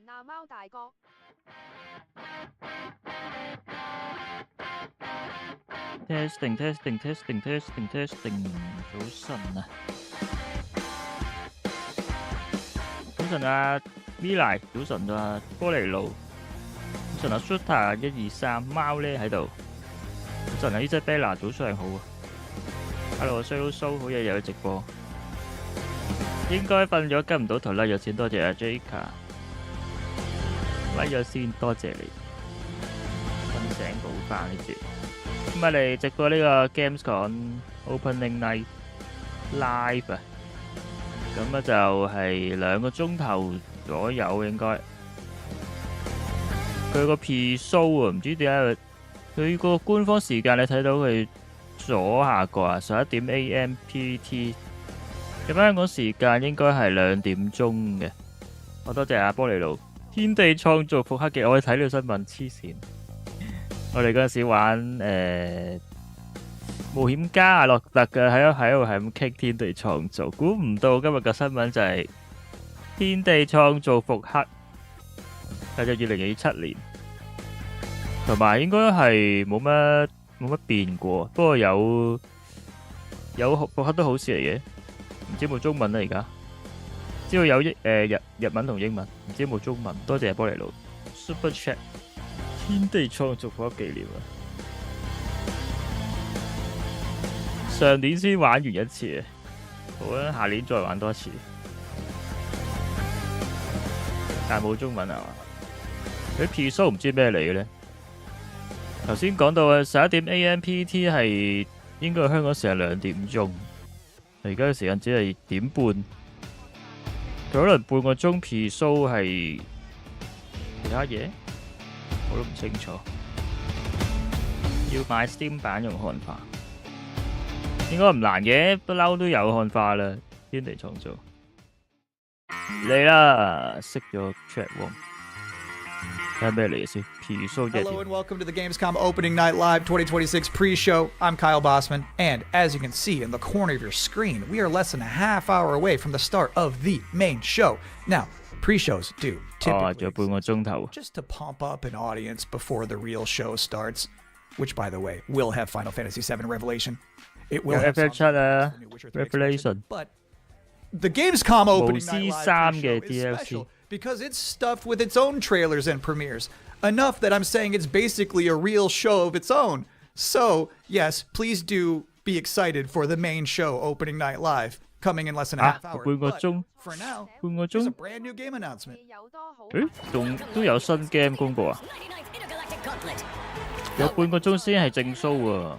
啊，貓大哥。testing， 早晨啊！早晨啊 ，Mila， 早晨啊，玻璃路，早晨啊 ，Shooter 123，貓咧喺度，早晨啊 ，Isabella， 早上好啊 ，Hello， 蘇，好嘢又有直播，應該瞓咗跟唔到台啦，有錢多謝阿 Jaka， 拉咗先，多謝你，瞓醒補翻呢節。咁我哋直播呢個 Gamescom Opening Night Live 啊，咁啊就係2個鐘頭左右應該。佢個 P-show 啊，唔知點解佢個官方時間你睇到佢左下角啊，11點 AM PT。咁香港時間應該係2點鐘嘅。我多謝阿玻璃路天地創造復刻嘅，我睇呢個新聞黐線。我哋嗰陣時玩冒險家阿洛特嘅喺度係咁傾天地創造，估唔到今日嘅新聞就係天地創造復刻，係就2027年，同埋應該係冇乜變過，不過有復刻都好事嚟嘅，唔知有冇中文啦而家，知道有日文同英文，唔知有冇中文。多謝玻璃路 Super Chat。天地創造復刻紀念啊！上年先玩完一次，好啦，下年再玩多次。但係冇中文啊嘛？佢 P-show 唔知咩嚟嘅咧？頭先講到嘅11點 AM PT 係應該係香港時間2點鐘，而家嘅時間只係1點半，佢可能半個鐘 P-show 係其他嘢。我都唔清楚，要買 Steam 版用漢化，應該唔難嘅，不嬲都有漢化啦。天地創造嚟啦，熄咗 chat room，睇下咩嚟先。P-show Hello and welcome to the Gamescom Opening Night Live 2026 pre-show. I'm Kyle Bossman, and as you can see in the corner of your screen, we are less than a half hour away from the start of the main show. Now, pre-shows do typically just to pump up an audience before the real show starts, which, by the way, will have Final Fantasy VII Revelation. It will have FF7 Revelation, but the Gamescom Opening Night巫師Live3嘅pre-show is DLC special because it's stuffed with its own trailers and premieres. Enough that I'm saying it's basically a real show of its own. So, yes, please do be excited for the main show, Opening Night Live, coming in less than a half hour. But for now, here's a brand new game announcement. 都有新 game 公佈啊！有半個鐘先係正 show 喎。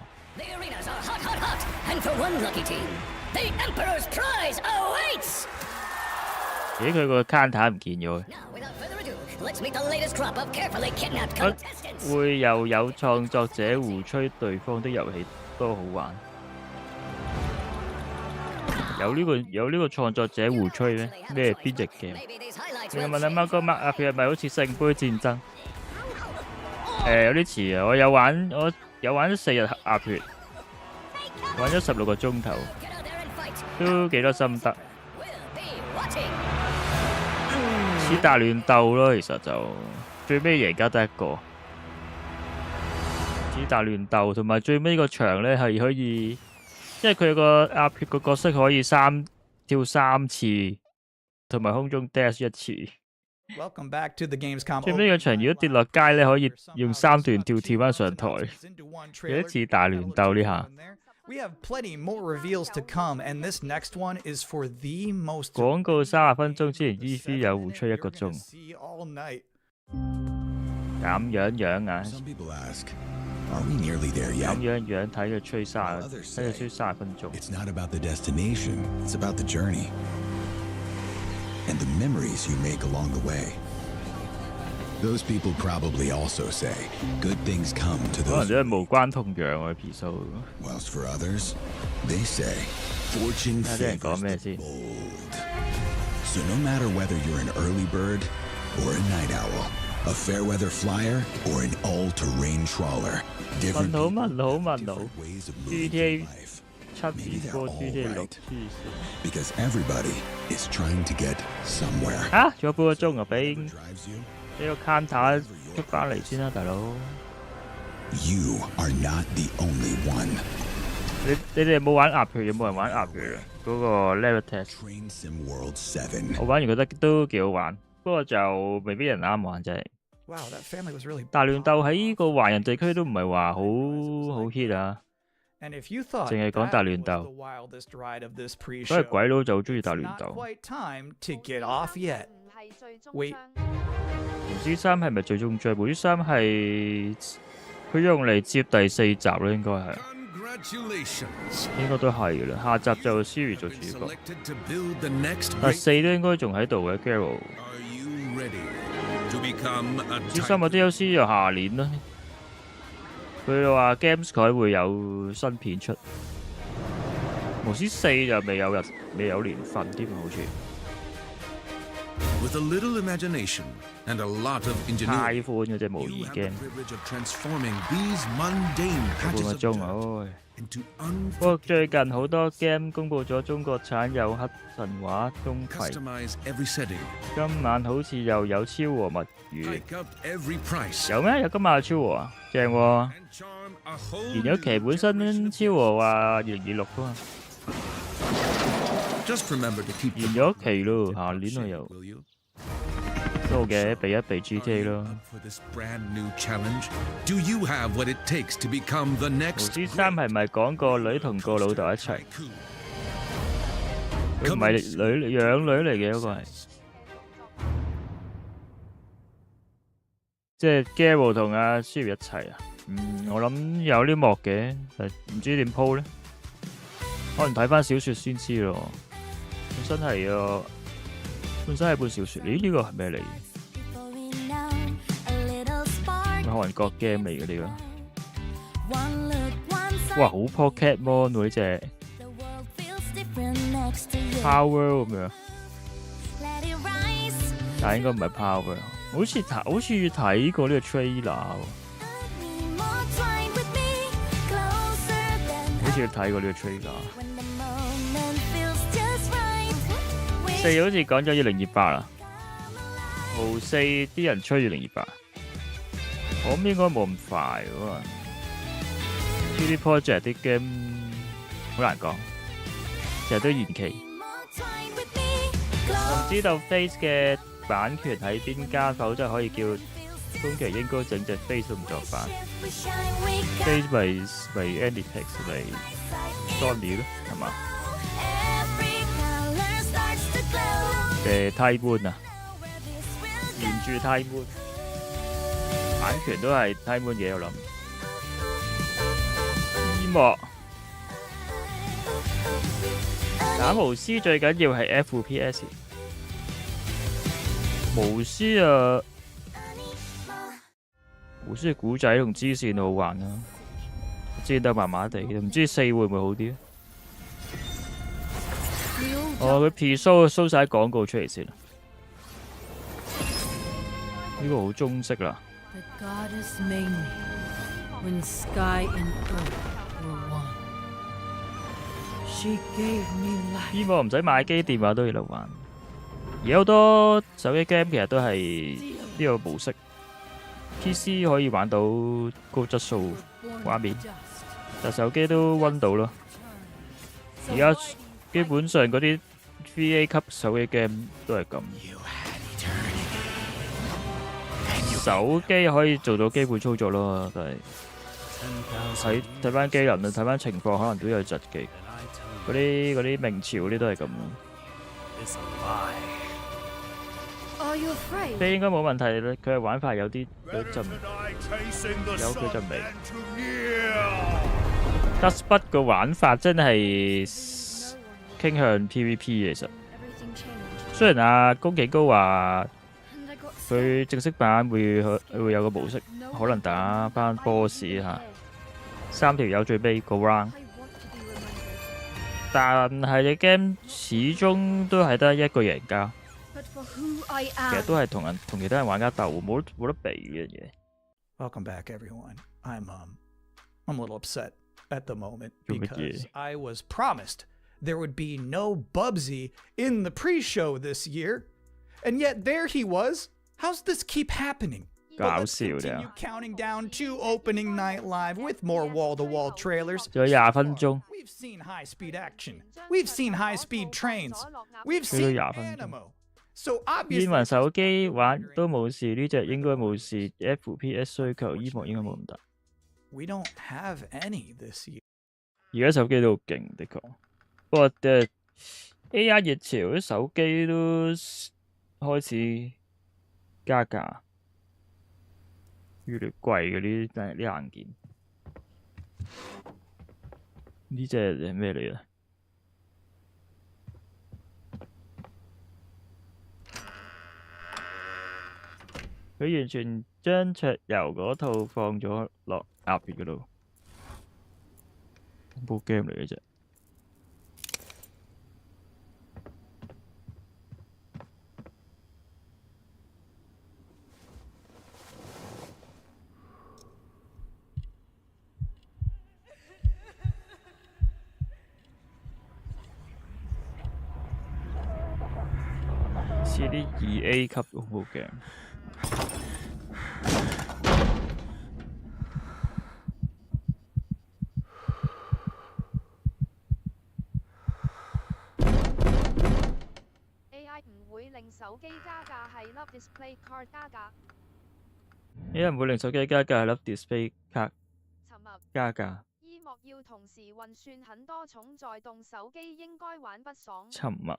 咦，佢個 counter 唔見咗。會又有創作者胡吹對方的遊戲多好玩，有呢個創作者胡吹咩？咩邊隻 game？ 你問阿貓哥貓啊，佢係咪好似聖杯戰爭？有啲似啊！我有玩咗4日鴨血，玩咗16個鐘頭，都幾多心得。似大亂鬥咯，其實就最尾贏家得一個。似大亂鬥，同埋最尾個場咧係可以，因為佢有個鴨血個角色可以跳3次，同埋空中 dash 1次。Welcome back to the Gamescom. 最尾個場如果跌落街咧，可以用3段跳翻上台，有一次大亂鬥呢下。We have plenty more reveals to come, and this next one is for the most. 廣告30分鐘，之前 EV 有胡吹1個鐘。咁樣啊！咁樣睇佢吹30分鐘。It's not about the destination; it's about the journey and the memories you make along the way. Those people probably also say good things come to those. 可能真係無關痛癢喎 P-show。Whilst for others, they say fortune favors the bold. So no matter whether you're an early bird or a night owl, a fair weather flyer or an all-terrain trawler, different ways of moving life. 7G、4G 即係6G。Because everybody is trying to get somewhere. 仲有半個鐘啊，俾個 counter 出翻嚟先啦，大佬。You are not the only one. 你哋有冇玩鴨血？有冇人玩鴨血啊？嗰個 level test。我玩完覺得都幾好玩，不過就未必人啱玩，真係。大亂鬥喺呢個華人地區都唔係話好 hit 啊。淨係講大亂鬥，所以鬼佬就好中意大亂鬥。巫師3係咪最終章？巫師3係佢用嚟接第4集咯，應該係。應該都係嘅啦，下集就 Siri 做主角。第4都應該仲喺度嘅 Garo。巫師3嘅 DLC 就下年啦。佢話 Gamescom 會有新片出。巫師4就未有年份添好似。With a little imagination and a lot of ingenuity, 太寬嘅隻模擬 game， 半個鐘啊！不過最近好多 game 公佈咗中國產有黑神話鐘馗，今晚好似又有超和物語，有咩？有今晚有超和啊，正喎！延咗期本身超和話2026噶嘛。延咗期咯，下年啊又都好嘅，避一避 GTA 咯。巫師3係咪講個女同個老豆一齊？佢唔係養女嚟嘅嗰個係，即係 Garo 同阿 Siri 一齊啊？我諗有啲幕嘅，但唔知點鋪咧，可能睇翻小説先知咯。本身係本小説，咦？呢個係咩嚟？韓國 game 嚟嘅呢個，哇！好 Pokemon 喎呢隻 Power 咁樣，但係應該唔係 Power， 好似睇過呢個 trailer， 好似睇過呢個 trailer。4好似講咗2028啦，巫4啲人吹2028，我諗應該冇咁快喎。CD Projekt 啲 game 好難講，成日都延期。唔知道 Face 嘅版權喺邊間，否則可以叫宮崎英高整隻 Face 動作版。Face 咪 Aniplex 咪 Sony 咯，係嘛？Taiwan 啊，原著 Taiwan， 版權都係 Taiwan 嘅，我諗。字幕打巫師最緊要係 FPS， 巫師啊，巫師嘅古仔同支線好玩啊，戰鬥麻麻地，唔知4會唔會好啲？佢 P show 晒廣告出嚟先，呢個好中式啦。呢個唔使買機，電話都有得玩。而家好多手機 game 其實都係呢個模式 ，PC 可以玩到高質素畫面，但手機都溫到咯。而家基本上嗰啲 3A 級手機 game 都係咁，手機可以做到基本操作咯，但係睇翻機能啊，睇翻情況可能都有窒機。嗰啲明朝嗰啲都係咁咯。機應該冇問題咧，佢嘅玩法有陣有佢陣味。Dust 筆個玩法真係傾向 PVP 其實，雖然阿宮崎高話佢正式版會有個模式，可能打翻 boss 嚇，3條友最尾個 round， 但係隻 game 始終都係得一個贏家，其實都係同其他人玩家鬥，冇得比呢樣嘢。Welcome back, everyone. I'm a little upset. at the moment 做乜 because 嘢？ I was promised there would be no Bubsy in the pre-show this year, and yet there he was. How's this keep happening? But 搞 let's 笑 continue 㗎， counting down to opening night live with more wall-to-wall trailers. 仲有20分鐘， We've seen high-speed action. We've seen high-speed trains. We've 佢都 seen 20分鐘。 Animo. So 煙 obviously, 雲手機玩都冇事，呢隻應該冇事。FPS 需求衣服應該冇咁大。 we don't have any this year. 而家手機都好勁，的確。不過AR 熱潮啲手機都開始加價，越嚟越貴嘅啲硬件。呢隻係咩嚟啊？佢完全將桌遊嗰套放咗落鴨血嗰度，恐怖 game 嚟嘅啫。似啲2A 級恐怖 game。 AI 唔會令手機加價，係粒 display card 加價。因為唔會令手機加價，係粒 display 卡沉默。加價。依幕要同時運算很多重在動手機應該玩不爽。沉默，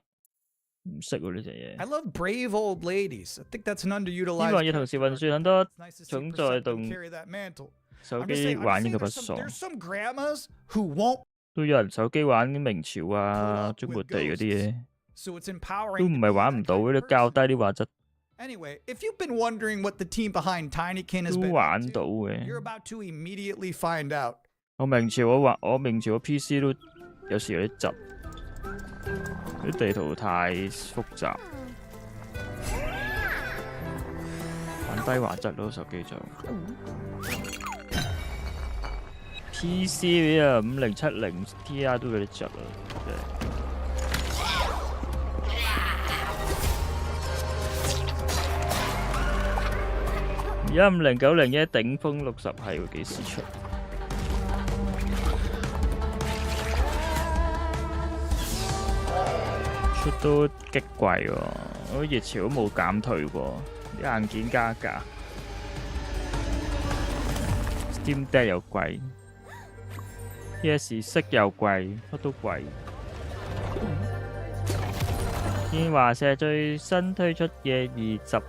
唔識喎呢隻嘢。 I love brave old ladies. I think that's an 希 underutilized. 望要同時運算很多 It's nice to see 重在 Persephone 動 carry that mantle. 手 I'm just 機 saying, 玩應該不 there's 爽。 some grandmas who won't. 都有人手機玩明朝啊、中末地嗰啲嘢， So it's empowering. 都唔係玩唔到嘅，都較低啲畫質 Anyway, if you've been wondering what the team behind Tinykin has 都 been 玩 up 到 to, 嘅。 you're about to immediately find out. 我明朝個 PC 都有時有啲窒，啲地圖太複雜，玩低畫質咯手機就。PC 啊5070 Ti 都有啲窒啊，真係。而家50901頂峰60係會幾時出？出都極貴喎，我熱潮都冇減退過，啲硬件加價 ，Steam Deck 又貴 ，PS 色又貴，乜都貴。見華碩最新推出嘅20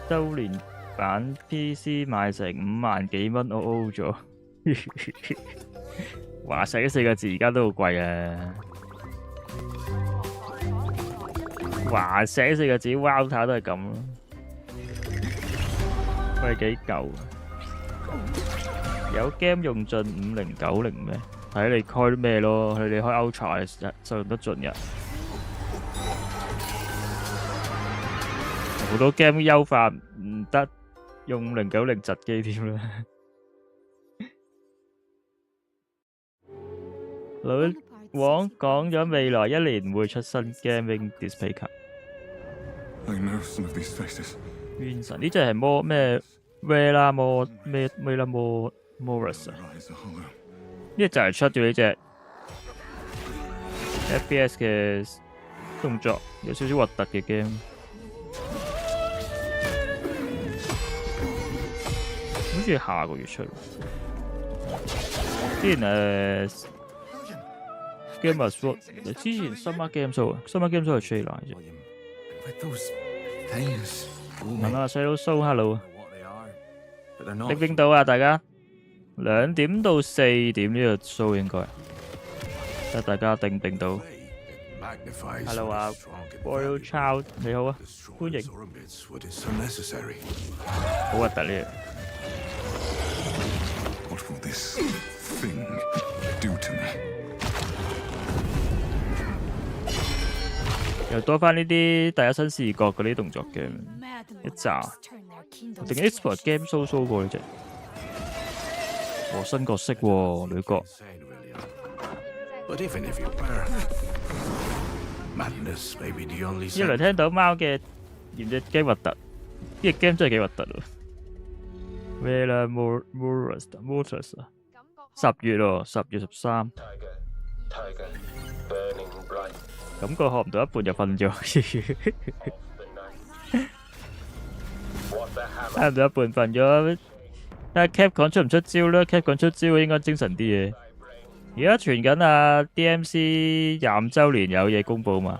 週年版 PC 賣成5萬幾蚊，我 O 咗。華碩呢4個字而家都好貴啊！華碩4個字 ，Wow 塔都係咁咯，貴幾嚿啊？有 game 用盡5090咩？睇你開咩咯？你開 Ultra 就用得盡嘅。好多 game 優化唔得，用5090窒機添啦。老王講咗未來1年會出新 gaming display 卡。原神呢隻係魔咩 Vela Morris 啊？呢隻就係出咗呢隻 FPS 嘅動作，有少少核突嘅 game。好似下個月出。之前Game Show 之前 Summer Game Show 係 trailer 啫。問下細佬 show，hello，定到啊大家？2點到4點呢個 show 應該，睇大家定到。Hello 啊 ，Royal Child 你好啊，歡迎。好核突呢又多翻呢啲第一身視角嗰啲動作嘅一扎，定 Export Game Show 過呢隻，新角色喎女角， But even if you were, madness may be the only 一來聽到貓嘅嫌隻 game 核突，呢隻 game 真係幾核突喎。Motors 啊，10月喎，10月13。感覺學唔到一半就瞓咗，睇唔到一半瞓咗。睇下 Capcom 出唔出招啦 ，Capcom 出招應該精神啲嘅。而家傳緊啊 DMC 25週年有嘢公佈嘛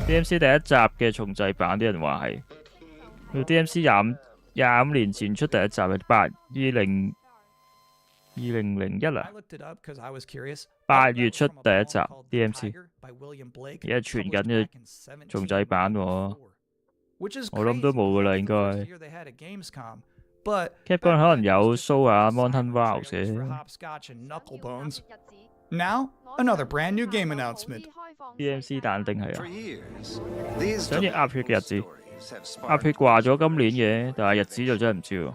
？DMC 第一集嘅重製版啲人話係，DMC 25年前出第一集係2001啊，8月出第一集 DMC， 而家傳緊嘅重製版喎，我諗都冇噶啦應該。Capcom 可能有 show 下 Mountain WILDS 嘅。Now, another brand new game announcement. DMC 但定係啊，想要鴨血嘅日子，鴨血掛咗今年嘅，但係日子就真係唔知喎。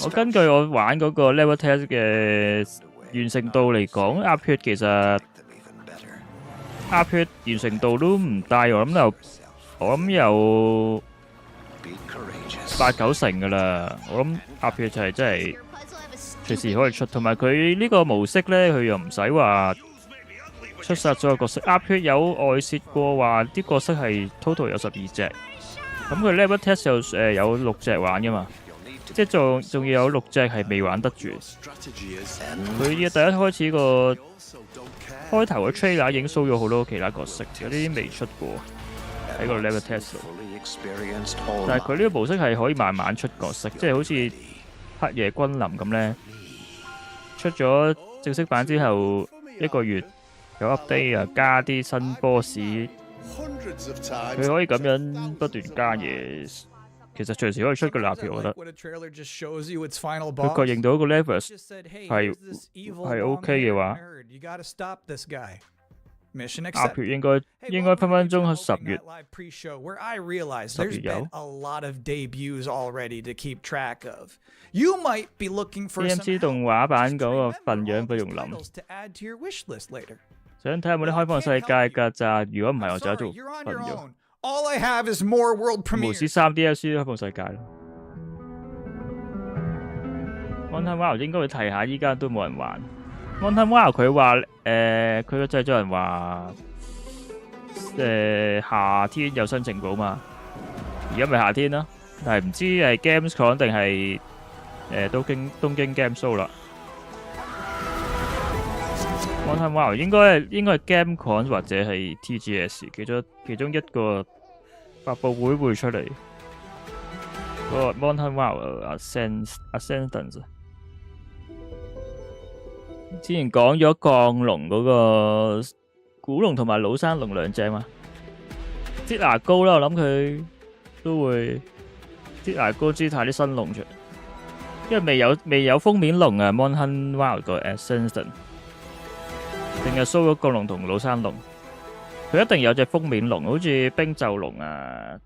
我根據我玩嗰個 level test 嘅完成度嚟講，鴨血其實鴨血完成度都唔低，我諗有8-9成噶啦。我諗鴨血就係真係隨時可以出，同埋佢呢個模式咧，佢又唔使話出殺所有角色。鴨血有外泄過話啲角色係 total 有12隻，咁佢 level test 又有6隻玩噶嘛，即係仲要有6隻係未玩得住。佢第一開始個開頭嘅 trailer 已經 show 咗好多其他角色，有啲未出過喺個 level test 度。但係佢呢個模式係可以慢慢出角色，即係好似黑夜君臨咁咧，出咗正式版之後1個月有 update 啊，加啲新 boss， 佢可以咁樣不斷加嘢，其實隨時可以出個立票，我覺得。佢確認到個 level 係 OK 嘅話，鴨血應該分分鐘係10月。10月有。DMC 動畫版嗰個份樣不用諗。想睇有冇啲開放世界㗎咋？如果唔係，我就做份咗。巫師3 DLC 開放世界咯。Mountain WILDS 應該會提下，依家都冇人玩。Mountain WILDS 佢話佢個製作人話夏天有新情報嘛，而家咪夏天咯，但係唔知係 Gamescom 定係東京 Game Show 啦。Mountain WILDS 應該係 Gamescom 或者係 TGS 其中一個發佈會會出嚟。嗰個 Mountain WILDS Ascendance。之前講咗降龍嗰個古龍同埋老山龍兩隻嘛，擠牙膏啦，我諗佢都會擠牙膏擠太啲新龍出，因為未有封面龍啊 ，Mountain WILDS 個 Ascension， 定係 show 咗降龍同老山龍，佢一定有隻封面龍，好似冰咒龍啊，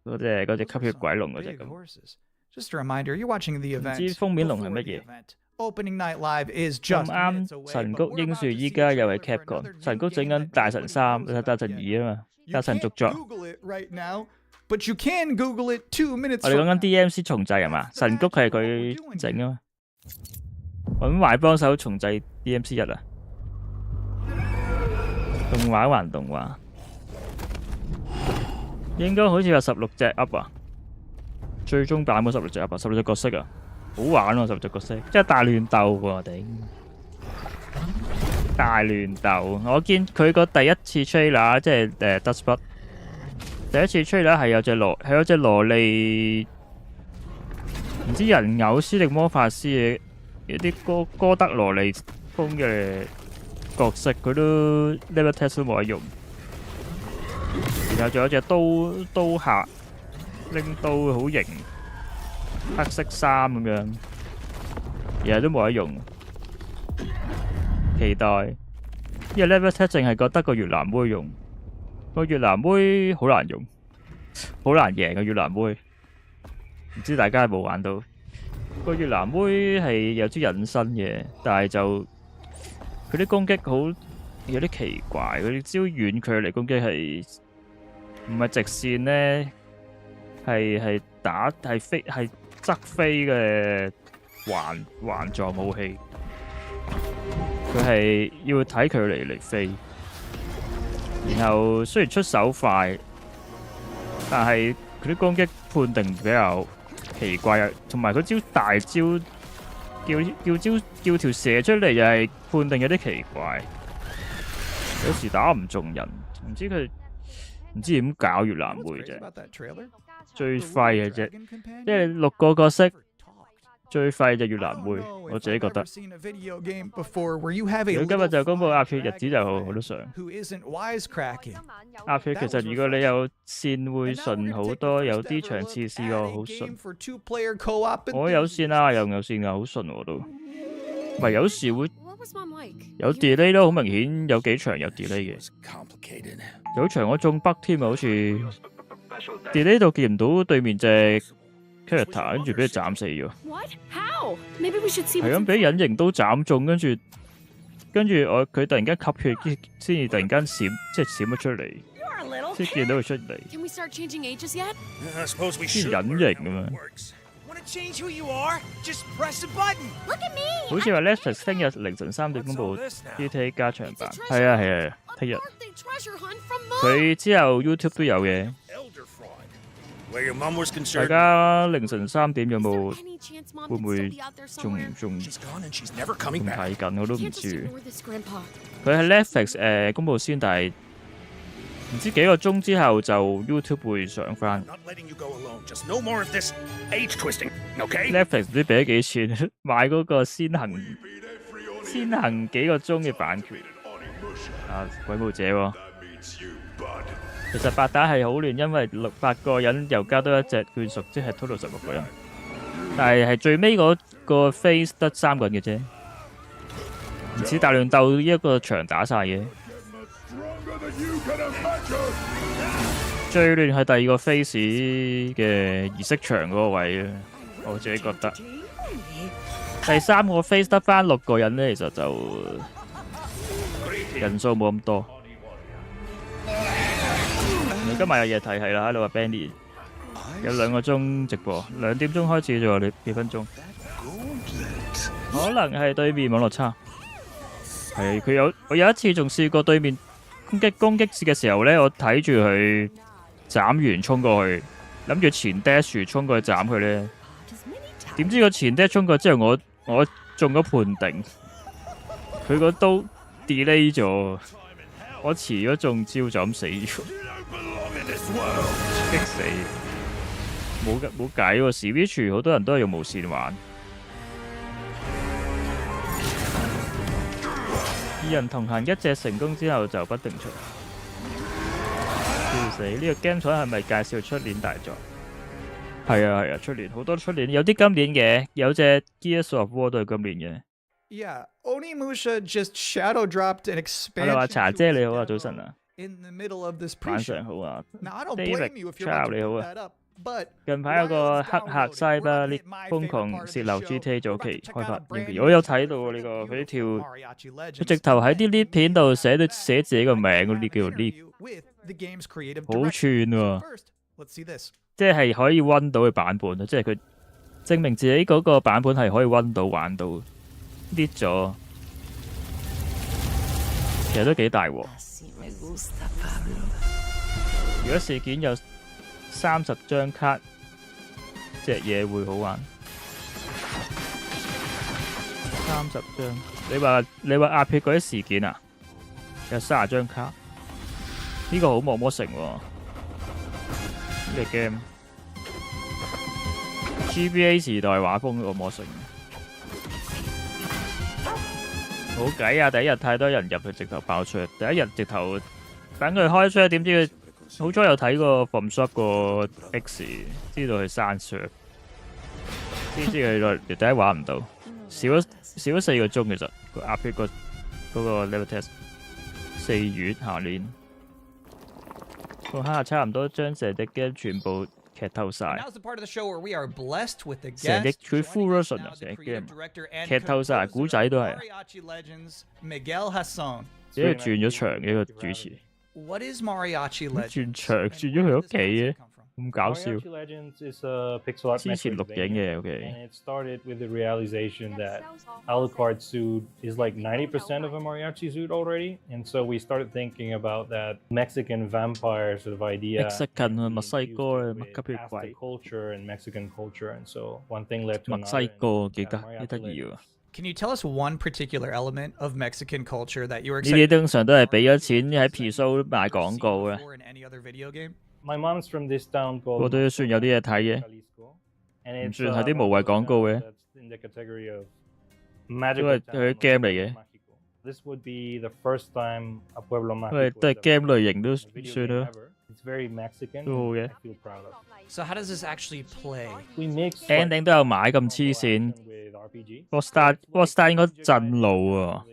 嗰隻吸血鬼龍嗰隻咁。唔知封面龍係乜嘢？咁啱神谷英樹依家又係 Capcom， 神谷整緊大神3、大神2啊嘛，大神續作。我哋講緊 DMC 重製係嘛？神谷係佢整啊嘛，揾埋幫手重製 DMC1啊。動畫還動畫，應該好似有16隻 up 啊，最終版冇16隻 up 啊，16隻角色啊。好玩喎，16隻角色，即係大亂鬥喎，頂！大亂鬥，我見佢個第一次 trailer 即係Dustbot， 第一次 trailer 係有隻蘿莉，唔知人偶師定魔法師嘅一啲哥德蘿莉風嘅角色，佢都 level test 都冇得用。然後仲有隻刀客，拎刀好型。黑色衫咁樣，日日都冇得用，期待。因為 level test 淨係覺得個越南妹用，個越南妹好難用，好難贏個越南妹。唔知大家有冇玩到？個越南妹係有啲隱身嘅，但係就佢啲攻擊好有啲奇怪，佢啲招遠距離攻擊係唔係直線咧？係打係飛係側飛嘅環狀武器，佢係要睇距離嚟飛。然後雖然出手快，但係佢啲攻擊判定比較奇怪啊，同埋佢招大招叫條蛇出嚟，又係判定有啲奇怪，有時打唔中人，唔知點搞越南妹啫，最廢嘅啫，即係6個角色。最廢就越南妹，我自己覺得。如果今日就公佈鴨血日子就好，我都想。鴨血其實如果你有線會順好多，有啲場次試過好順。我有線啊，又有線啊，好順我都。唔係有時會有 delay 咯，好明顯有幾場有 delay 嘅。有場我中北添啊，好似 delay 到見唔到對面隻 character， 跟住俾佢斬死咗。係咁俾隱形刀斬中，跟住佢突然間吸血，先至突然間閃，即係閃咗出嚟，先見到佢出嚟。先隱形咁樣。好似話 Netflix 聽日凌晨3點公佈 GTA 加長版。係啊，聽日。佢之後 YouTube 都有嘅。大家凌晨3點有冇會唔會仲睇緊？我都唔知。佢喺 Netflix 公佈先，但係唔知幾個鐘之後就 YouTube 會上翻。Netflix 唔知俾咗幾錢買嗰個先行幾個鐘嘅版權。啊，鬼武者喎！其實八打係好亂，因為8個人又加多一隻眷屬，即係 total 16個人。但係最尾嗰個 phase 得3個人嘅啫，唔似大亂鬥一個場打晒嘅。最亂係第2個 phase 嘅儀式場嗰個位啊，我自己覺得。第3個 phase 得翻6個人咧，其實就人數冇咁多。今日有嘢睇係啦，喺度話 Benny 有2個鐘直播，2點鐘開始咗，你幾分鐘？可能係對面網絡差。係我有一次仲試過對面攻擊嘅時候咧，我睇住佢斬完衝過去，諗住前 dash 衝過去斬佢咧，點知個前 dash 衝過之後，我中咗判定，佢個刀 delay 咗，我遲咗中招就咁死咗。激死！冇計喎 ，Switch 好多人都係用無線玩。2人同行一隻成功之後就不定出。笑死！呢個 game 廠係咪介紹出年大作？係啊，出年好多出年，有啲今年嘅，有隻 Gears of War 都係今年嘅。Yeah, Onimusha just shadow dropped an expansion. 我話茶姐你好啊，早晨啊。晚上好啊 ，David， 你好啊。近排有個黑客西巴呢瘋狂泄漏 GTA 早期開發影片，我有睇到呢個佢啲跳，佢直頭喺啲 lead 片度寫自己個名嗰啲叫 lead， 好串喎，即係可以溫到嘅版本啊！即係佢證明自己嗰個版本係可以溫到玩到 lead 咗，其實都幾大鑊。如果事件有30張卡，隻嘢會好玩。30張，你話壓撇嗰啲事件啊，有30張卡，呢個好惡魔城喎。呢個 game GBA 時代畫風惡魔城，冇計啊！第一日太多人入去，直頭爆出嚟。第一日直頭等佢開出，點知佢好彩有睇過 From Shop 個 X， 知道佢刪 shop， 知佢第一玩唔到，少咗4個鐘其實個壓迫嗰個 level test。4月下年，個黑客差唔多將成隻 game 全部劇透 And 晒， now's the part of the show where we are blessed with the 成隻 guest 佢 full version 啊， now 成 the 隻 creative game director and 劇透晒， composer 古仔都 of 係， Mariachi Legends, Miguel Hasson. 只係轉咗場嘅一個主持， What is Mariachi 轉 Legends? 場 and 轉 where 咗佢 did 屋 this 企 concept 嘅， come from? 咁搞笑。 Mariachi Legends is a pixel art 之前錄影 Metroidvania, 嘅，OK。 and it started with the realization that Alucard suit is like 90% of a mariachi suit already, and so we started thinking about that Mexican vampire sort of idea. Mexican 啊，墨西哥啊， being 乜 fused 級 with 別 Aztec 貴？ culture and Mexican culture, and so one thing led to 墨 another. 西哥 and 幾 got 得 Mariachi 得意 Legends. 喎！ Can you tell us one particular element of Mexican culture that you were 呢啲 excited 通常都係俾咗錢喺 P show 賣廣告嘅， before in any other video game? My mom's from this town 不過 called 都算有啲嘢睇嘅。 Jalisco, and 唔 it's 算係啲無謂 one of those 廣告嘅 towns that's in the category of 都 magical 係 town 佢 or game 嚟嘅， Mágico. This would be the first time a pueblo 因為 mágico 都係 is game ever 類型都 a video 算 game 啦。 ever. It's very Mexican. 都好 and 嘅 I feel proud of. So how does this actually play? We mix ending 都有買咁黐線 with RPG. ，Boss Star 應該震怒喎。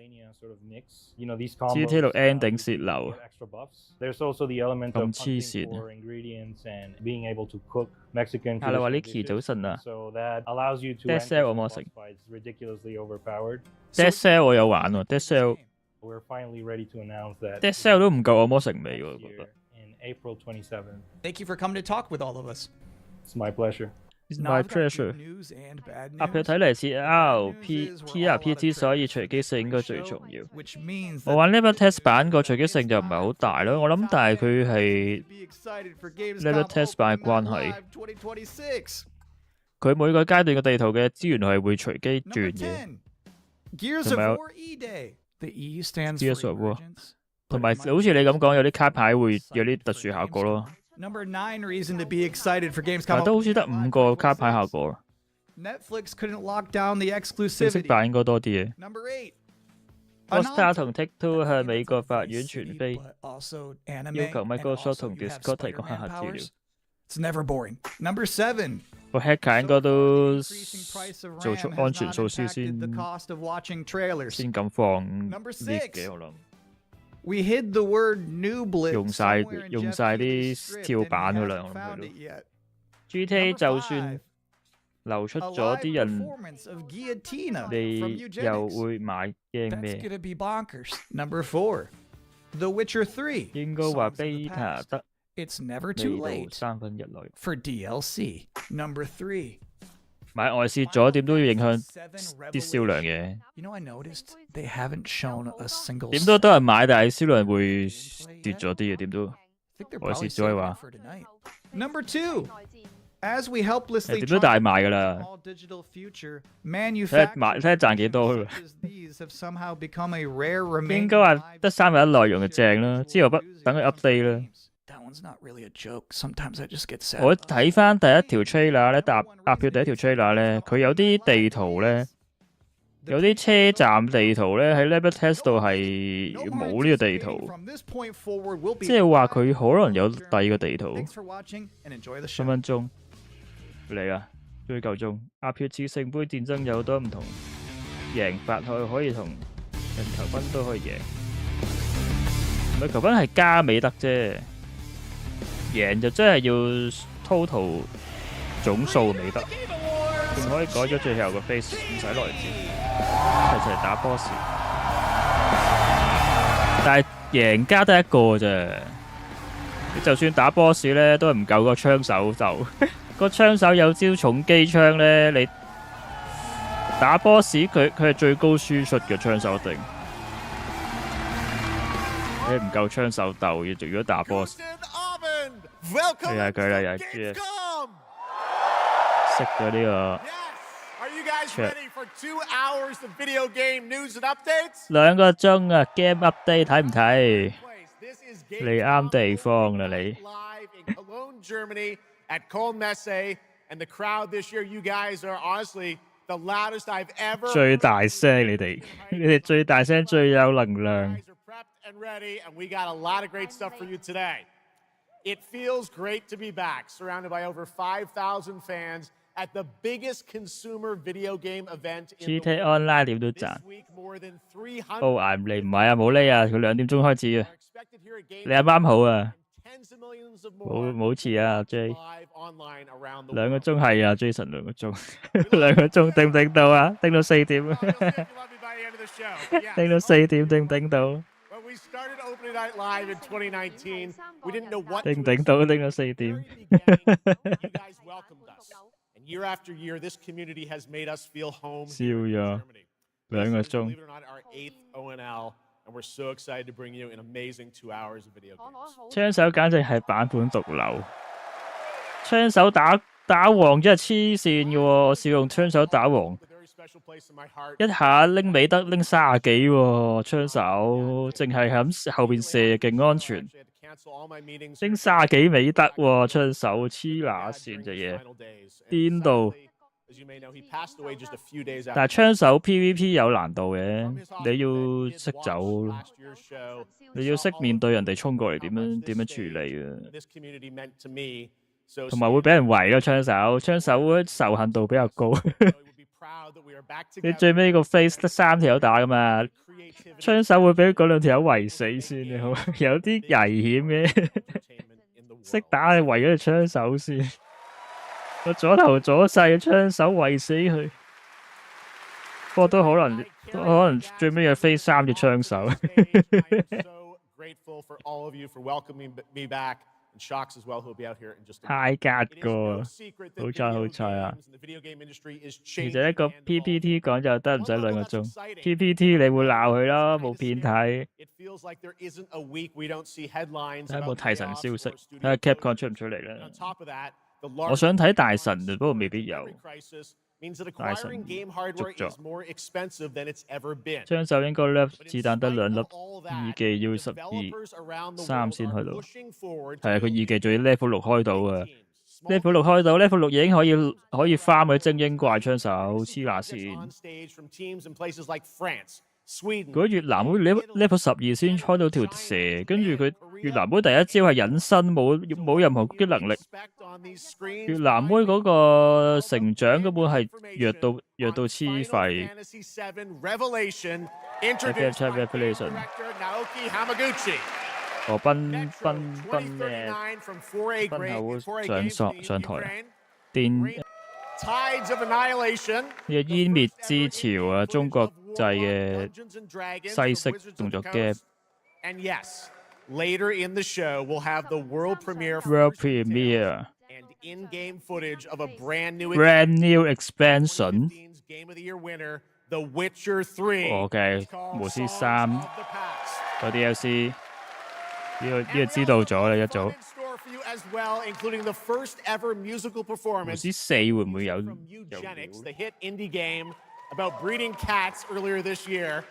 Sort of mix. You know, these GTA 度 combos, ending you 泄漏 get，extra buffs. There's also the element of 咁黐 hunting 線。 for ingredients and being able to cook Mexican Hello， traditional Aliki， dishes. 早晨啊 So that allows you to Dead enter Cell 有 some 冇 boss 成 fights ridiculously overpowered. Dead Cell 我有玩喎，Dead Cell We're finally ready to announce that Dead Cell 都唔夠惡魔城味喎， next 我覺 year 得。 in April 27th. Thank you for coming to talk with all of us. It's my pleasure. It's Now my I've got good pleasure。 news and bad 阿票 news. 睇嚟似 news is we're all out of TRPG，所以 trailers 隨機性應該 for 最 the 重要。 which means 我 that 玩 Level Test 版個隨機性就唔係好大咯，我諗但係佢係 be excited for Gamescom Level Test 版嘅 Opening 關 Night 係， Live 2026. 佢每個階段嘅地圖嘅資源係會隨機 Number 轉嘅， 10, Gears 同 of 埋有 War E-Day. The E stands Gears for of War emergence. 同埋好似你咁講，有啲卡牌會有啲特殊效果咯， Number 9 reason to be excited for 但 Gamescom 係都好似得5個卡牌效果， Netflix couldn't lock down the 正式 exclusivity. 版應該多啲嘅。 Number 8. Rockstar 同 Take-Two 向美國法院傳飛， But also anime, 要求 and Microsoft also 同 you have Discord 提供 Spider-Man 黑客資料 powers.。It's never boring. Number 7. 個 hacker 應該都 Increasing price of 做出 RAM 安 has 全 not 措施 impacted 先 the cost of watching trailers. 先咁放 Number 呢 6. 嘅，我諗 We hid the word new blitz 用晒 somewhere in 用 Jeff 晒 Keighley's 啲 script 跳 and he 板嗰 hasn't 兩，我諗 found 佢 it 都 yet. GTA Number 就算 5. 流出 A 咗 live 啲人， performance of Guillotina from 你又 Eugenics. 會買驚 That's 咩？ gonna be bonkers. Number 4. The Witcher 3. 應該話 Songs of the beta past. 得 It's never too 未到 late 3分一內， for DLC. Number 3. 買外泄咗點都要影響 7啲銷量嘅。 You know, I noticed they haven't shown a single. 點都多人買，但係銷量會跌咗啲嘅，點都 I think they're 我 probably 蝕咗嘅 saving 話 it for tonight. Number 2. As we helplessly 點都大賣㗎 trumpet 啦 the。all digital future, 睇下買 manufacturers 睇下賺幾多㗎 such as these have somehow become a rare 應 remaining 該話 live 得3日內容就正啦，之後不 using 等佢 update 啦。 That one's not really a joke. Sometimes I just get sad. 我睇翻第一條 trailer 咧，搭票第一條 trailer 咧，佢有啲地圖咧，有啲車站地圖咧喺 Level Test 度係冇呢個地圖， From this point forward, we'll be 即係話佢可能有第二個地圖。 Thanks for watching and enjoy the 分 show. 分鐘嚟啊！追夠鐘，阿票似聖杯戰爭有好多唔同贏法，可以同人球分都可以贏。唔係球分係加美德啫，贏就真係要 total 總數美德，仲可以改咗最後個 face， 唔使來接，齊打 boss。但係贏家得一個啫，你就算打 boss 咧，都係唔夠個槍手就。個槍手有招重機槍咧，你打 boss 佢係最高輸出嘅槍手定，你唔夠槍手鬥嘅，如果打 boss， Welcome 又係佢啦，又係 Gamescom. 識咗呢個 Yes. Are you guys Check. ready for 2 hours of video game news and updates? 2個鐘啊 ，game update 睇唔睇？ This is 你啱地方啦，你 live in Cologne, Germany at Köln Messe, and the crowd this year, you guys are honestly the loudest I've ever. 最大聲你哋，你哋最大聲最有能量。 You guys are prepped and ready, and we got a lot of great stuff for you today. It feels great to be back, surrounded by over 5,000 fans at the biggest consumer video game event in the GTA world. Online 點都賺 This。week, more than 300 哦，捱唔嚟唔係啊，冇呢啊，佢2點鐘開始啊， are expected here at 你啱啱好啊。 Gamescom. 冇遲啊 J， 2個鐘係啊 Jason 2個鐘，2個鐘頂唔頂到啊？頂到4點，頂到4點頂唔頂到？頂唔頂到？頂到4點。Year after year, this community has made us feel home. 笑咗2個鐘。Believe it or not, our 8th ONL, and we're so excited to bring you an amazing 2 hours of video games. 槍手簡直係版本毒瘤，槍手打王真係黐線嘅喎！我試用槍手打王，一下拎尾得拎30幾喎，槍手淨係喺後邊射勁安全，拎30幾尾得喎，槍手黐乸線隻嘢，癲到！但係槍手 PVP 有難度嘅，你要識走，你要識面對人哋衝過嚟點樣處理嘅，同埋會俾人圍咯。槍手仇恨度比較高。你最尾個 face 得3條友打噶嘛，槍手會俾嗰2條友圍死先，你好有啲危險嘅，識打你圍咗隻槍手先。個左頭左勢嘅槍手圍死佢，不過都可能最尾要飛3隻槍手。太格個，好彩啊！其實一個 PPT 講就得，唔使2個鐘。PPT 你會鬧佢咯，冇片睇。睇有冇提神消息，睇下 Capcom 出唔出嚟啦。我想睇大神，不過未必有。大神續作，槍手應該粒子彈得2粒，2技要12、3先去到。係啊，佢2技仲要 level 6開到啊 ！level 6開到 ，level 6已經可以farm佢精英怪槍手，黐乸線。如果越南妹 level 12先開到條蛇，跟住佢越南妹第一招係隱身，冇任何攻擊能力。越南妹嗰個成長根本係弱到黐肺。何賓咩？賓後上台電。呢個湮滅之潮啊，中國製嘅西式動作 game。Later in the show, we'll have the world premiere and in-game footage of a brand new expansion. Game of the Year winner, The Witcher 3. OK， 巫師3個 DLC 呢個知道咗啦一早。巫師4會唔會有 The hit indie game about breeding cats earlier this year.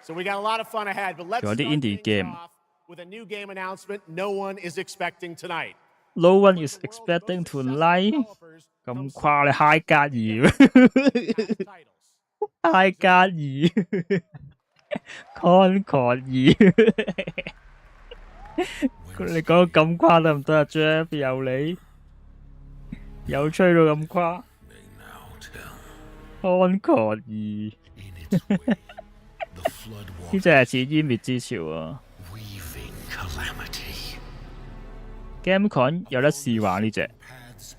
So we got a lot of fun ahead. But let's start indie game with a new game announcement no one is expecting tonight. No one is expecting tonight. 咁誇你嗨格爾，嗨格爾 ，Concord 你講到咁誇得唔得啊 ？Jeff 有你，有吹到咁誇 ，Concord 呢隻係似湮滅之潮啊 ！Gamescom 有得試玩呢隻，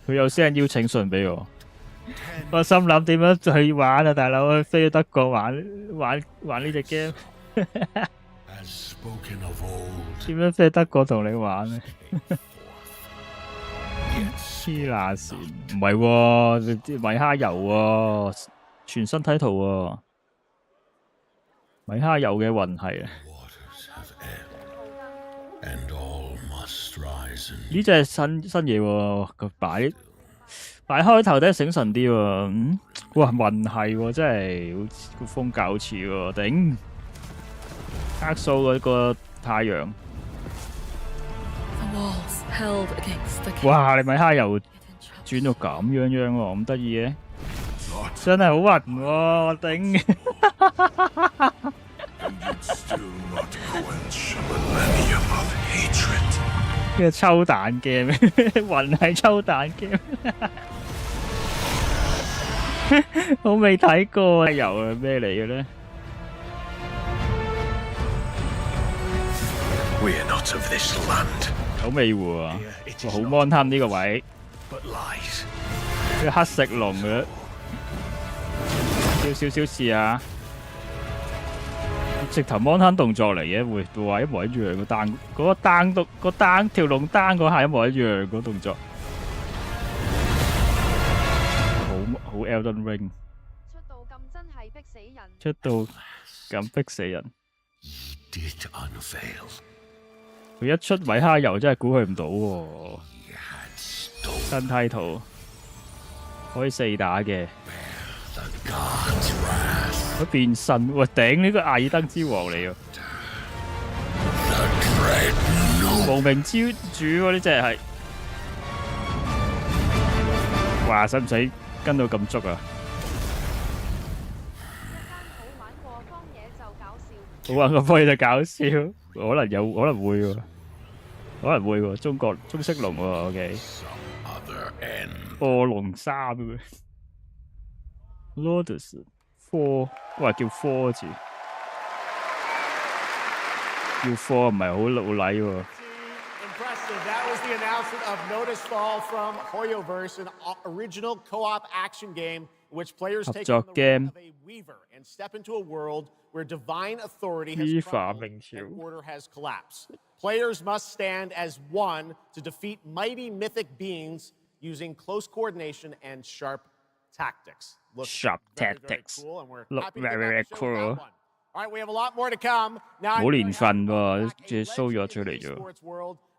佢有 send 邀請信俾我。我心諗點樣去玩啊，大佬去飛去德國玩呢隻 game。點樣飛去德國同你玩呢？黐乸線，唔係喎，米哈遊喎，全新睇圖喎。米哈遊嘅運係啊！呢隻係新嘢喎，佢擺開頭都醒神啲喎。哇，運係喎，真係個風格好似喎，頂！黑素嗰個太陽。哇！你米哈遊轉到咁樣喎，咁得意嘅，真係好暈喎，頂！呢個抽彈 game， 雲係抽彈 game， 我未睇過啊！遊係咩嚟嘅咧 ？We are not of this land. 好味喎，哇好 mon 貪呢個位，啲黑色龍嘅，少試下，直頭 mon 貪動作嚟嘅，會話一模一樣個單，嗰個單都個單條龍單嗰下一模一樣個動作，好 Elden Ring。出到咁逼死人，佢一出米哈遊真係估佢唔到喎，新梯圖可以4打嘅，佢變身，哇頂呢個艾爾登之王嚟喎，無名之主喎呢只係，哇使唔使跟到咁足啊？好玩個科嘢就搞笑，可能會喎，中式龍喎 ，OK。惡龍3嘅 ，WILDS 4，哇叫4字，叫4唔係好老禮喎。Impressive. That was the announcement of Notice Fall from Hoyoverse, an original co-op action game in which players take on the role of a weaver and step into a world where divine authority has crumbled and order has collapsed. Players must stand as one to defeat mighty mythic beings using close coordination and sharp tactics. Sharp tactics. Look very cool. All right, we have a lot more to come. Now, 冇年份喎，只 show 咗出嚟咗。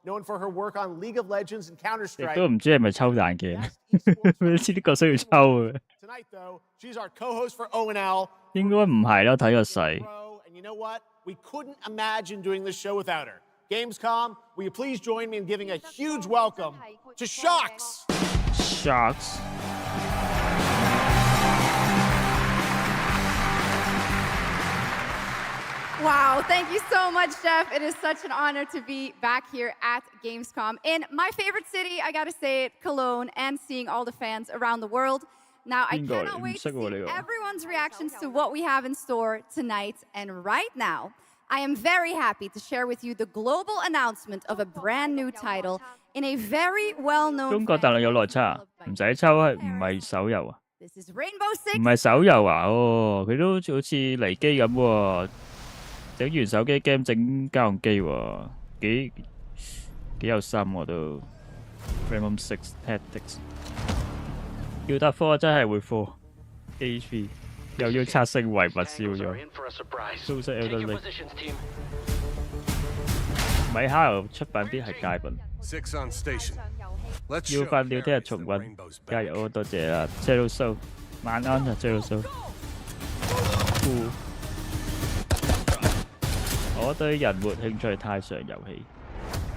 known for her work on League of Legends and Counter-Strike. 亦都唔知係咪抽彈嘅，呢個需要抽嘅。Tonight, though, she's our co-host for O&L. 應該唔係啦，睇個勢。And you know what? We couldn't imagine doing this show without her. Gamescom, will you please join me in giving a huge welcome to Sharks? Sharks. Wow, thank you so much, Jeff. It is such an honor to be back here at Gamescom in my favorite city, I gotta say it, Cologne, and seeing all the fans around the world. Now, I cannot wait to see everyone's reactions to what we have in store tonight. And right now, I am very happy to share with you the global announcement of a brand new title in a very well-known 中國大陸有內測啊？唔使抽係唔係手遊啊？ This is Rainbow Six. 唔係手遊啊？哦，佢都好似離機咁喎。整完手機 game 整家用機喎，幾有心喎都。Rainbow Six Tactics， 要得科真係會科 ，HP 又要刷成遺物燒咗，蘇式 Elden Ring。米哈遊出版啲係佳品。要快了，聽日重溫，加油！多謝啦 ，J 老蘇，晚安啊 ，J 老蘇。我對人沒興趣太上遊戲。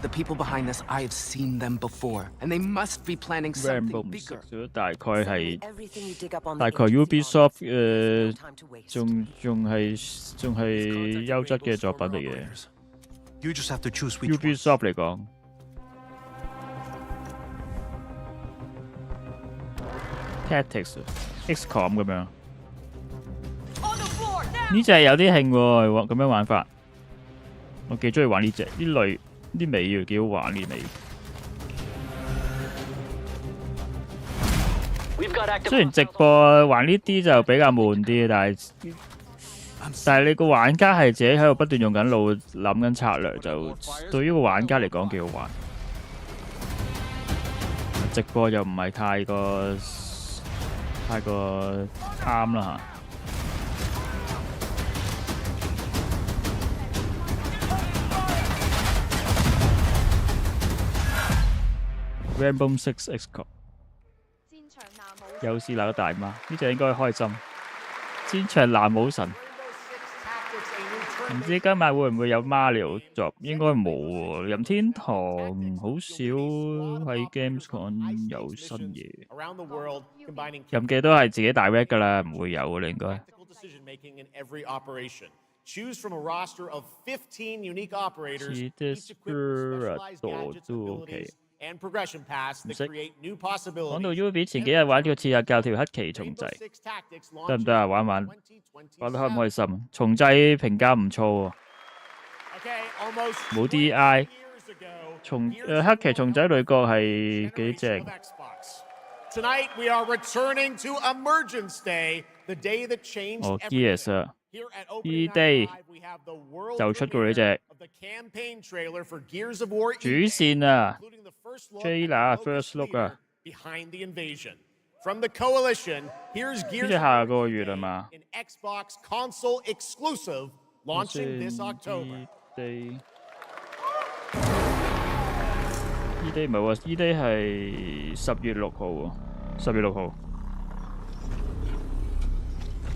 The people behind this, I have seen them before, and they must be planning something bigger. 大概係Ubisoft 仲係優質嘅作品嚟嘅。Ubisoft 嚟講 ，Tactics XCOM 咁樣。呢隻有啲興喎，咁樣玩法。我幾中意玩呢隻，呢類啲尾要幾好玩呢尾。雖然直播玩呢啲就比較悶啲，但係你個玩家係自己喺度不斷用緊腦諗緊策略，就對於個玩家嚟講幾好玩。直播又唔係太過啱啦嚇。Rainbow Six XCOM 又是那個大媽，呢隻應該開心。戰場男武神，唔知今晚會唔會有 Mario 作？應該冇喎。任天堂好少喺 Gamescom 有新嘢。任記都係自己direct㗎啦，唔會有㗎啦應該。Choose from a roster of 15 unique operators, each equipped with specialized gadgets, abilities, and progression paths that create new possibilities. 講到 Ubi 前幾日玩個刺客教條黑旗重製，得唔得啊？玩得開唔開心？重製評價唔錯喎，冇 DI，黑騎蟲仔女角係幾正。Tonight we are returning to Emergence Day, the day that changed everything. Gears 啊 ，E-Day 就出過呢隻主線啊 ，Jayla First Look 啊。From the coalition, here's Gears 下個月係嘛 an Xbox console exclusive launching this October. E-Day 唔係喎 ，E-Day 係10月6號喎，10月6號。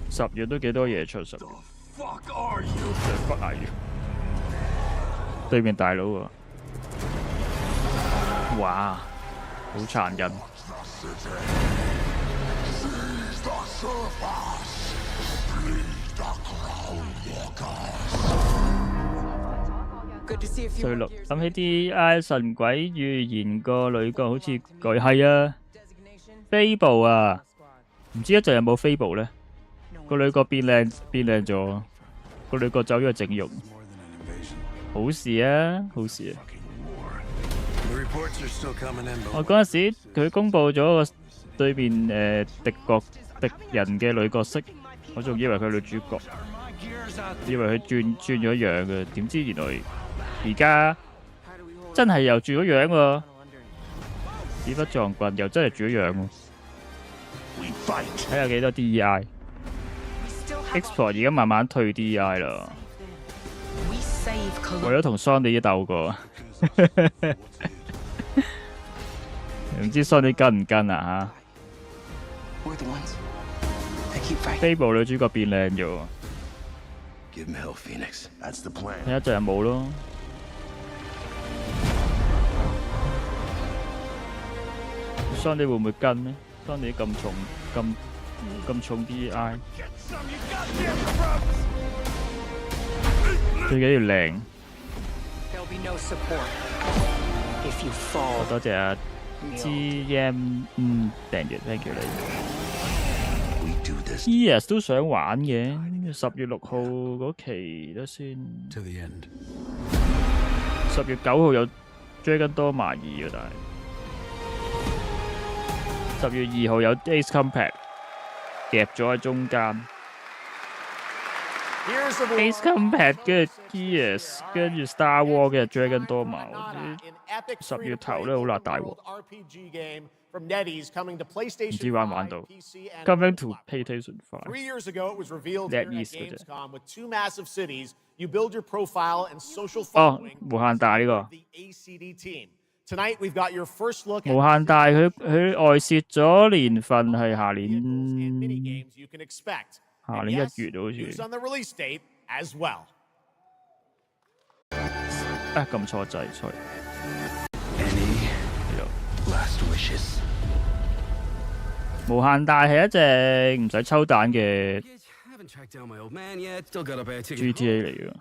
10月都幾多嘢出10月。Fuck are you？ 對面大佬喎，哇，好殘忍。碎綠諗起啲神鬼預言個女角好似佢係啊 ，Fable 啊，唔知一陣有冇 Fable 咧？個女角變靚咗，個女角走咗去整容，好事啊，好事啊！我嗰陣時佢公佈咗個對面敵人嘅女角色，我仲以為佢女主角，以為佢轉咗樣嘅，點知原來而家真係又轉咗樣喎，屎忽撞棍又真係轉咗樣喎。睇下幾多 DEI。Xbox 而家慢慢退 DEI 啦，為咗同 Sony 鬥過，唔知 Sony 跟唔跟啊嚇 ？Fable 女主角變靚咗喎，睇下陣有冇咯。Sony 會唔會跟呢 ？Sony 咁重 DEI。最緊要靚。多謝啊 GM 訂閱 ，thank you 你。ES 都想玩嘅，10月6號嗰期得先。10月9號有追緊多埋2嘅，但係10月2號有 Days Compact 夾咗喺中間。Days Compact 跟住 Gears 跟住 Star Wars 嘅追緊多埋，10月頭咧好辣大鑊。唔知玩唔玩到 ？Coming to PlayStation 5。NetEase 嗰隻。哦，無限大呢個。無限大佢外泄咗年份係下年1月好似。啊，撳錯掣，sorry。無限大係一隻唔使抽蛋嘅 GTA 嚟嘅。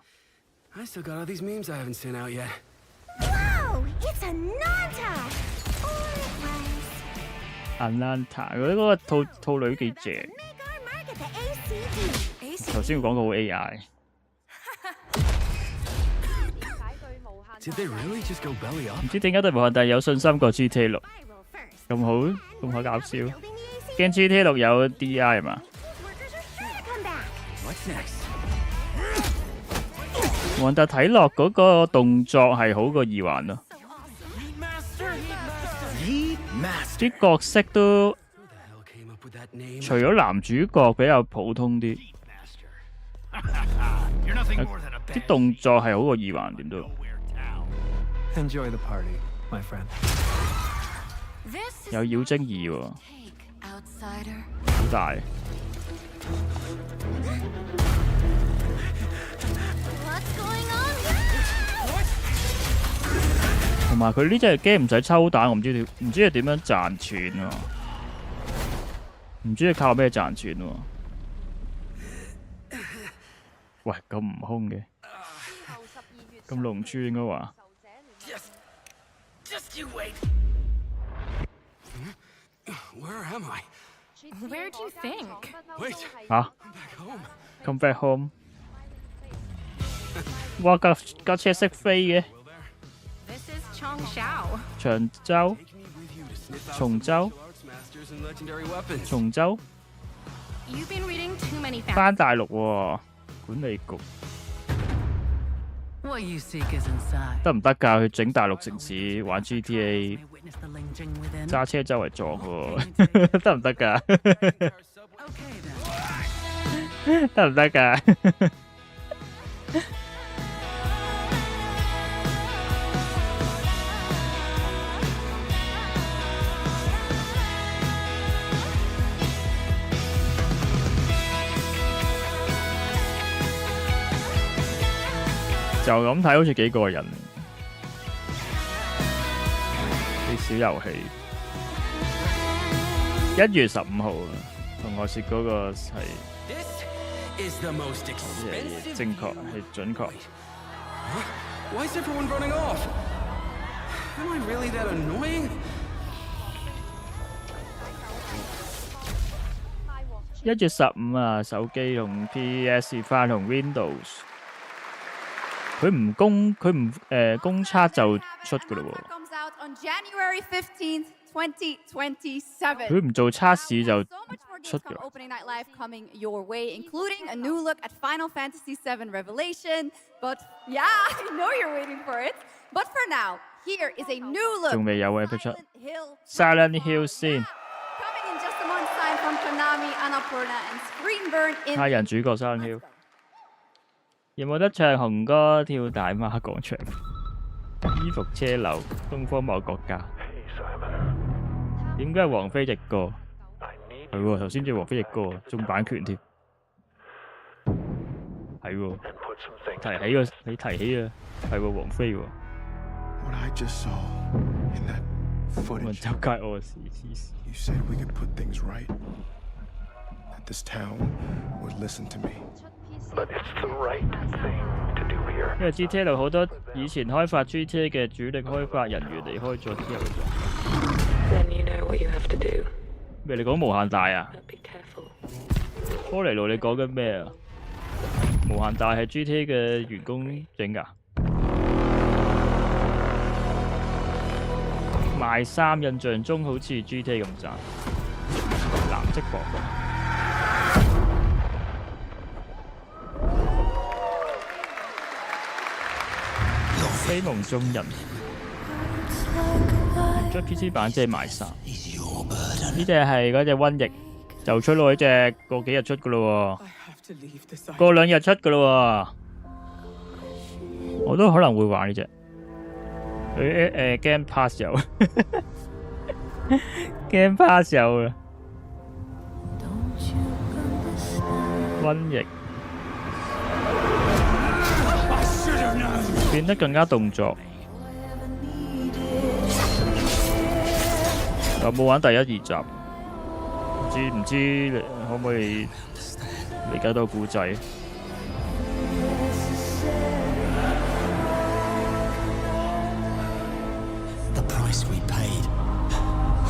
Atlanta 佢嗰個兔女幾正。頭先講過好 AI。唔知點解對無限大有信心過 GTA 6，咁好搞笑。驚 GTA 6有 DI 嘛？無限大睇落嗰個動作係好過耳環咯，啲角色都除咗男主角比較普通啲，啲動作係好過耳環點都。Enjoy the party, my friend. 有妖精2喎，好大。同埋佢呢隻 game 唔使抽蛋，我唔知佢點樣賺錢喎，唔知佢靠咩賺錢喎。喂，咁唔空嘅，咁農村應該話。Just you wait. Where am I? Where do you think? Wait. 嚇 ？Come back home. 哇，架車識飛嘅。長洲、松洲、松洲，翻大陸喎，管理局得唔得㗎？去整大陸城市玩 GTA， 揸車周圍撞喎，得唔得㗎？得唔得㗎？就咁睇好似幾過癮，啲小遊戲。1月15號啊，同我説嗰個係正確係準確。Why is everyone running off? Am I really that annoying? 1月15啊，手機同 PS5 同 Windows。佢唔公測就出噶嘞喎。佢唔做測試就出噶。仲未有嘅 FF7 Silent Hill 先。太人主角 Silent Hill。有冇得唱紅歌跳大媽廣場？衣服車樓，東方某國家。點解係王菲隻歌？係喎，頭先隻王菲隻歌，中版權添。係喎，你提起啊，係喎，王菲喎。文州街屙屎，黐線。因為 GTA 度好多以前開發 GTA 嘅主力開發人員離開咗之後就咩？你講無限大啊？波尼路你講緊咩啊？無限大係 GTA 嘅員工整㗎？賣衫印象中好似 GTA 咁賺，藍色薄薄。非夢中人，出 PC 版即係賣衫。呢隻係嗰隻瘟疫，就出咯，呢隻過幾日出噶咯喎，過2日出噶咯喎。我都可能會玩呢隻。佢Game Pass 有，Game Pass 有啊。瘟疫。變得更加動作。有冇玩第1、2集？唔知你可唔可以理解到故仔？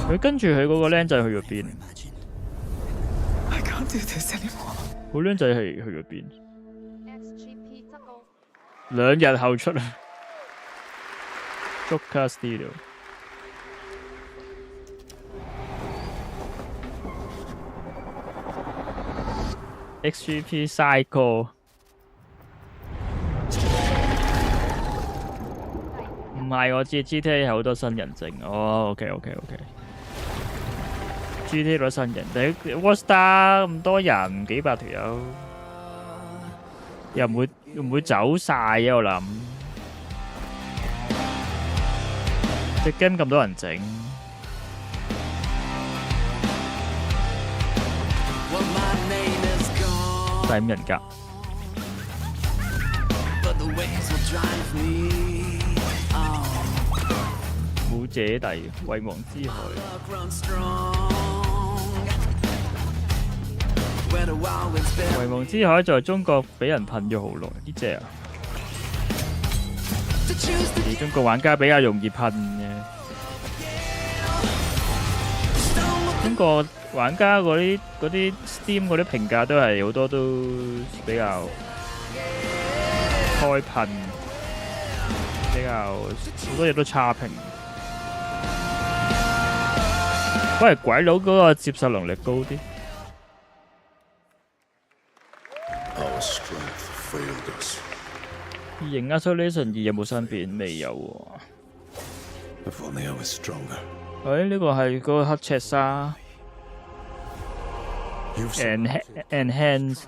佢跟住佢嗰個僆仔去咗邊？好僆仔係去咗邊？2日後出啊 ！Joker Studio。XGP Cycle 唔係，我知 GTA 有好多新人整。哦 ，OK。GTA 好多新人，你 Worldstar 咁多人，幾百條友，又唔會走晒嘅我諗。隻 game 咁多人整。第5人格，冇姐弟，遺忘之海。遺忘之海在中國俾人噴咗好耐，呢隻啊，而中國玩家比較容易噴嘅。中國玩家嗰啲 Steam 嗰啲評價都係好多都比較開噴，比較好多嘢都差評。反而鬼佬嗰個接受能力高啲。型 Isolation 2有冇新片？未有喎。呢個係嗰個黑赤沙 Enhance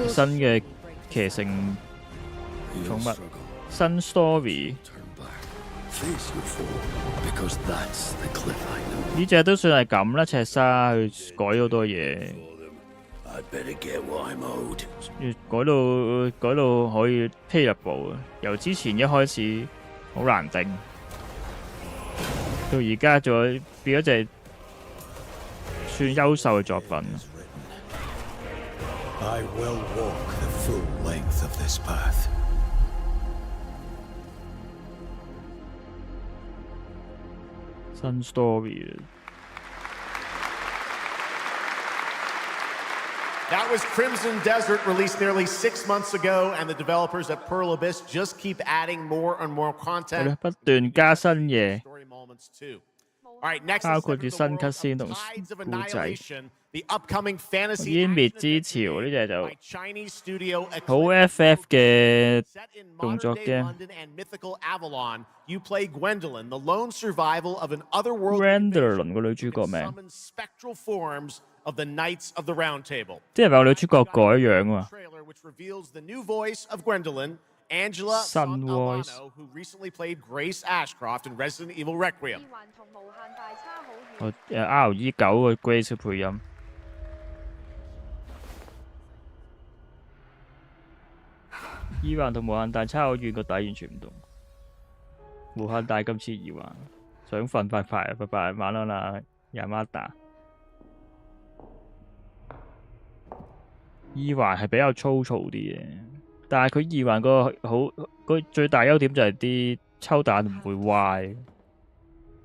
新嘅騎乘寵物新 story。呢隻都算係咁啦，赤沙佢改好多嘢，改到可以 playable 啊！由之前一開始好難頂，到而家再變咗隻算優秀嘅作品。新 story. That was Crimson Desert, released nearly 6 months ago, and the developers at Pearl Abyss just keep adding more and more content. 不斷加新嘢， All right, next 包括啲新 cutscene 同故仔。湮滅之潮呢隻就好 FF 嘅動作 game。Gwendolyn 個女主角名，即係話女主角改樣啊。Angela Sun Voice who recently played Grace Ashcroft in Resident Evil Requiem. RE9 嘅 Grace 配音。耳環同無限大差好遠，個底完全唔同。無限大今次耳環，想瞓快快，拜拜，晚安啦，Yamada。耳環係比較粗糙啲嘅。但係佢耳環個最大優點就係啲抽彈唔會歪，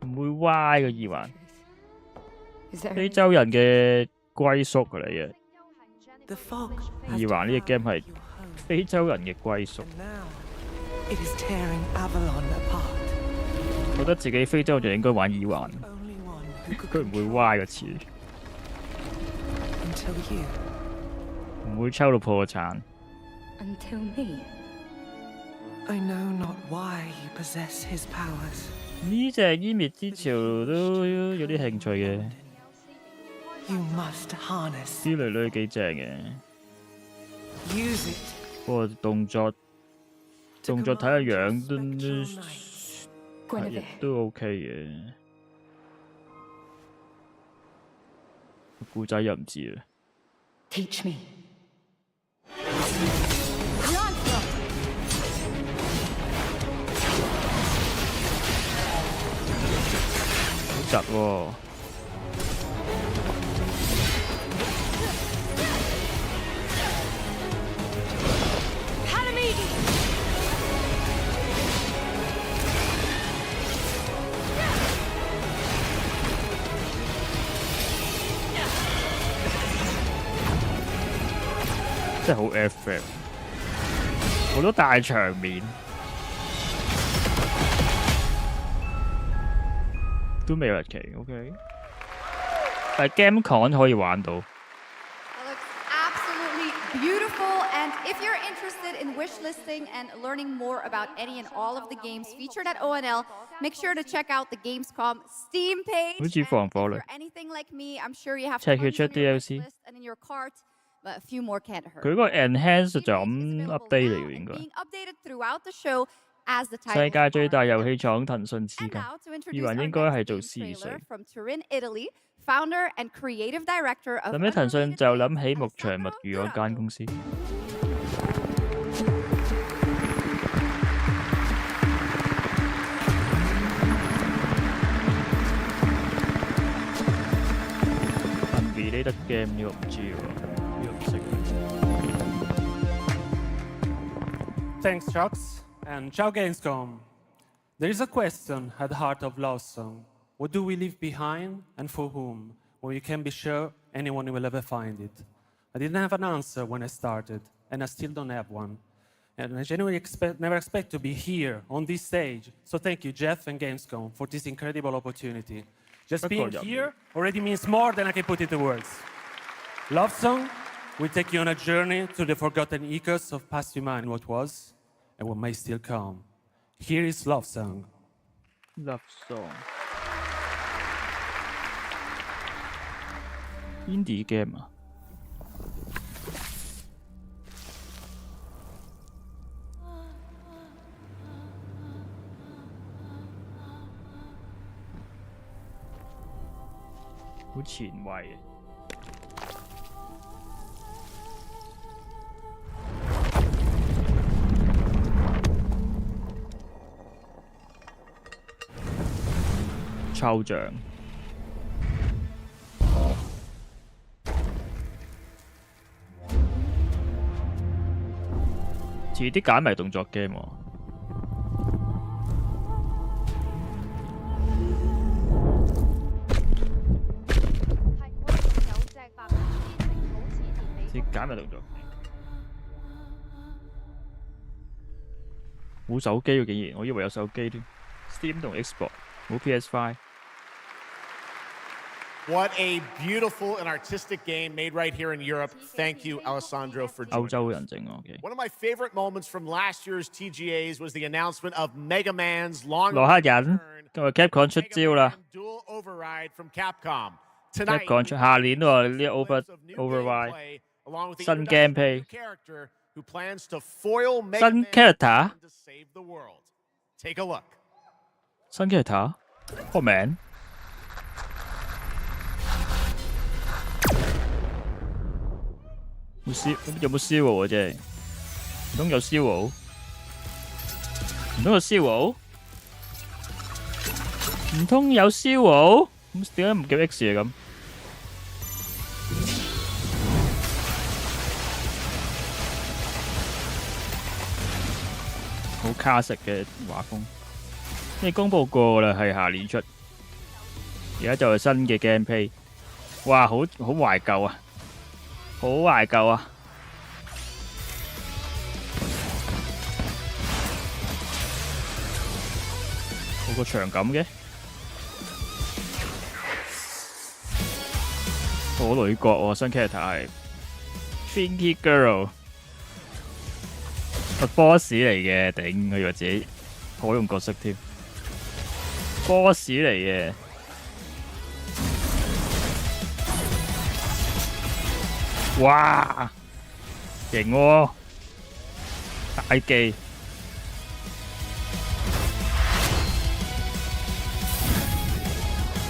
唔會歪個耳環。非洲人嘅歸宿嚟嘅，耳環呢隻 game 係非洲人嘅歸宿。覺得自己非洲就應該玩耳環，佢唔會歪個詞，唔會抽到破產。Until me. I know not why you possess his powers. 呢隻湮滅之潮都有啲興趣嘅。You must harness. 啲女女幾正嘅。Use it. 不過動作睇下樣都 OK 嘅。故仔又唔知啦。Teach me. 窒喎，真係好 FF， 好多大場面。都未日期 ，OK。但係 Gamescom 可以玩到。Absolutely beautiful, and if you're interested in wishlisting and learning more about any and all of the games featured at ONL, make sure to check out the Gamescom Steam page. 好似防火雷。Anything like me, I'm sure you have check tons check on your DLC list and in your cart, but a few more can't hurt. 佢嗰個 Enhance 就咁 update 嚟嘅應該。Being updated throughout the show. 世界最大遊戲廠騰訊資格，以為應該係做試水。諗起騰訊就諗起牧場物語嗰間公司。Unrelated game 呢個唔知喎，呢個唔識。Thanks, Chucks. And ciao Gamescom. There is a question at the heart of Lost Song. What do we leave behind and for whom? When you can be sure anyone will ever find it. I didn't have an answer when I started, and I still don't have one. And I genuinely never expect to be here on this stage. So thank you, Jeff and Gamescom, for this incredible opportunity. Just being here already means more than I can put into words. Love Song will take you on a journey to the forgotten echoes of past humanity, what was and what may still come. Here is Love Song. Love Song. Indie game 啊。好前衛嘅。抽象。似啲解謎動作 game 喎。似解謎動作。冇手機喎，竟然，我以為有手機添。Steam 同 Xbox， 冇 PS5。What a beautiful and artistic game made right here in Europe. Thank you, Alessandro, for joining us. One of my favorite moments from last year's TGAs was the announcement of Mega Man's long Capcom 出招啦 dual override from Capcom. Capcom 出下年喎呢個 override 新 gameplay 新 character to save the world. Take a look. 新 character 個名。有冇燒喎？真係唔通有燒喎？唔通有燒喎？唔通有燒喎？咁點解唔叫 X 啊咁？好卡實嘅畫風，你公佈過啦，係下年出，而家就係新嘅 gameplay， 哇，好懷舊啊！好懷舊啊！好個場感嘅，好女角喎，新 character 係 Trinity Girl， 個 boss 嚟嘅，頂！我以為自己好用角色添 ，boss 嚟嘅。哇，型喎，大技，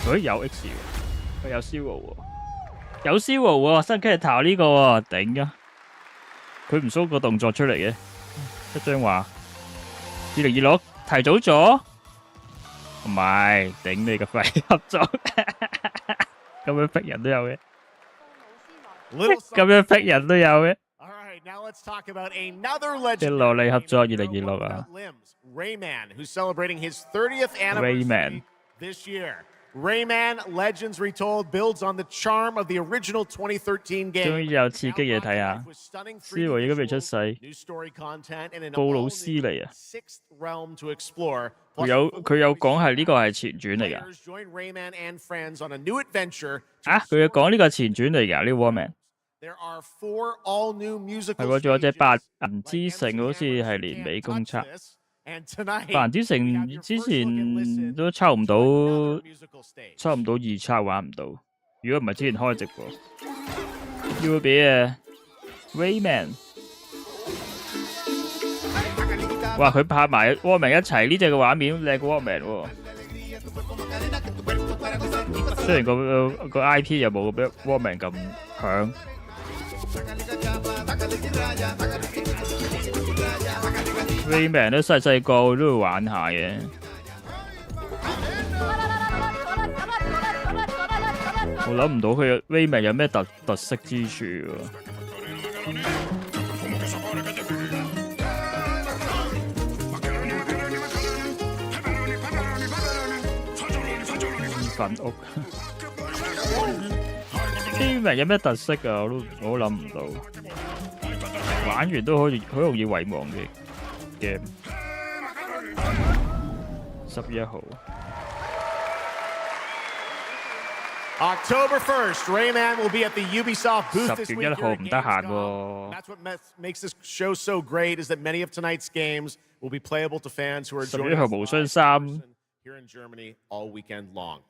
佢有 X 喎，佢有 Zero 喎，有 Zero 喎，新 character 呢個喎，頂啊！佢唔 show 個動作出嚟嘅，一張畫，2026提早咗，唔係頂你個肺合作，咁樣逼人都有嘅。咁樣逼人都有嘅。即係蘿莉合作2026啊。Rayman, who's celebrating his 30th anniversary this year. Rayman Legends Retold builds on the charm of the original 2013 game. 終於有刺激嘢睇下。思維而家未出世。布魯斯嚟啊！佢有講係呢個係前傳嚟㗎。啊！佢有講呢個係前傳嚟㗎，呢個 Rockman。係喎，仲有隻白銀之城，好似係年尾公測。白銀之城之前都抽唔到預測，玩唔到。如果唔係之前開直播，要俾Rayman。哇！佢拍埋 Rockman 一齊，呢隻嘅畫面靚過 Rockman 喎。雖然個 IP 又冇比 Rockman 咁響。Rayman 都細個都會玩下嘅。我諗唔到佢 Rayman 有咩特色之處喎。粉屋 Rayman 有咩特色啊？我都諗唔到。玩完都好容易遺忘嘅 game。11號。October 1st, Rayman will be at the Ubisoft booth this week. 10月1號唔得閒喎。That's what makes this show so great is that many of tonight's games will be playable to fans who are joining us 無雙3 here in Germany all weekend long.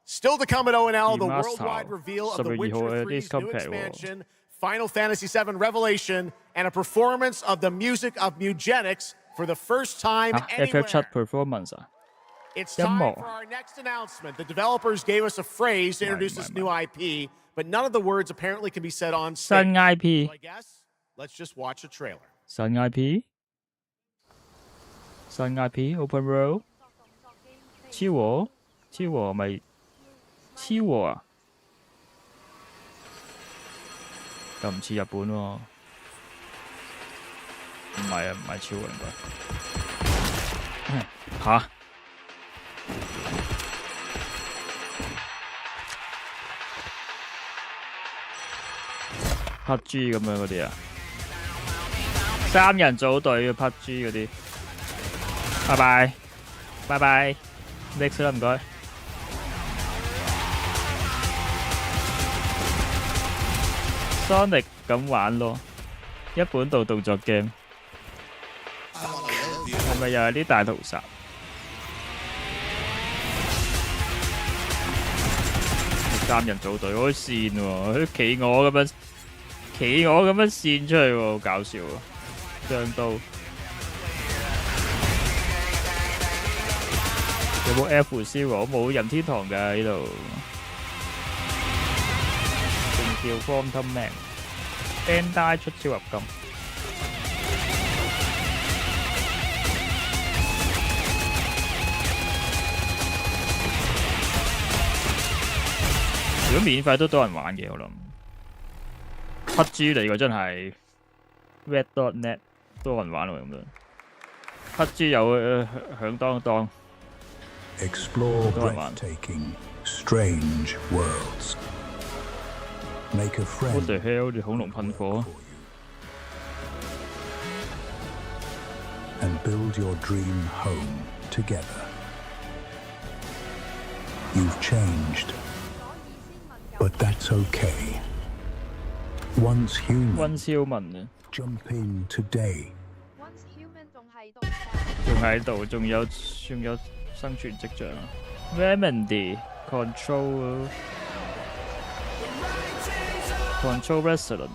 Still to come at ONL, the worldwide reveal of The Witcher 3's new expansion, Final Fantasy VII Revelation, and a performance of the music of Mugenics for the first time anywhere. FF7 performance 啊。 It's time for our next announcement. The developers gave us a phrase to introduce this new IP, but none of the words apparently can be said on stage. 新 IP。 So I guess let's just watch a trailer. 新 IP。新 IP Open World。超和咪超和啊？又唔似日本喎。唔係啊，唔係超和應該。嚇？ PUBG 咁樣嗰啲啊，3人組隊嘅 PUBG 嗰啲，拜拜，拜拜 ，next 啦唔該。Sonic 咁玩咯，一本道動作 game， 係咪又係啲大屠殺？ 3人組隊，好跣喎，企鵝咁樣跣出去喎，好搞笑喎！雙刀有冇 F0？ 冇任天堂㗎呢度，仲叫 Quantum Man，Bandai 出超合金。 如果免費都多人玩嘅，我諗。PUBG 嚟喎真係 Red.net 多人玩喎咁樣。PUBG 有響當當。Explore breathtaking, strange worlds. Make a friend. What the hell？ 啲恐龍噴火。And build your dream home together. You've changed. But that's okay. Once human, jump in today. 仲喺度，仲有生存跡象。Remedy Control Restaurant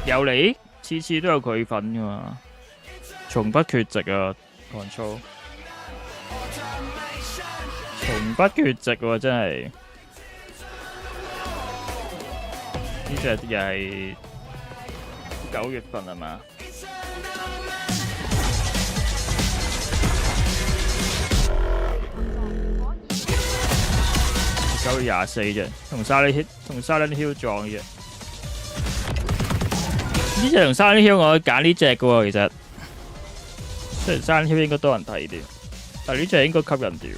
有你，次次都有佢份噶嘛，從不缺席啊 Control， 從不缺席喎真係。 呢隻又係9月份係嘛？9月24啫，同 Silent Hill 撞嘅。呢隻同 Silent Hill 我揀呢隻嘅喎，其實雖然 Silent Hill 應該多人睇啲，但係呢隻應該吸引啲。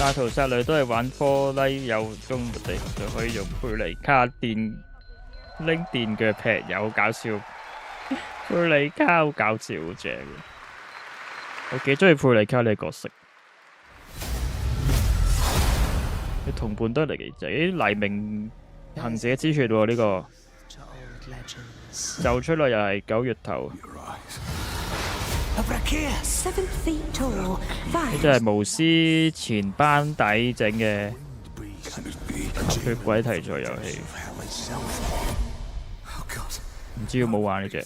大屠殺類都係玩科拉有中嘅地，就可以用佩尼卡電拎電鋸劈友，好搞笑。佩尼卡好搞笑，好正。我幾中意佩尼卡呢個角色。佢同伴都係嚟幾正，黎明行者之血喎呢個。就出嚟又係9月頭。 呢隻係巫師前班底整嘅吸血鬼題材遊戲，唔知有冇玩呢隻？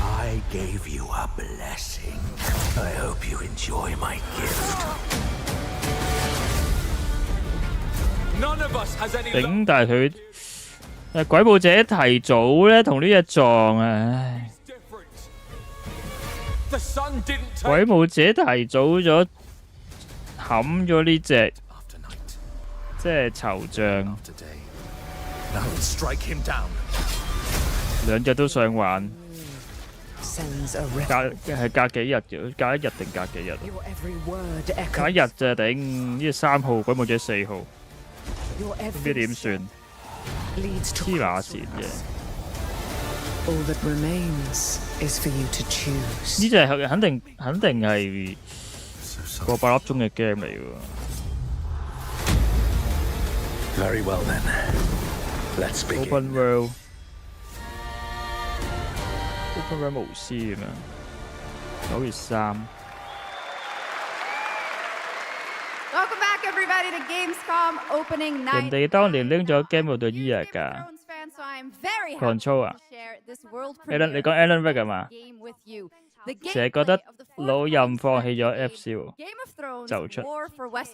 I gave you a blessing. I hope you enjoy my gift. None of us has any. 頂，但係佢鬼武者提早咧同呢隻撞啊！鬼武者提早咗冚咗呢隻，即係籌像，兩隻都想玩。隔幾日嘅，隔一日定隔幾日？隔一日咋頂？呢個3號，鬼武者4號，唔知點算？黐乸線嘅。呢隻係肯定係個8粒鐘嘅 game 嚟喎。Very well then. Let's begin. Open World。Open World 巫師咁樣，9月3。Welcome back, everybody, to Gamescom opening night. 人哋當年拎咗 Game of the Year 㗎。Control 啊 ？Alan， 你講 Alan Wake 係嘛？成日覺得老任放棄咗 FC 喎，就出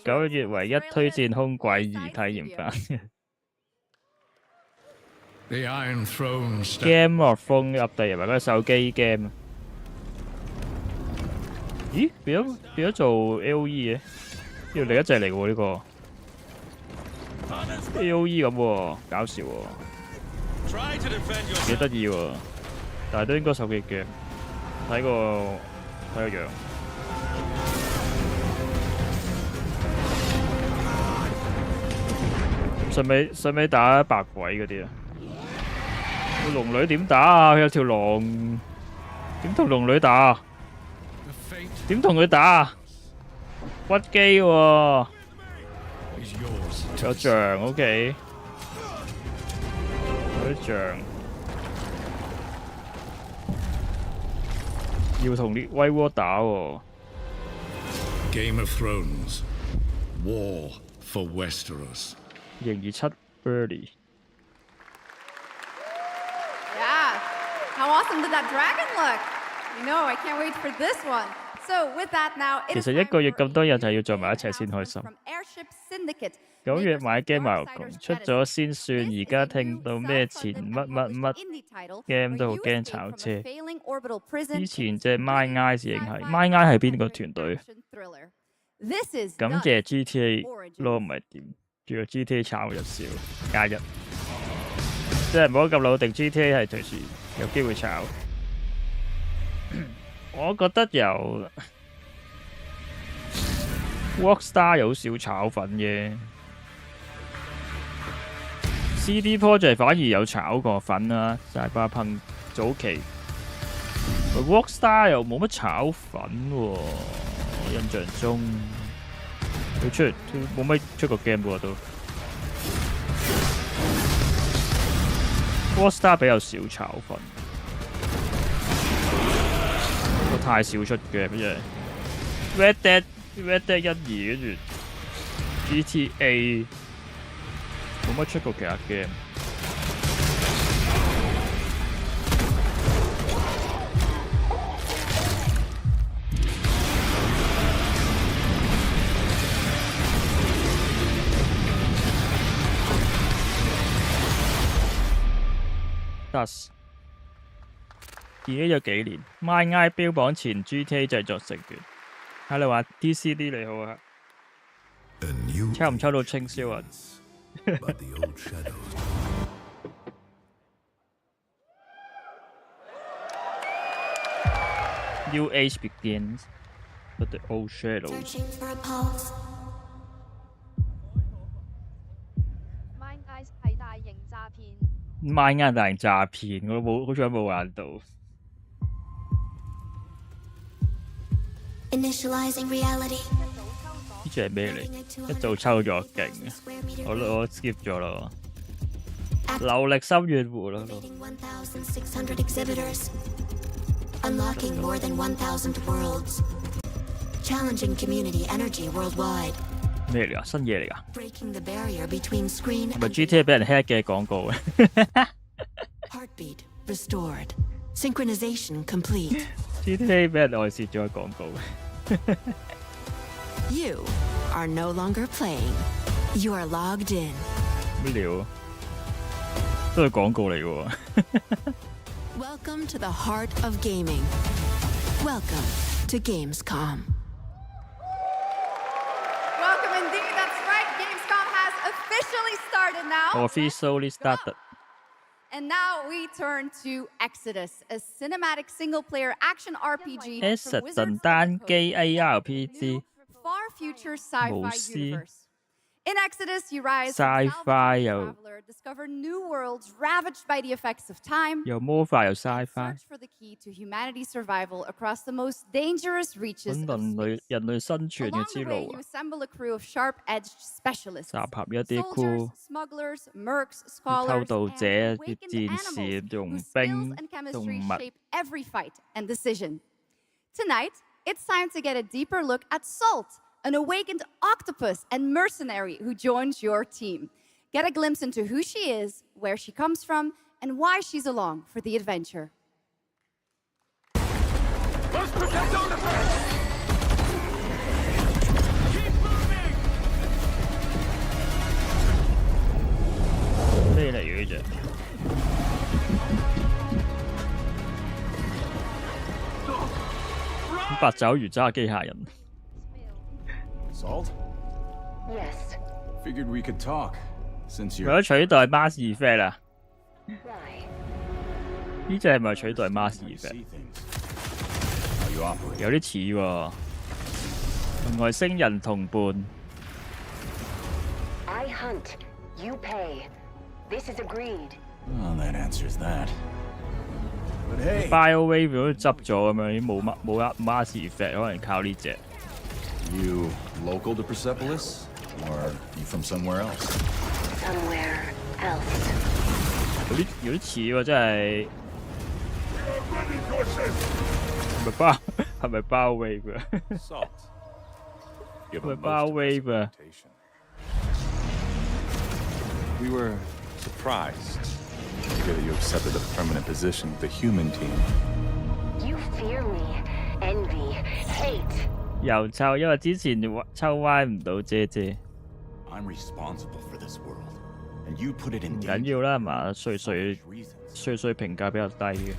9月唯一推薦空詭異體驗版。Game of Thrones update 係咪嗰個手機 game？ 咦？變咗做 AOE 嘅？要另一隻嚟喎呢個 AOE 咁喎，搞笑喎，幾得意喎，但係都應該手機 game。睇個樣。使咪打白鬼嗰啲啊？個龍女點打啊？佢有條龍，點同龍女打啊？點同佢打啊？屈機喎，有像 OK， 有啲像。要同啲威窩打喎。Game of Thrones, War for Westeros。2027 Birdie。Yeah, how awesome did that dragon look? You know, I can't wait for this one. So with that now, 其實一個月咁多日就係要做埋一齊先開心。9月買 game 牛窮，出咗先算。而家聽到咩前乜 game 都好驚炒車。之前隻 My Eyes 已經係 My Eyes 係邊個團隊？感謝 GTA 咯，唔係點？仲有 GTA 炒入少加1，即係唔好咁老定 GTA 係隨時有機會炒。我覺得由 Rockstar 有少炒粉嘅。CD Projekt 反而有炒過粉啦，大把噴早期 ，Rockstar 又冇乜炒粉喎，我印象中佢冇乜出過 game 喎都。Rockstar 比較少炒粉，我太少出 game 啫。Red Dead 1、2跟住 GTA。冇乜出過其他 game。Das 已經有幾年 ，My Eye 標榜前 GTA 製作成員。Hello 話 DCD 你好啊，抽唔抽到清燒啊？But the old shadows. New age begins, but the old shadows. My Eyes 係大型詐騙。My Eyes 大型詐騙，我好似冇玩到。Initializing reality. 呢隻係咩嚟？一早抽咗勁啊！我 skip 咗啦。流力心願湖啦。Unlocking more than 1,000 worlds. Challenging community energy worldwide. 咩嚟㗎？新嘢嚟㗎？ Breaking the barrier between screen and 咪 GTA 俾人 hack 嘅廣告嘅。Heartbeat restored. Synchronization complete. GTA 俾人外泄咗嘅廣告嘅。You are no longer playing. You are logged in. 咩料？都係廣告嚟嘅喎。Welcome to the heart of gaming. Welcome to Gamescom. Welcome indeed. That's right. Gamescom has officially started now. Officially started. And now we turn to Exodus, a cinematic single-player action RPG from Wizards 單機 ARPG far future sci-fi 巫師 universe. In Exodus, you rise Sci-fi 又 traveler, discover new worlds ravaged by the effects of time, 又魔法又 sci-fi， search for the key to humanity's survival across the most dangerous reaches 本 of 人類生存嘅 Along 之 the way, 路 you 啊， assemble a crew of sharp-edged specialists, 集合一啲 soldiers, crew， smugglers, mercs, 偷 scholars, 渡 and 者、啲 awakened 戰士、 animals 用 whose skills 兵 and、 動 chemistry 物。 shape every fight and decision. Tonight, it's time to get a deeper look at Salt, an awakened octopus and mercenary who joins your team. Get a glimpse into who she is, where she comes from, and why she's along for the adventure. Let's protect our defense! Keep moving! 咩嚟嘅啫？八爪魚揸機械人。 Salt? Yes. Figured we could talk, since 為 you're... 咗取代 Mass Effect 啊？ Why? 呢隻係咪取代 Mass Effect？ 有啲似喎，同外星人同伴。 I hunt, you pay. This is agreed. Well, that answers that. But hey, BioWave 都執咗咁樣，已經冇 Mass Effect， 可能靠呢隻。 you local to Persepolis? Or you from somewhere else? Somewhere else. 有啲似喎，真係。係咪 BioWave 啊？ Salt. 係咪 BioWave 啊？ We were surprised to hear that you accepted a permanent position with the human team. You fear me, envy, hate. 又抽，因為之前抽歪唔到姐姐。 I'm responsible for this world, and you put it in 唔 danger. 緊要啦，係嘛？歲評價比較低嘅，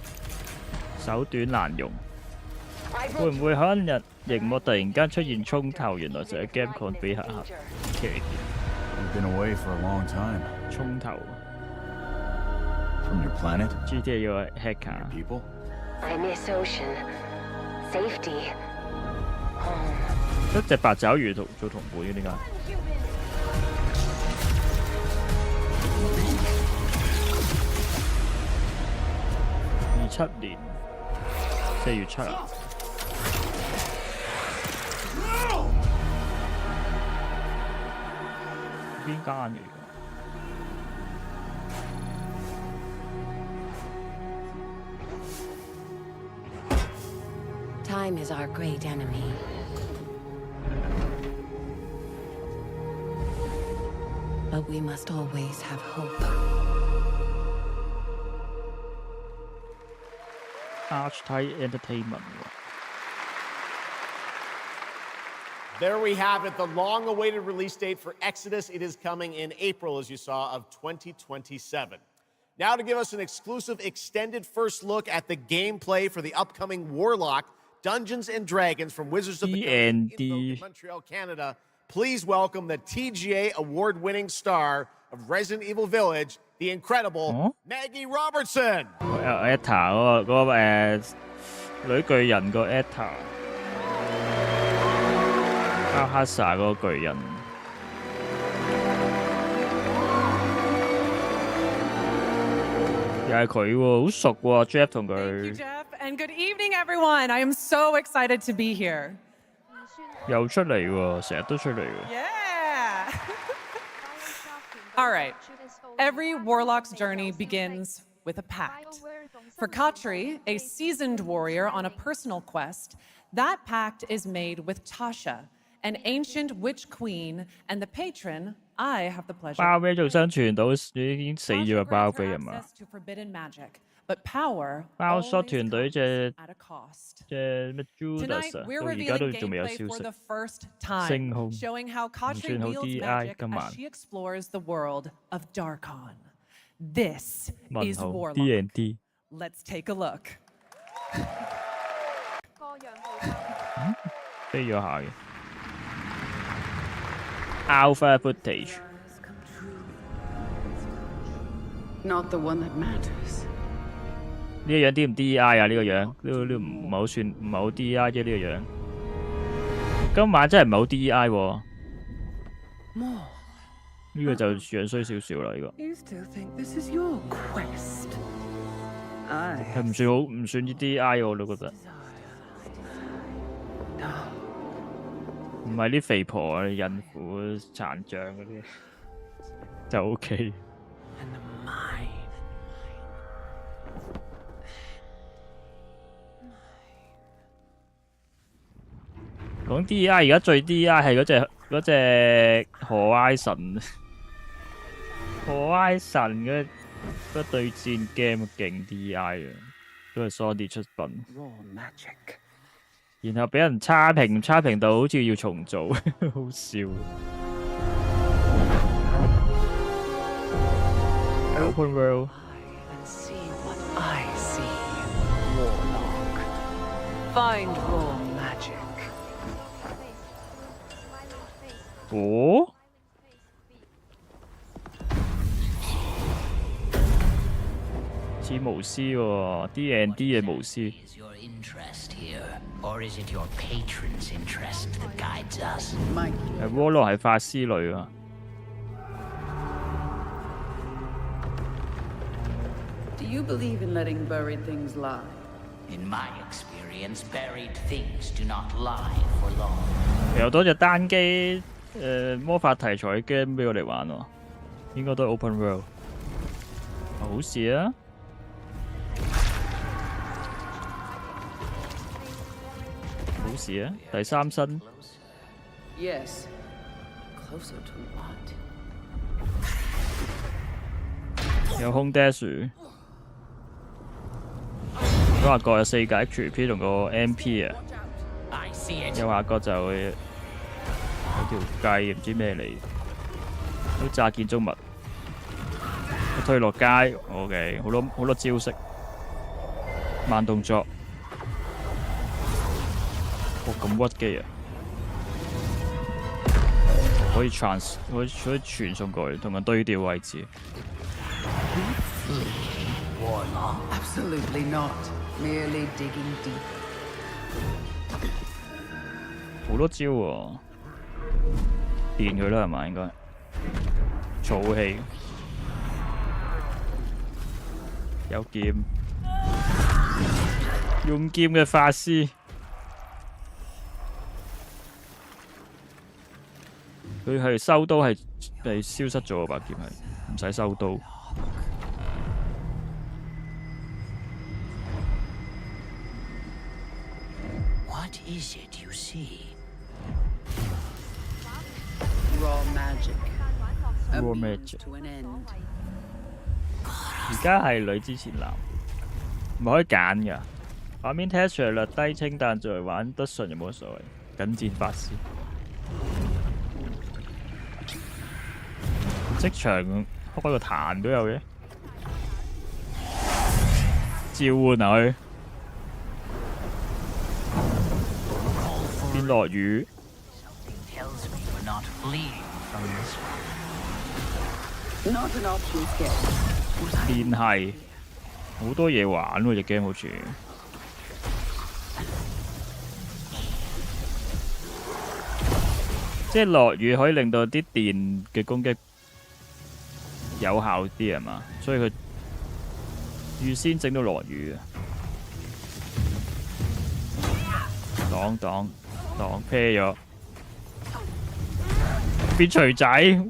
手短難用。會唔會可能熒幕突然間出現衝頭？原來就係 Gamecom 俾下奇 You've been away for a long time. 衝頭 From your planet? GTA 要 hacker。 People? I miss ocean, safety, home. 一隻八爪魚做同伴嘅點解？27年4月7日。邊間嚟㗎？ Time is our great enemy. But we must always have hope. Archetype Entertainment。 There we have it, the long-awaited release date for Exodus. It is coming in April, as you saw, of 2027. Now to give us an exclusive extended first look at the gameplay for the upcoming Warlock Dungeons & Dragons from Wizards of the Coast in Montreal, Canada, please welcome the TGA award-winning star of Resident Evil Village, the incredible Maggie Robertson. Etta 嗰個女巨人個 Etta。 哈薩嗰個巨人，又係佢喎，好熟喎 ，Jeff 同佢。 Thank you, Jeff, and good evening, everyone. I am so excited to be here. 又出嚟喎，成日都出嚟喎。 Yeah. All right. Every warlock's journey begins with a pact. For Katri, a seasoned warrior on a personal quest, that pact is made with Tasha, an ancient witch queen, and the patron I have the pleasure. 包尾仲生存到已經死咗嘅包尾係嘛？ To forbidden magic, but power 包縮團隊隻 at a cost. 咩 Judas Tonight, 啊， we're 到而家都 revealing 仲未有 gameplay 消 for 息 the。first time, 星空 showing how 唔 Katri 算好 wields DI magic 今 as 晚。 she explores the world of Darkon. This 問 is 號 Warlock. D&D。 Let's take a look. 飛咗下嘅 alpha footage。 Not the one that matters. 呢個樣啲唔 DEI 啊？呢個樣呢唔係好算唔係好 DEI 啫，呢個樣。今晚真係唔係好 DEI 喎。呢個就樣衰少少啦，呢個。係唔算好唔算啲 DEI 我都覺得。唔係啲肥婆啊、孕婦、殘障嗰啲就 OK。 講 DEI 而家最 DEI 係嗰隻何埃神，何埃神嗰對戰 game 勁 DEI 啊，都係 Sony 出品。然後俾人差評到好似要重做，好笑。Open world。 I see, Warlock. Find raw magic. 哦？似巫師喎 ，D&D 嘅巫師。 Or is it your patron's interest that guides us? 窩羅係法師類啊。 Do you believe in letting buried things lie? In my experience, buried things do not lie for long. 有多隻單機魔法題材嘅 game 俾我哋玩喎，應該都係 open world。好事啊！ 好事啊！第三身。Yes. Closer to what? 有空 dash。左下角有4個 HP 同個 MP 啊。右下角就會有條計唔知咩嚟，都炸建築物。推落街 ，OK， 好多招式，慢動作。 咁屈機啊！可以傳送過去，同人對調位置。Absolutely not. Merely digging deep. 好多招喎，電佢啦係嘛應該？儲氣，有劍，用劍嘅法師。 佢係收刀係消失咗把劍係，唔使收刀。What is it you see? Raw magic. Raw magic. To an end. 而家係女之前男，唔可以揀㗎。畫面 texture 略低清，但作為玩得順又冇乜所謂。緊戰法師。 職場開個壇都有嘅，召喚佢變落雨。連係好多嘢玩喎，隻 game 好似。即係落雨可以令到啲電嘅攻擊 有效啲係嘛？所以佢預先整到落雨啊！擋啤咗，變錘仔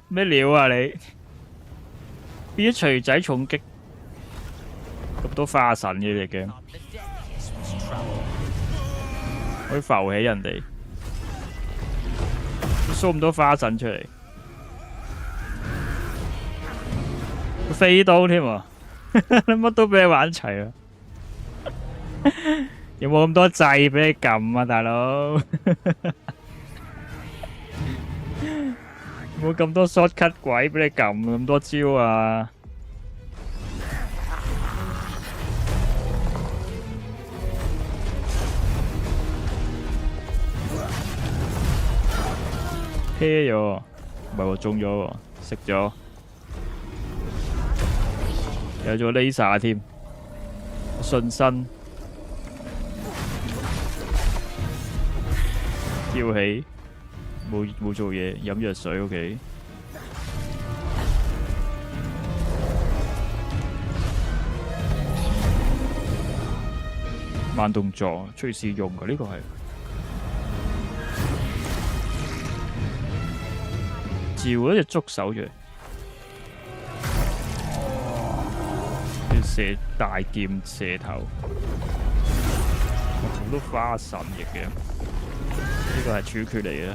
咩料啊你？變咗錘仔重擊，咁多花神嘅隻 game，可以浮起人哋，掃咁多花神出嚟。 飛刀添啊！乜都俾你玩齊啊！有冇咁多掣俾你撳啊，大佬？冇咁多 shortcut 鬼俾你撳咁多招啊！啤咗，唔係喎，中咗喎，食咗，有咗 laser 添，順身跳起，冇做嘢，飲藥水 OK。慢動作，隨時用嘅呢個係。召嗰隻觸手出嚟，射大劍射頭，好多花神翼嘅，呢個係處決嚟嘅。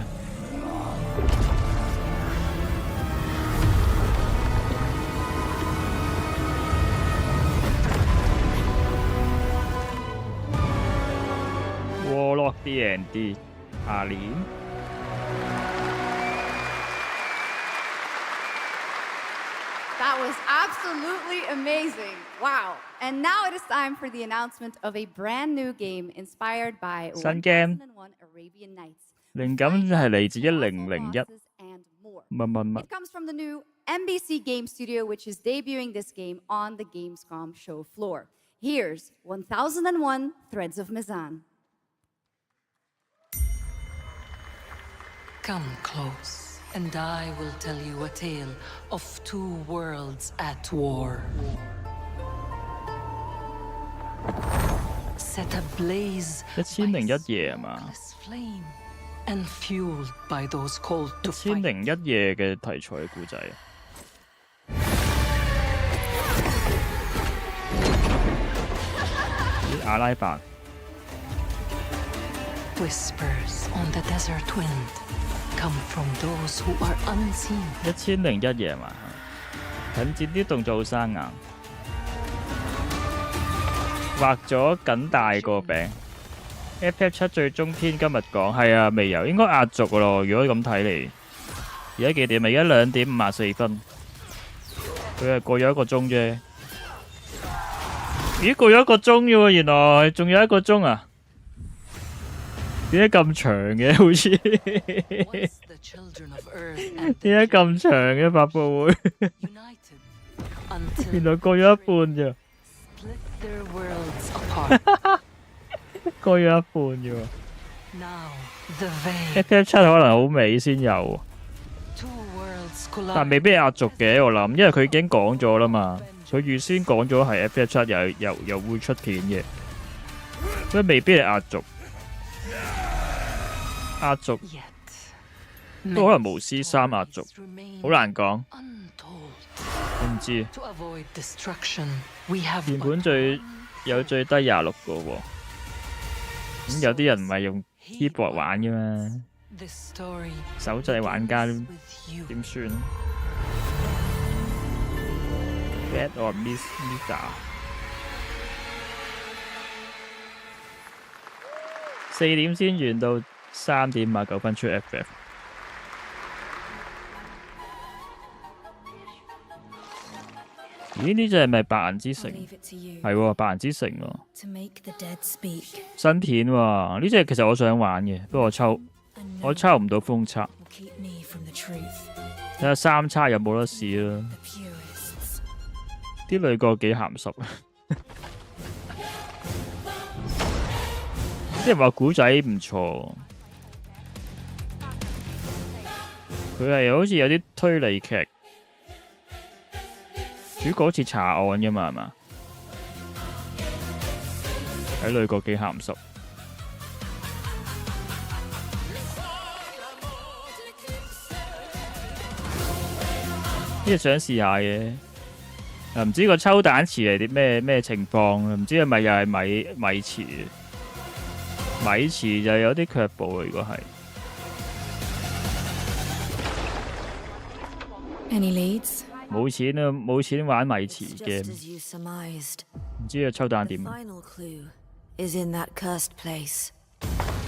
Warlock D&D 下年。That was absolutely amazing. Wow. And now it is time for the announcement of a brand new game inspired by 新 game Arabian Nights. 靈感係嚟自1001。It comes from the new NBC Game Studio, which is debuting this game on the Gamescom show floor. Here's 1001 Threads of Mizan. Come close, and I will tell you a tale of two worlds at war. Set ablaze by 1001夜係嘛？ flame and fueled by those called to fight. 1001夜嘅題材嘅故仔。阿拉伯。Whispers on the desert wind come from those who are unseen. 1001夜嘛，近戰啲動作好生硬，畫咗緊大個餅。FF7 最終篇今日講係啊，未有，應該壓軸咯。如果咁睇嚟，而家幾點啊？而家2點54分，佢係過咗1個鐘啫。咦，過咗1個鐘啫喎，原來仲有1個鐘啊！點解咁長嘅？好似點解咁長嘅發佈會？原來過咗一半咋？過咗一半啫喎。FF7 可能好尾先有，但未必壓軸嘅我諗，因為佢已經講咗啦嘛。佢預先講咗係 FF7 又會出片嘅，所以未必係壓軸。壓軸都可能巫師3壓軸，好難講。我唔知。鍵盤最低26個喎，咁有啲人唔係用 keyboard 玩嘅嘛，手掣玩家點算 ？Bad or Miss Nita 4點先完到。3點59分出 FF， 咦？呢隻係咪白銀之城？係喎，白銀之城喎，新片喎。呢隻其實我想玩嘅，不過我抽唔到封測，睇下3叉有冇得試啦。啲女角幾鹹濕，啲人話古仔唔錯。佢係好似有啲推理劇，主角好似查案㗎嘛，係嘛？睇女角幾鹹濕。呢隻想試下嘅，唔知個抽蛋池係啲咩情況，唔知係咪又係米池？米池就有啲卻步，如果係。Any leads? 冇錢啊！冇錢玩米池嘅，唔知啊抽蛋點。Final clue is in that cursed place.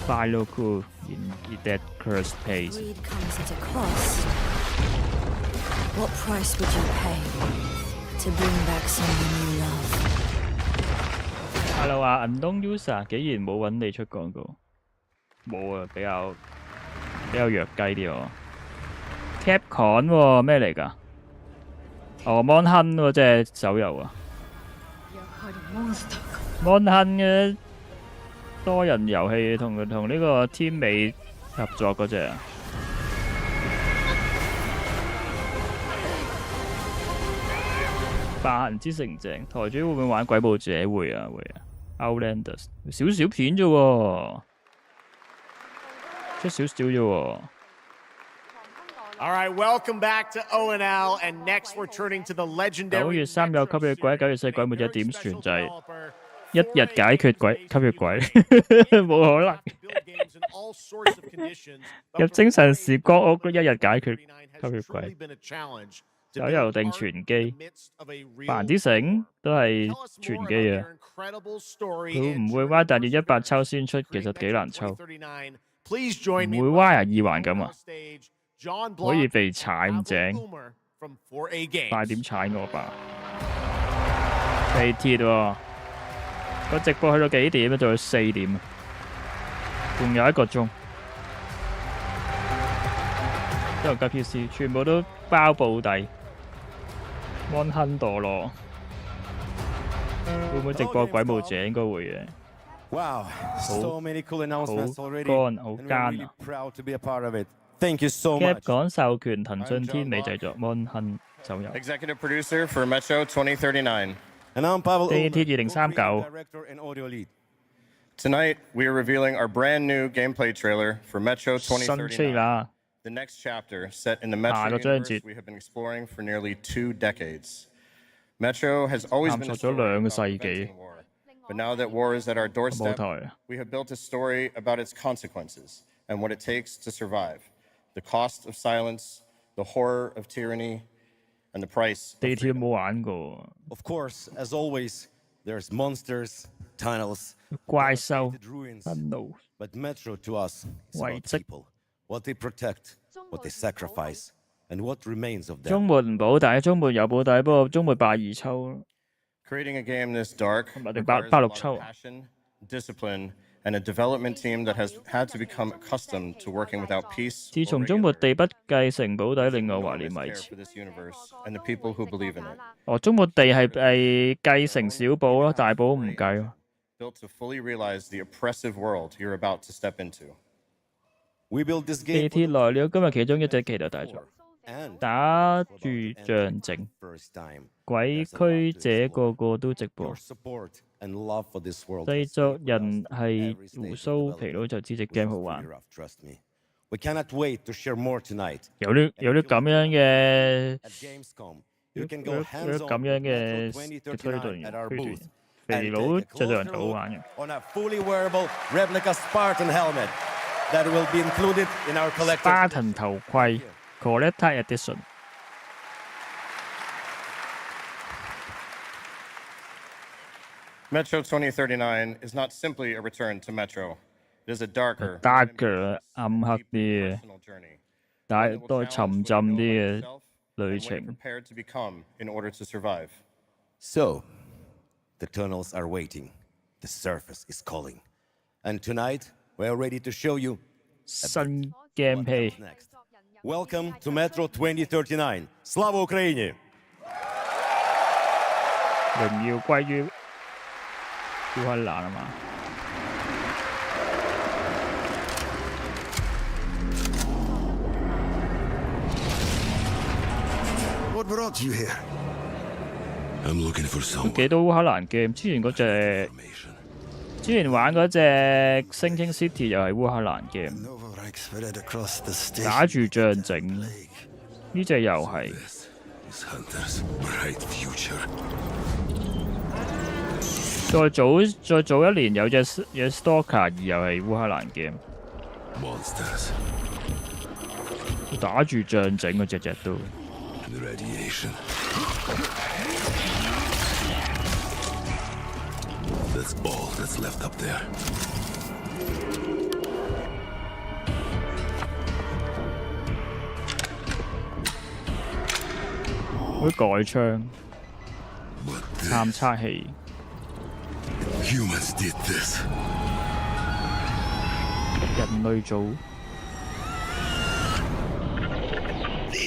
Final clue in that cursed place. Greed comes at a cost. What price would you pay to bring back someone you love? Hello 啊 ，unknown user 竟然冇揾你出廣告，冇啊，比較弱雞啲喎。Capcom 喎，咩嚟㗎？哦，Mon Hun 喎，即係手遊啊。Mon Hun 嘅多人遊戲同呢個天美合作嗰隻啊。霸人之城正，台主會唔會玩鬼武者？會啊會啊。Outlanders 少片啫喎，出少啫喎。All right, welcome back to ONL, and next we're turning to the legendary. 9月3有吸血鬼，9月4鬼武者點算就係一日解決吸血鬼，冇可能。入精神時光屋一日解決吸血鬼。手遊定全機？霸人之城都係全機啊。佢唔會歪，但要100抽先出，其實幾難抽。唔會歪啊，二環咁啊，可以被踩唔正，快點踩我吧！地鐵喎，個直播去到幾點啊？到4點啊，仲有1個鐘。都有架 PC， 全部都包保底。Mon Hun 墮落，會唔會直播鬼武者？應該會嘅。Wow, so many cool announcements already. 好奸啊 proud to be a part of it. Thank you so much. Capcom 授權騰訊天美製作 Mon Hun 手遊。Executive producer for Metro 2039. And I'm Pavel. 地鐵2039。Director and audio lead. Tonight, we are revealing our brand new gameplay trailer for Metro 2039. The next chapter, set in the Metro universe we have been exploring for nearly 2 decades. Metro has always been a story about preventing war, but now that war is at our doorstep, we have built a story about its consequences and what it takes to survive. The cost of silence, the horror of tyranny, and the price of freedom. Of course, as always, there's monsters, tunnels, 怪獸、 ruins. 憤怒、 But Metro to us is 遺 about 跡。 people, what they protect, what they sacrifice, and what remains of them. 中末唔保底，中末有保底，不過中末82抽。 Creating a game this dark 同埋定requires a 86 lot 抽 of。passion, discipline, and a development team that has had to become accustomed to working without peace 自從中末地不繼承保底，令我懷念 care 維持。 for this universe and the people who believe in it. 哦，中末地係繼承小保咯，大保唔計咯。 Built to fully realize the oppressive world you're about to step into. We built this 地 game 鐵來了，今日其中一隻期待大作， and 打住象徵。 first time. 鬼區這個個都直播 Your，support and love for this world. 製作人係胡鬚皮佬就知隻 game 好玩。 Trust me. We cannot wait to share more tonight. 有啲咁樣嘅 At Gamescom, 有 you can go 啲 hands-on 咁樣 with 嘅 Metro 推 2039 at our 動 booth 肥 and 佬 take a 製作人 closer 就好玩嘅。 look on a fully wearable replica Spartan helmet that will be included in our collector's Spartan 頭盔 Collector Edition。 Metro 2039 is not simply a return to Metro. It is a darker, 暗黑啲嘅， personal journey. 但係都係沉浸啲嘅旅 And what you 程。 prepared to become in order to survive. So, the tunnels are waiting. The surface is calling. And tonight, we are ready to show you 新 gameplay。 next. Welcome to Metro 2039. Slava Ukraini! 榮耀歸於烏克蘭啊嘛。 What brought you here? I'm looking for 都 someone. 幾多烏克蘭 game， 之前嗰隻，之前玩嗰隻 Sinking City 又係烏克蘭 game， Nova spread across the station. 打住象徵，呢隻又係。 This hunter's bright future. 再早一年有隻 Stalker 2又係烏克蘭 game， Monsters. 打住象徵嗰隻都。 And radiation. That's all that's left up there. 會改槍、探測器。 Humans did this. 人類組。 The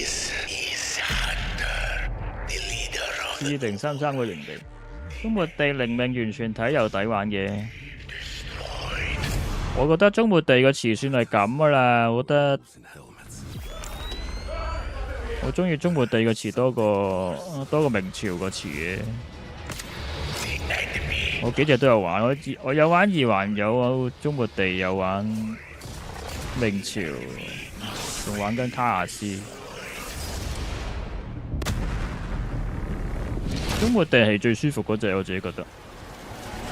2033個營地，終末地靈命完全睇又抵玩嘅。我覺得終末地個詞算係咁噶啦，我覺得我中意終末地個詞多過明朝個詞嘅。我幾隻都有玩，我有玩二環，有終末地，有玩明朝，仲玩緊卡亞斯。終末地係最舒服嗰隻，我自己覺得，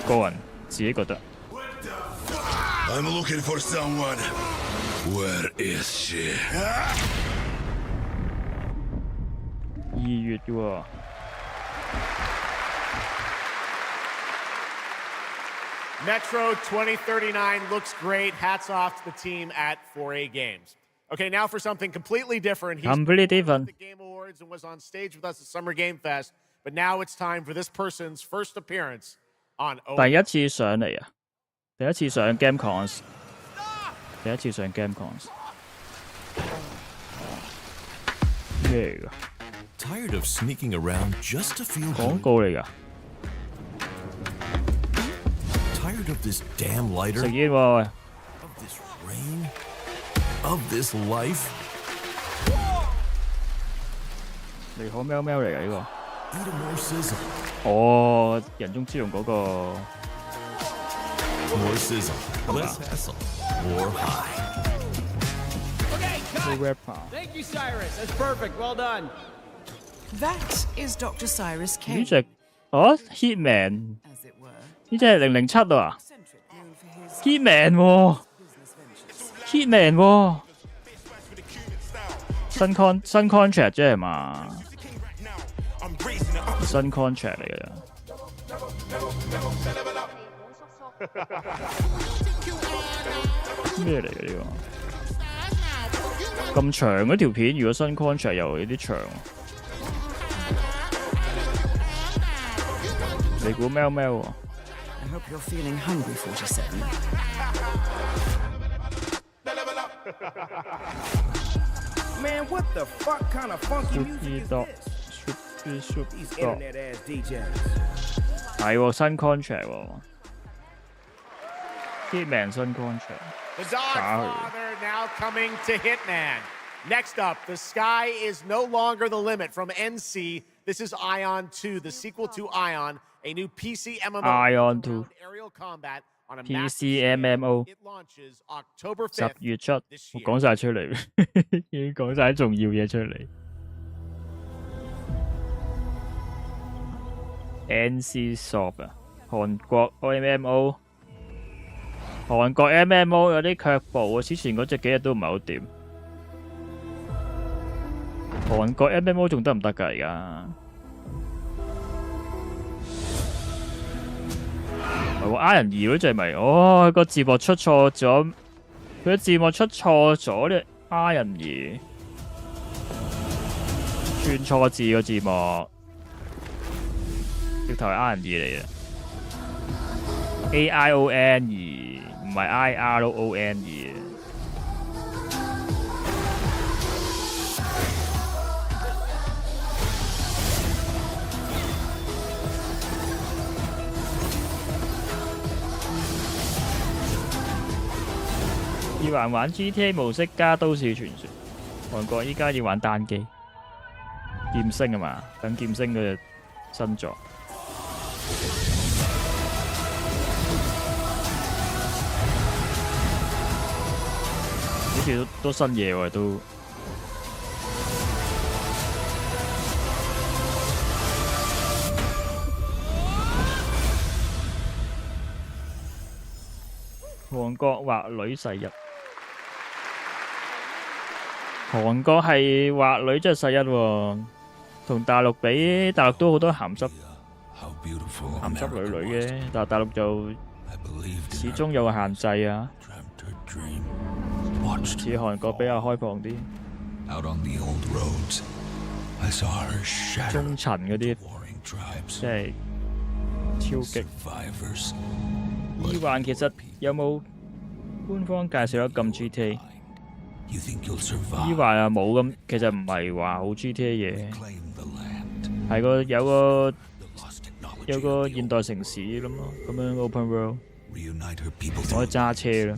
個人自己覺得。I'm looking for someone. Where is she? 2月嘅喎。Metro 2039 looks great. Hats off to the team at 4A Games. Okay, now for something completely different. He's completely different. The Game Awards and was on stage with us at Summer Game Fest, but now it's time for this person's first appearance on. 第一次上嚟啊！第一次上 Gamescom， 第一次上 Gamescom。咩嚟㗎 ？Tired of sneaking around just to feel 廣告嚟㗎。Tired of this damn lighter? 食煙喎喂 Of this rain? Of this life? 離可喵喵嚟㗎呢個。Need a more sizzle. 哦，人中之龍嗰個。More sizzle, less hassle, more high. Okay, cut. Thank you, Cyrus. That's perfect. Well done. That is Dr. Cyrus K. 呢隻哦 Hitman， 呢隻係007啊 ，Hitman 喎 ，Hitman 喎，新 contract 啫係嘛？新 contract 嚟㗎。咩嚟嘅呢個？咁長嗰條片，如果新 contract 又有啲長，你估喵喵喎 I hope you're feeling hungry, 47. Man, what the fuck kind of funky music is this? These internet ass DJs. 係喎，新 contract 喎。Hitman 新 contract。 The Dogfather now coming to Hitman. Next up, the sky is no longer the limit from NC. This is Ion 2, the sequel to Ion, a new PC MMO. Ion 2 aerial combat on a PC MMO. It launches October 10 5th. 月出，我講晒出嚟，已經講晒重要嘢出嚟。NC Soft 啊，韓國 MMO。韓國 MMO 有啲卻步啊，之前嗰隻幾日都唔係好掂。韓國 MMO 仲得唔得㗎而家？係喎，I人2嗰隻咪，哦，個字幕出錯咗，佢個字幕出錯咗咧，I人2串錯字個字幕，直頭係I人2嚟嘅，AION 2。唔係 IRON 2。要玩 GTA 模式加都市傳說，韓國依家要玩單機，劍星啊嘛，等劍星嘅新作。好似都新嘢喎，都韓國畫女世一，韓國係畫女真係世一喎，同大陸比，大陸都好多鹹濕女嘅，但係大陸就始終有個限制啊。似韓國比較開放啲，中層嗰啲即係超極。依環其實有冇官方介紹得咁 GTA？ 依環啊冇咁，其實唔係話好 GTA 嘢，係有個現代城市咁咯，咁樣 open world， 可以揸車啦。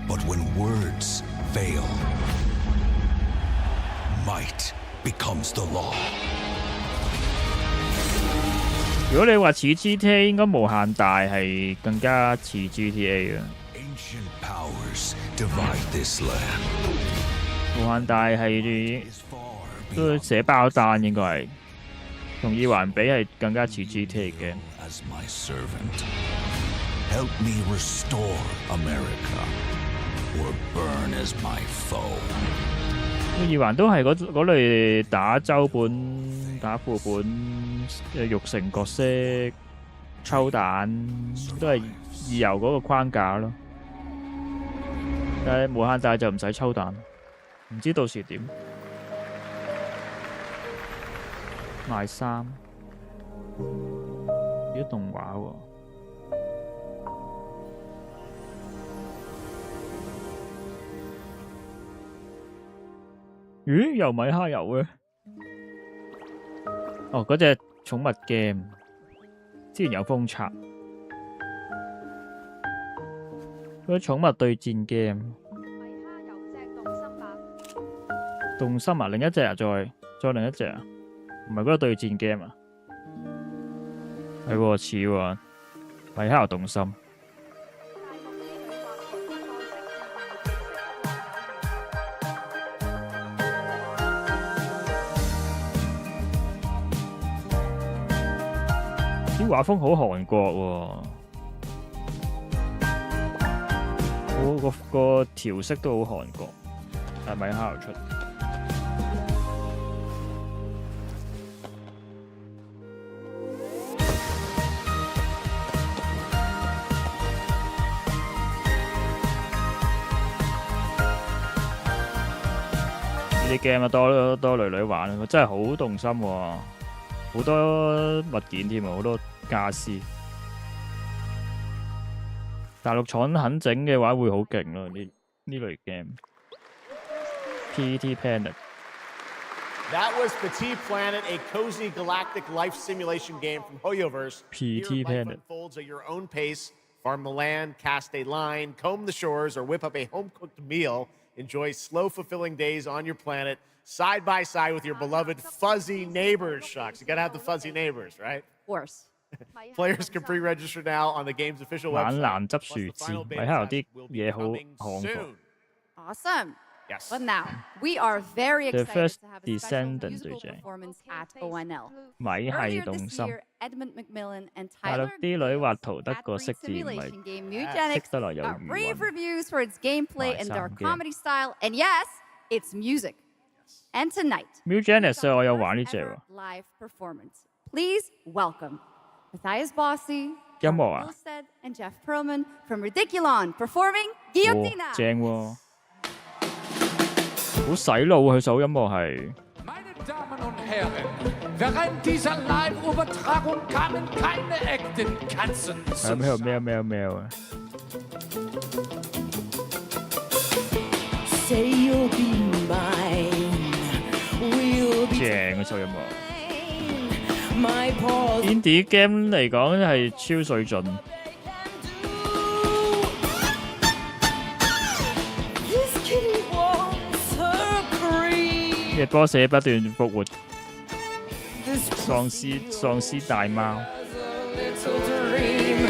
But when words fail, might becomes the law. 如果你話似 GTA， 應該無限大係更加似 GTA 啊。Ancient powers divide this land. 無限大係都寫包單，應該係同意環比係更加似 GTA 嘅。As my servant, help me restore America, or burn as my foe. 意環都係嗰類打周本、打副本、育成角色、抽彈，都係易遊嗰個框架咯。但係無限大就唔使抽彈，唔知到時點。賣衫，啲動畫喎。咦？又米哈遊嘅？哦，嗰隻寵物 game， 之前有封冊。嗰啲寵物對戰 game。動心啊！另一隻啊，再另一隻啊，唔係嗰個對戰 game 啊？係喎，似喎，米哈遊動心。啲畫風好韓國喎，個調色都好韓國，但係米哈遊出。呢啲 game 啊，多女女玩，真係好動心喎，好多物件添啊，好多家私。大陸廠肯整嘅話會好勁咯，呢類 game。PT Planet。 That was Petit Planet, a cozy galactic life simulation game from Hoyoverse. PT Planet unfolds at your own pace. Farm the land, cast a line, comb the shores, or whip up a home-cooked meal. Enjoy slow, fulfilling days on your planet, side by side with your beloved fuzzy neighbors. Shucks, you gotta have the fuzzy neighbors, right? Of course. Players can pre-register now on the game's official website. 懶藍執樹枝，米哈遊啲嘢好韓國。Awesome. Yes. But now we are very The excited first to have a special Descendant musical 最正。 performance at ONL. 米係 Earlier 動 this 心。 year, Edmund McMillan and 大 Tyler 陸啲女畫圖得個識字，唔 simulation 係 game 識 Mugenics 得來有 got 語 rave 韻。 reviews for its gameplay and dark 賣衫 comedy style, and yes, it's music. And tonight, Mugenics 我有玩呢隻喎。 live performance. Please welcome Matthias Bossi, 音樂啊， Olstead, and Jeff Perlman from Ridiculon performing Guillotina. 正喎，好洗腦佢首音樂係。 Damen und Herren, während dieser Live-Übertragung kamen keine echten Katzen zu. 喵啊！ Say you'll be mine. We'll be 正嗰首音樂。 my paws. Indie game 嚟講係超水準。 This kitty wants her cream. 嘅波社不斷復活，喪屍大貓。 Little dream.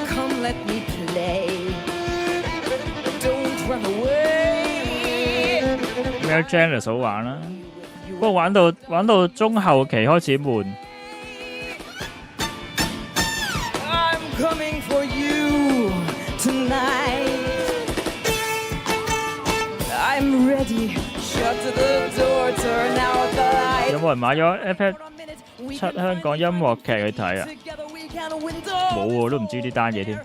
Come let me play. Don't run away. 咩 Janice 好玩啦，不過玩到中後期開始悶。 I'm coming for you tonight. I'm ready. Shut the door, turn out the light. 有冇人買咗 FF7香港音樂劇去睇啊？冇喎，都唔知呢單嘢添。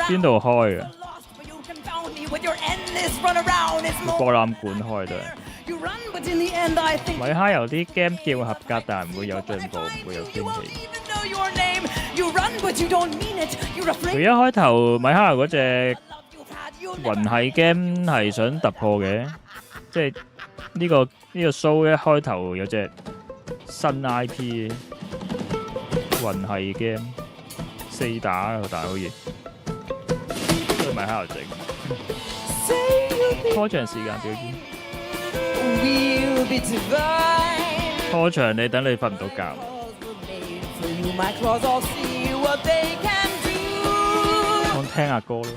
邊度開啊？博覽館開都係。米哈遊啲 game 叫合格，但係唔會有進步，唔會有驚喜。佢一開頭米哈遊嗰隻魂系 game 係想突破嘅，即係呢個 show 一開頭有隻新 IP 魂系 game 4打但係好似都咪喺度整，拖長時間表演，拖長你等你瞓唔到覺。我聽下歌咯。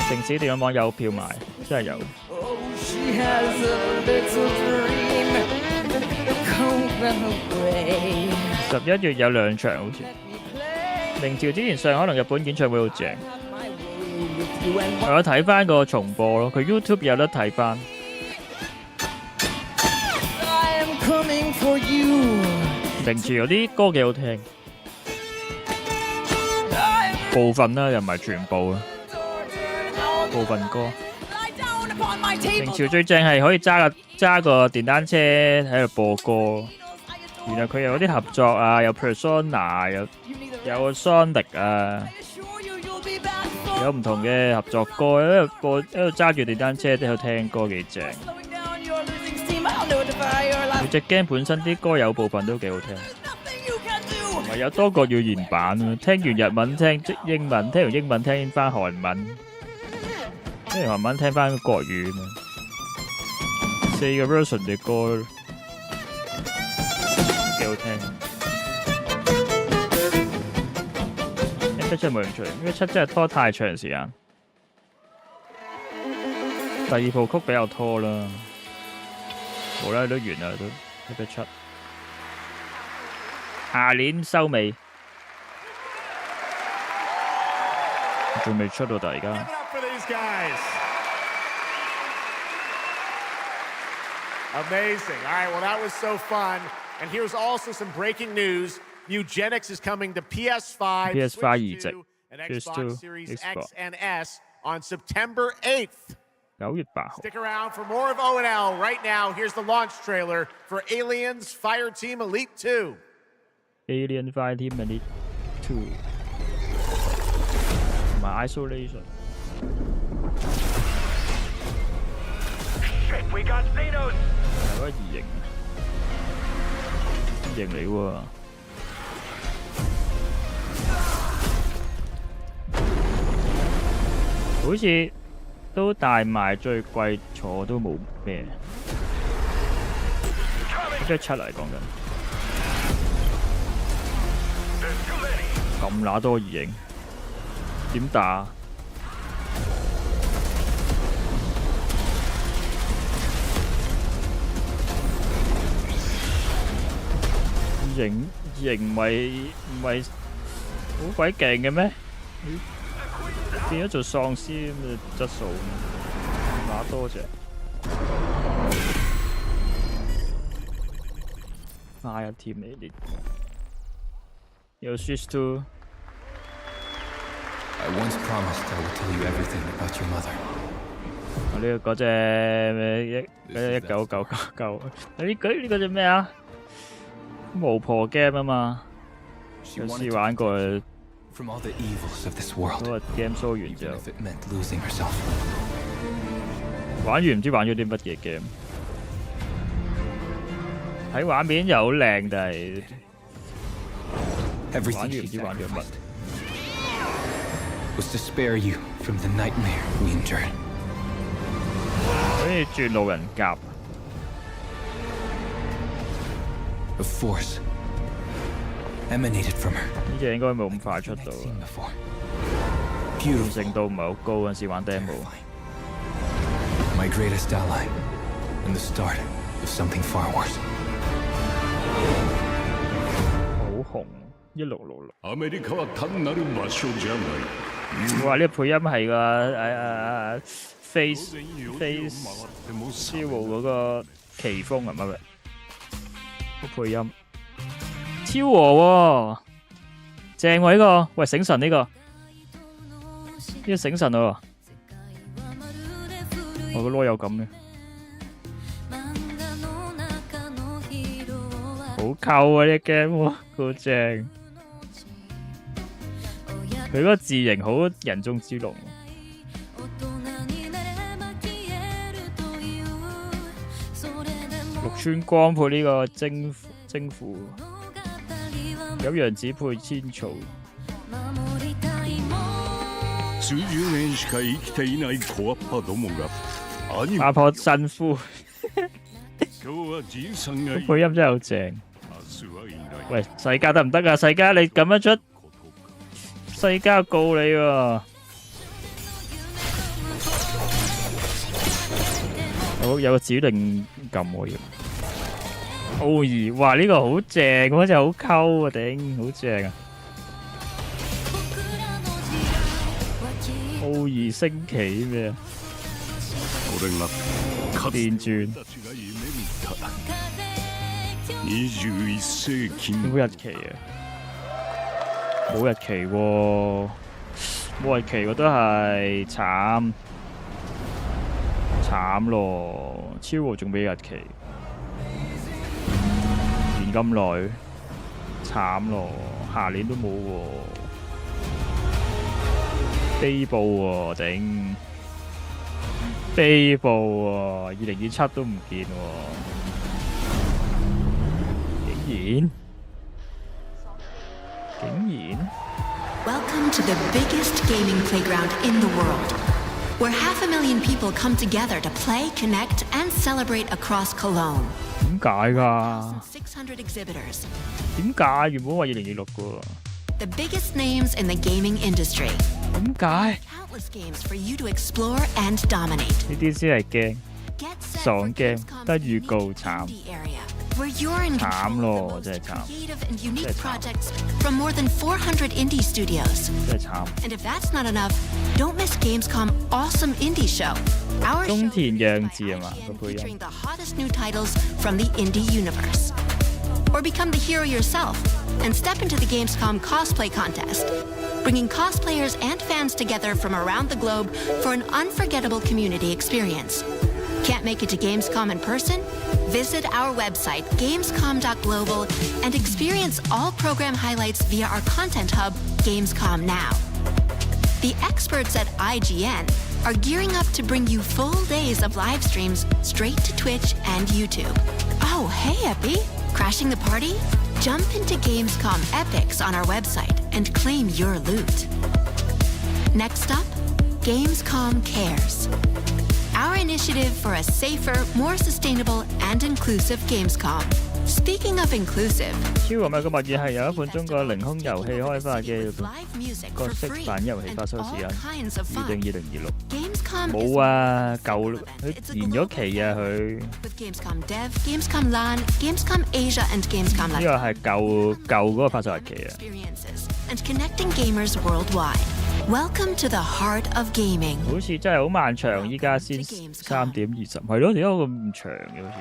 城市電影網有票賣，真係有。11月有2場好似。明朝之前上海同日本演唱會好正。我有睇翻個重播咯，佢 YouTube 有得睇翻。明朝有啲歌幾好聽，部分啦，又唔係全部啦，部分歌。明朝最正係可以揸個電單車喺度播歌，原來佢有啲合作啊，有 Persona， 有 Sonic 啊，有唔同嘅合作歌，喺度揸住電單車喺度聽歌幾正。佢隻 game 本身啲歌有部分都幾好聽，同埋有多個語言版啊！聽完日文聽英文，聽完英文聽翻韓文，聽完韓文聽翻國語啊嘛，4個 version 嘅歌幾好聽。FF7冇興趣，因為7真係拖太長時間。第2部曲比較拖啦。冇啦，都完啦，都FF7，下年收尾，仲未出到而家。Amazing. All right, well, that was so fun. And here's also some breaking news. Eugenics is coming to PS5, Switch 2, and Xbox Series X and S on September 8th. 9月8號。 Stick around for more of O&L. Right now, here's the launch trailer for Aliens Fireteam Elite 2. Alien Fireteam Elite 2同埋 Isolation。We got Xenos. 係嗰個異形嚟喎。好似都大賣最貴坐都冇咩，即係7嚟講緊。咁乸多異形，點打？型唔係好鬼勁嘅咩？變咗做喪屍咁嘅質素，打多隻。Fire Team Elite， 有 Switch 2。I once promised I would tell you everything about your mother。呢個嗰隻咩1999，呢個隻咩啊？巫婆 game 啊嘛，有試玩過。嗰個 game show 完之後，玩完唔知玩咗啲乜嘢 game。睇畫面又好靚，但係玩完唔知玩咗乜。好似轉路人甲。A force emanated from her。呢隻應該冇咁快出到啊，完成度唔係好高嗰陣時玩 demo。My greatest ally and the start of something far worse。好紅，1666。アメリカは単なる場所じゃない。哇！呢個配音係個Face Zero 嗰個奇峰係咪？個配音超和喎，正喎呢個，喂醒神呢個，呢個醒神喎，我個囉柚咁嘅，好扣啊呢 game，好正。佢嗰個字形好人中之龍。綠川光配呢個征服，有楊子配千草。数十年しか生きていない小アッパどもが阿婆辛苦。配音真係好正。喂，世嘉得唔得啊？世嘉你咁樣出，世嘉告你喎。有個指令撳我要。奧兒，哇呢個好正，嗰隻好溝啊頂，好正啊！奧兒升旗咩啊？電轉。冇日期啊！冇日期喎，冇日期喎都係慘咯，超和仲俾日期，延咁耐，慘咯，下年都冇喎，悲報喎頂，悲報喎，2027都唔見喎。竟然 Welcome to the biggest gaming playground in the world, where 500,000 people come together to play, connect, and celebrate across Cologne. 點解㗎？600 exhibitors. 點解？原本話2026㗎。The biggest names in the gaming industry. 點解 ？Countless games for you to explore and dominate. 呢啲先係驚，爽驚，得預告慘。Where you're in control of creative and unique projects from more than 400 indie studios. And if that's not enough, don't miss Gamescom awesome indie show. Our show featuring the hottest new titles from the indie universe. Or become the hero yourself and step into the Gamescom cosplay contest, bringing cosplayers and fans together from around the globe for an unforgettable community experience. Can't make it to Gamescom in person? Visit our website, gamescom.global, and experience all program highlights via our content hub, Gamescom Now. The experts at IGN are gearing up to bring you full days of live streams straight to Twitch and YouTube. Oh, hey, Epi! Crashing the party? Jump into Gamescom Epics on our website and claim your loot. Next up, Gamescom Cares. Our initiative for a safer, more sustainable, and inclusive Gamescom. Speaking of inclusive, 超話咪個物語係有一款中國凌空遊戲開發嘅角色版遊戲發售時間預定2026。冇啊，舊佢延咗期啊佢。With Gamescom Dev, Gamescom LAN, Gamescom Asia, and Gamescom 呢個係舊嗰個發售日期啊。And connecting gamers worldwide. Welcome to the heart of gaming. 好似真係好漫長，依家先3:20，係咯，點解咁長嘅好似？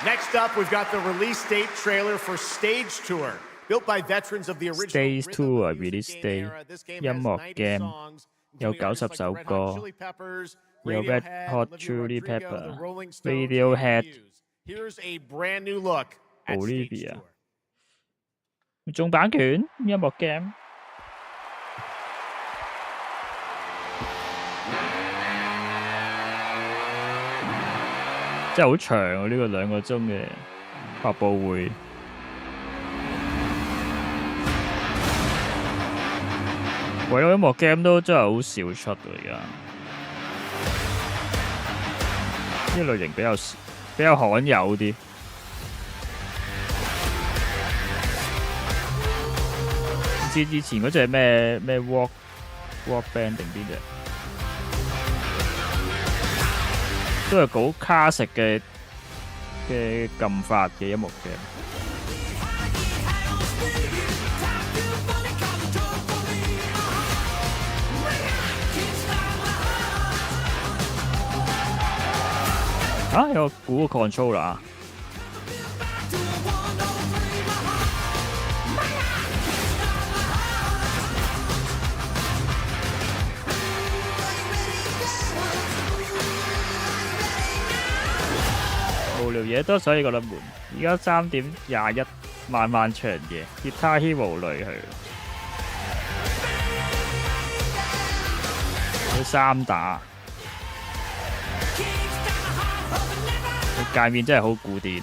Next up, we've got the release date trailer for Stage Tour, built by veterans of the original Stage Tour release date 音樂 game 有90首歌，有 Red Hot Chili Pepper、Radiohead、Here's a brand new look at Olivia。中版權音樂 game。 真係好長啊！呢個2個鐘嘅發佈會，唯有音樂 game 都真係好少出㗎而家，呢類型比較罕有啲。唔知以前嗰隻咩 Rock Band 定邊隻？ 都係好卡食嘅撳法嘅音樂嘅。有個估個 controller 啊！無聊嘢多，所以覺得悶。而家3:21，漫漫長夜，吉他 hero 類去。佢3打，佢界面真係好古典。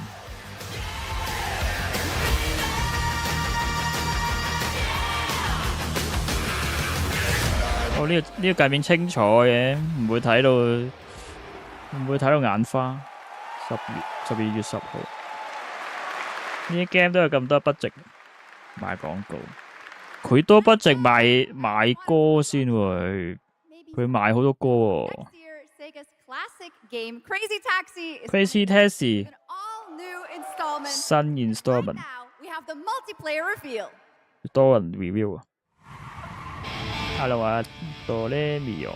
哦，呢個界面清楚嘅，唔會睇到眼花。12月10號，呢啲 game 都有咁多budget賣廣告，佢多budget賣歌先喎，佢賣好多歌喎。Crazy Taxi 新 installment， 多人 review 啊。Hello 啊 ，Doremi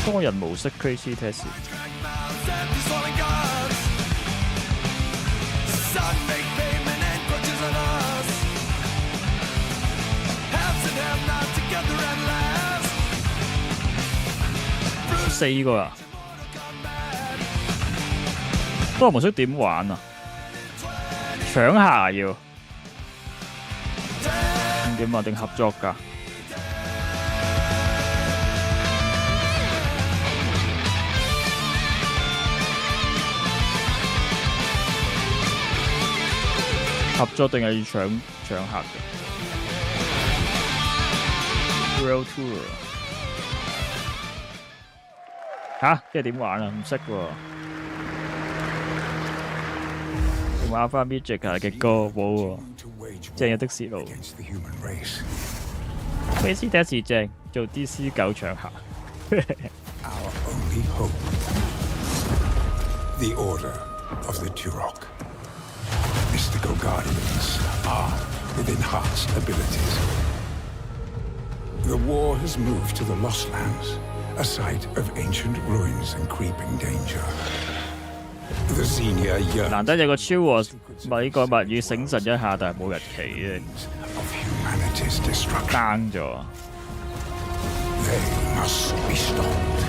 多人模式 Crazy Taxi。4個啊！多人模式點玩啊？搶下要點啊？定合作㗎？合作定係要搶客嘅 ？World Tour 嚇，即係點玩啊？唔識喎。玩翻 Music 嘅歌冇喎，正有的士路。Crazy Taxi 正，做 DC 狗搶客。Our only hope, the Order of the Turok. Mystical guardians are with enhanced abilities. The war has moved to the Lost Lands, a site of ancient ruins and creeping danger. The Xenia yearn 難得有個超和米個物語醒神一下，但係冇日期嘅。單咗。They must be stopped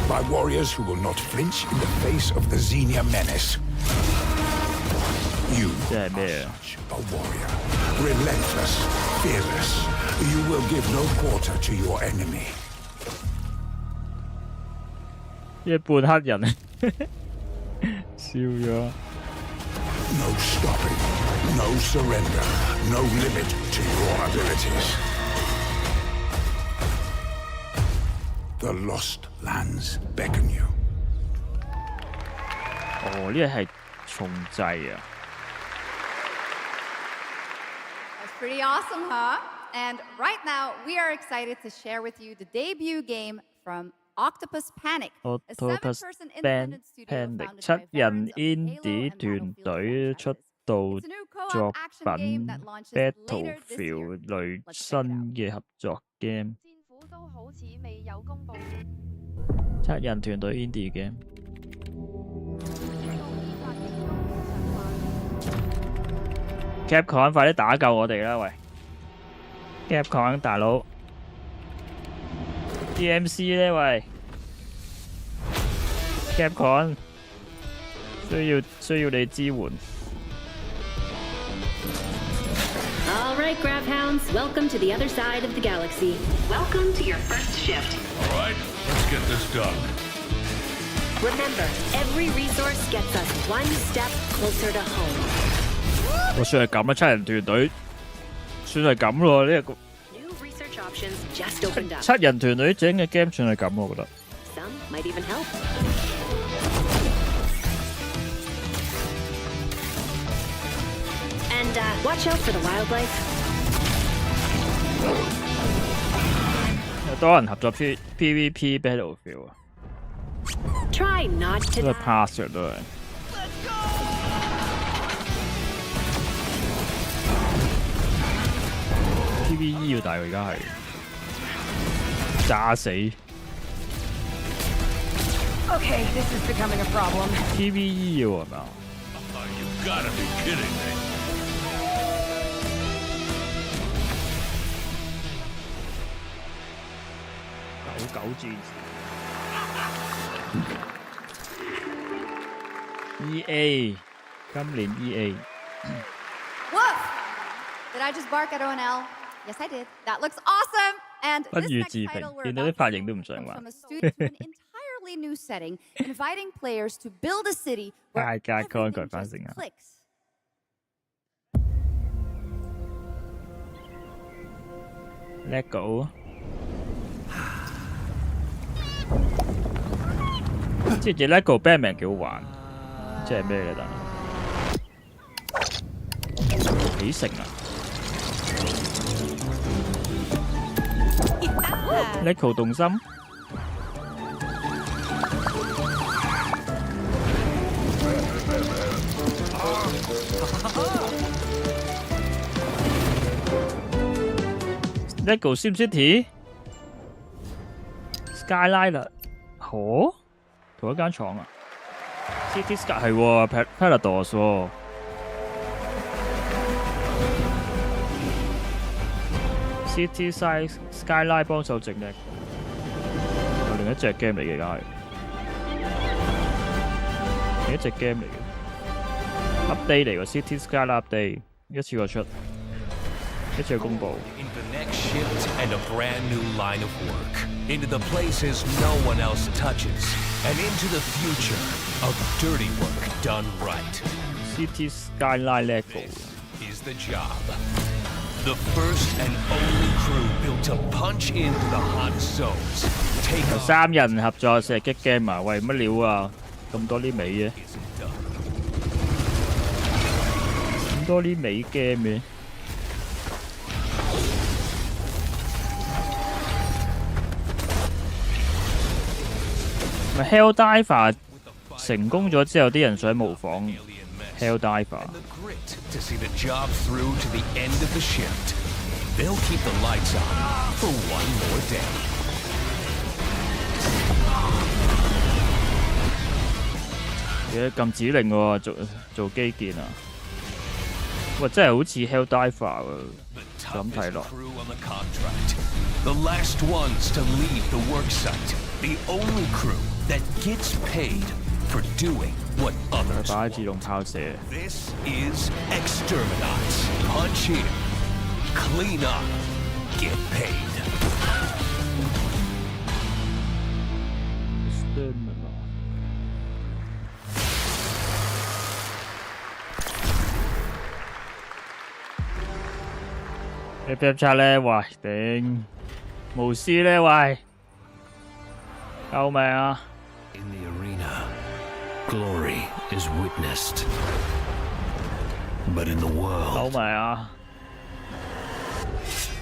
by warriors who will not flinch in the face of the Xenia menace. You are such a warrior, relentless, fearless. You will give no quarter to your enemy. 一半黑人，笑咗。No stopping, no surrender, no limit to your abilities. The Lost Lands beckon you. 哦，呢個係重製啊！ That's pretty awesome, huh? And right now, we are excited to share with you the debut game from Octopus Panic, a seven-person independent studio founded by 7人 indie 團隊出道作品 Battlefield 類新嘅合作 game。7人團隊 indie game。Capcom 快啲打救我哋啦！喂 ，Capcom 大佬 ，DMC 咧喂 ，Capcom 需要你支援。All right, Grab Hounds, welcome to the other side of the galaxy. Welcome to your first shift. All right, let's get this done. Remember, every resource gets us one step closer to home. 我算係咁啊，7人團隊算係咁咯，呢個7人團隊整嘅 game 算係咁，我覺得。Some might even help. And watch out for the wildlife. 有多人合作 PVP Battlefield 啊。Try not to. 都係 pass 嘅都係。PVE 要大喎，而家係炸死。Okay, this is becoming a problem. PVE 要係咪啊 You gotta be kidding me. 99戰士 EA 今年 EA。Woof! Did I just bark at ONL? Yes, I did. That looks awesome. And this next title we're about to comes from a studio to an entirely new setting, inviting players to build a city where everything just clicks. Let go. 即係 LEGO Batman 幾好玩，即係咩咧？但起城啊 ！LEGO 動心。LEGO Sim City Skyline 啦，好。同一間廠啊 ，City Sky 係喎 ，Paradox 喎 ，City Skyline 幫手整嘅，有另一隻 game 嚟嘅，而家係另一隻 game 嚟嘅 ，update 嚟喎 ，City Skyline update 一次過出，一次過公佈。And a brand new line of work into the places no one else touches, and into the future of dirty work done right. City Skyline LEGO is the job. The first and only crew built to punch into the hot zones. Take 3人合作射擊 game 啊！喂，乜料啊？咁多啲尾嘅，咁多啲尾 game 嘅。Hell Diver 成功咗之後，啲人想模仿 Hell Diver。To see the job through to the end of the shift, they'll keep the lights on for one more day. 嘢撳指令喎，做基建啊！喂，真係好似 Hell Diver 喎，咁睇落。The last ones to leave the work site, the only crew that gets paid for doing what others want. This is Exterminate. Punch in, clean up, get paid. FF7咧，喂頂，巫師咧，喂，救命啊！ In the arena, glory is witnessed, but in the world, 救命啊！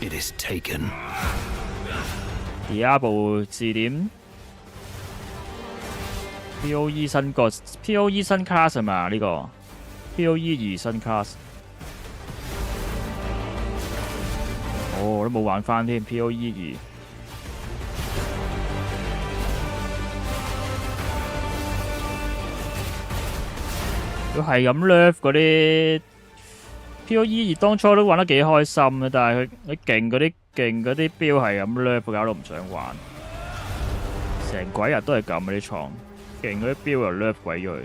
it is taken. Diablo 字典 ，POE 新個 POE 新 class 係嘛？呢個 POE 2新 class。 哦，我都冇玩翻添 ，POE 2。佢係咁 nerf 嗰啲 POE 2，當初都玩得幾開心嘅，但係佢勁嗰啲標係咁 nerf，搞到唔想玩。成鬼日都係咁啲廠，勁嗰啲標又 nerf 鬼咗佢。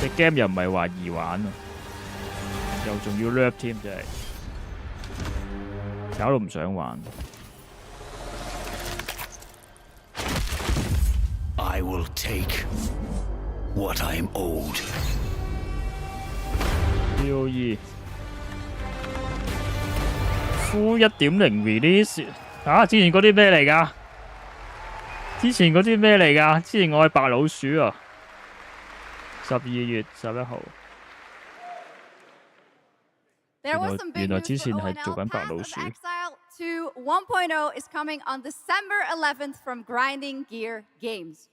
隻 game 又唔係話易玩啊！ 又仲要 nerf 添，真係搞到唔想玩。I will take what I'm owed. POE Full 1.0 release 啊！之前嗰啲咩嚟㗎？之前嗰啲咩嚟㗎？之前我係白老鼠啊！12月11號。 There was some big news for ONL. Path of Exile 2 1.0 is coming on December 11th from Grinding Gear Games.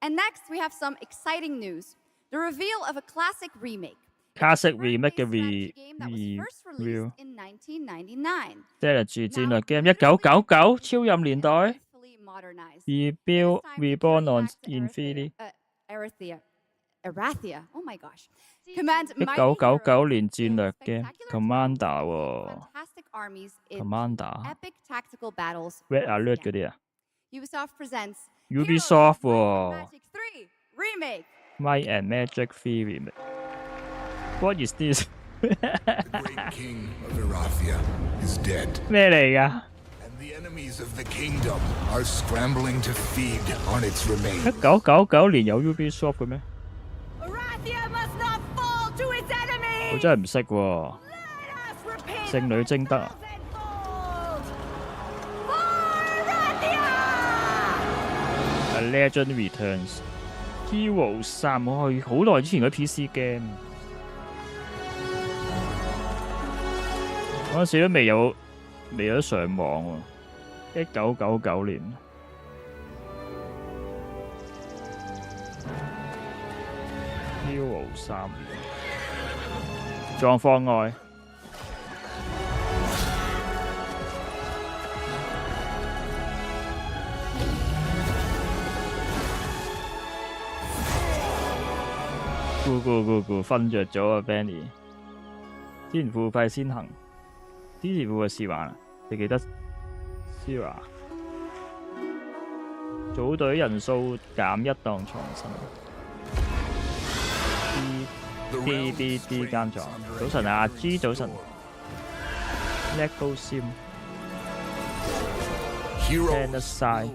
And next, we have some exciting news. The reveal of a classic remake. Classic remake 嘅 review. In 1999. 即係戰略 game 1999超任年代。Reborn on Infinity。Erathia. Oh my gosh. Command 1999年戰略 game Commander 喎 Commander Epic Tactical Battles Red Alert 嗰啲啊 Ubisoft presents Ubisoft 喎 Magic 3 Remake Might and Magic 3 Remake What is this great king of Erathia is dead. 咩嚟㗎？ The enemies of the kingdom are scrambling to feed on its remains. 1999年有 Ubisoft 嘅咩？ Erathia must not fall to its enemies. 我真係唔識喎。聖女貞德啊！ A Legend Returns Hero 3，我係好耐之前嘅 PC game， 嗰陣時都未有得上網喎，1999年。Hero 3，狀況外。 咕，瞓着咗啊 ，Benny。之前付費先行，之前付費試玩啊，你記得 Sierra 組隊人數減1當重新。D 間狀，早晨啊 ，G 早晨 ，Lego Sim，Tennis Side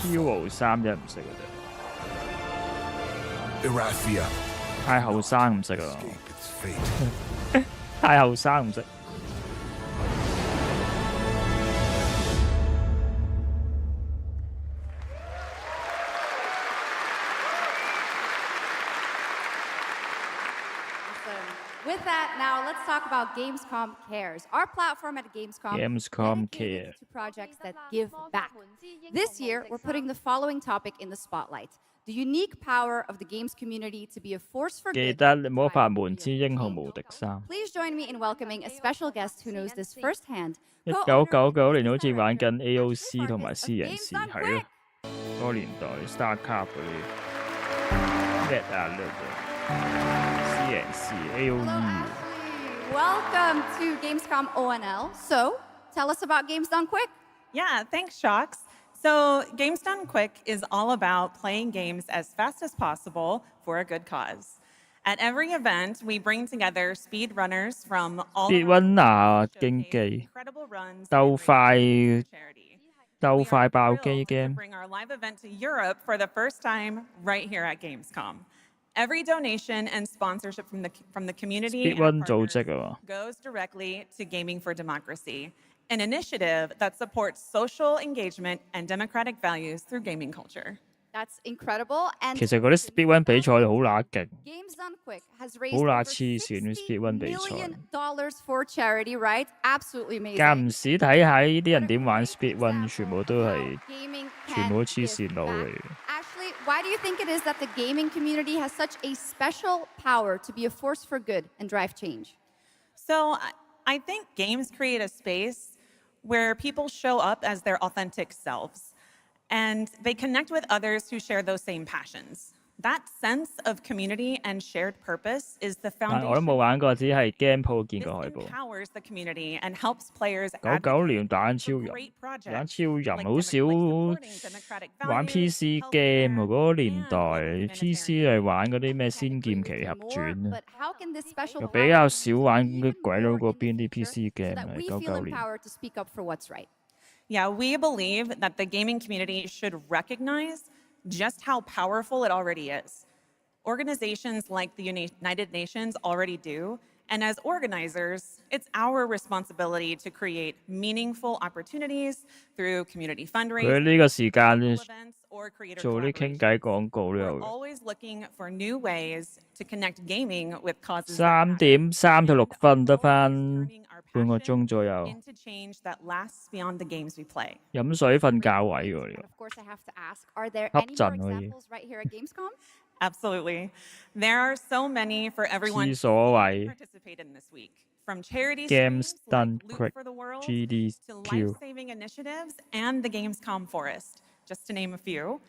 Hero 3真係唔識嘅啫。 Erathia 太後生唔識啊！太後生唔識。With that, now let's talk about Gamescom Cares, our platform at Gamescom Cares to projects that give back. This year, we're putting the following topic in the spotlight. The unique power of the games community to be a force for good. 記得魔法門之英雄無敵3。 Please join me in welcoming a special guest who knows this firsthand. 1999年好似玩緊 AOC 同埋私人士，係啊，嗰個年代 StarCraft 嗰啲 Red 啊 私人士 AOE。 Welcome to Gamescom ONL. So, tell us about Games Done Quick. Yeah, thanks, Shocks. So, Games Done Quick is all about playing games as fast as possible for a good cause. At every event, we bring together speedrunners from all Speedrunner 競技，鬥快爆機 game。 Bring our live event to Europe for the first time right here at Gamescom. Every donation and sponsorship from the community Speedrun 組織啊 goes directly to Gaming for Democracy, an initiative that supports social engagement and democratic values through gaming culture. That's incredible. And 其實嗰啲 speedrun 比賽好乸勁， Games Done Quick has 好 raised 乸 over 黐線啲 speedrun 比賽。 $1 million for charity, right? Absolutely amazing. 間唔時睇下呢啲人點玩 speedrun， 全部都係黐線佬嚟嘅。 Ashley, why do you think it is that the gaming community has such a special power to be a force for good and drive change? So I think games create a space where people show up as their authentic selves, and they connect with others who share those same passions. That sense of community and shared purpose is the 但我都 foundation 冇玩過，只係 game 鋪見過海報。 powers the community and helps players 99年打緊超人，玩超人好少玩 PC game 喎。嗰個年代 PC 係玩嗰啲咩仙劍奇俠傳啊，又比較少玩啲鬼佬嗰邊啲 PC game 係99年。 To speak up for what's right. Yeah, we believe that the gaming community should recognize just how powerful it already is. Organizations like the United Nations already do, and as organizers, it's our responsibility to create meaningful opportunities through community 佢 fundraising, 呢個時間 events, or creator 做啲傾偈廣告都 We're 有嘅。 always looking for new ways to connect gaming with causes 3.3到6分得翻半個鐘左右， into change that lasts beyond the games we play. 飲水瞓覺位喎呢 Of course, I have to ask, are there Hấp any dẫn more rồi. examples right here at Gamescom? Absolutely. There are so many for 個。 everyone 廁所位 participate in this week. From charity Games streams Done like Loot Quick for the World to GDQ。 life-saving initiatives and the Gamescom Forest, just to name a few.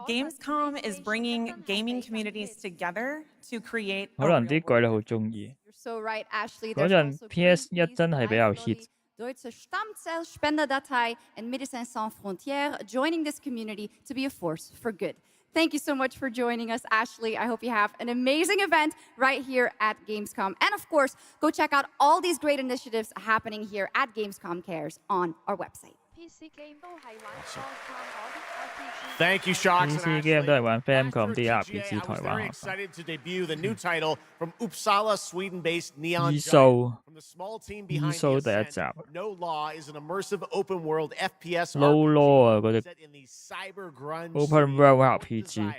Gamescom is bringing gaming communities together to create 可能啲鬼佬好中意。 You're so right, Ashley. 嗰 There's 陣 also PS1 真係比較 hit。 Deutsche Stammzellspenderdatei and Médecins Sans Frontières joining this community to be a force for good. Thank you so much for joining us, Ashley. I hope you have an amazing event right here at Gamescom. And of course, go check out all these great initiatives happening here at Gamescom Cares on our website. Thank you, Shocks. PC game 都係玩 Famicom 啲 RPG 台灣 Very 學生。 excited to debut the new title from Uppsala, Sweden-based Neon Giant. ESO From the small team behind ESO the 第一 Ascent, 集。 No Law is an immersive open-world FPS Low law 啊，嗰啲 set in the cyber grunge Open World RPG。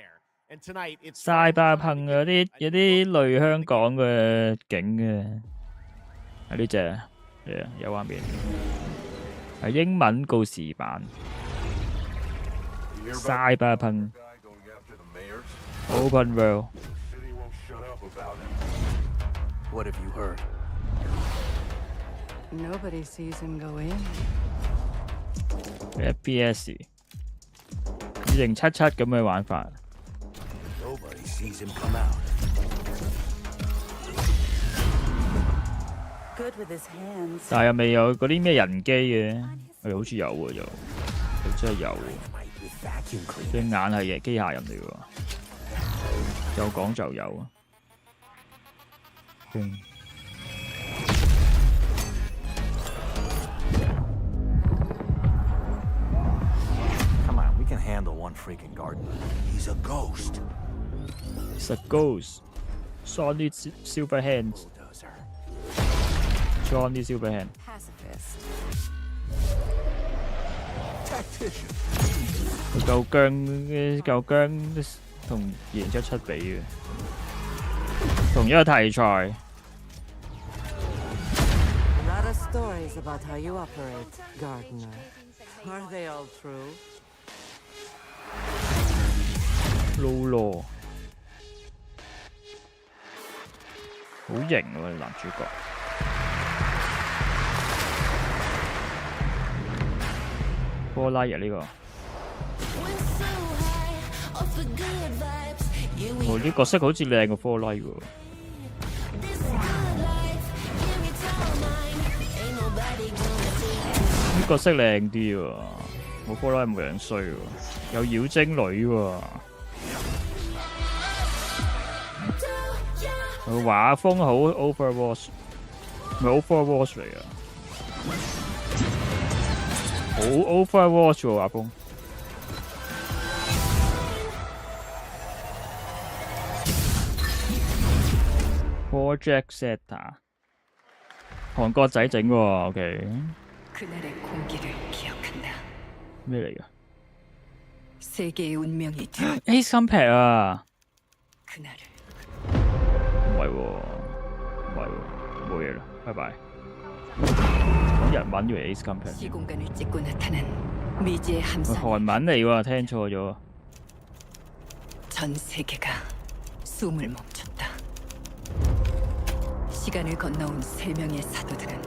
And tonight it's 晒爆棚嗰啲有啲類香港嘅景嘅，係呢只有畫面，係英文告示版。晒爆棚 Open World。 What have you heard? Nobody sees him go in. FPS 2077咁嘅玩法。 Nobody sees him come out. Good with his hands. 但係又未有嗰啲咩人機嘅，好似有喎，又真係有喎。隻眼係嘅機械人嚟喎，有講就有啊。Come on, we can handle one freaking gardener. He's a ghost. It's a ghost. Solid silver hands. Johnny silver hand. Pacifist. Tactician. 嚿姜同2077比嘅，同一個題材。 A lot of stories about how you operate, gardener. Are they all true? Lolo 好型喎，男主角。波拉日呢個。 哦，啲角色好似靚過科拉喎。啲角色靚啲喎，冇科拉咁樣衰喎，有妖精女喎。畫風好 Overwatch， 唔係 Overwatch 嚟啊，好 Overwatch 喎畫風。 Project Zeta 韓國仔整喎 ，OK。咩嚟㗎 ？Ace Combat 啊！唔係喎，唔係喎，冇嘢啦，拜拜。講日文以為 Ace Combat。韓文嚟喎，聽錯咗。 시간을 건너온 세 명의 사도들은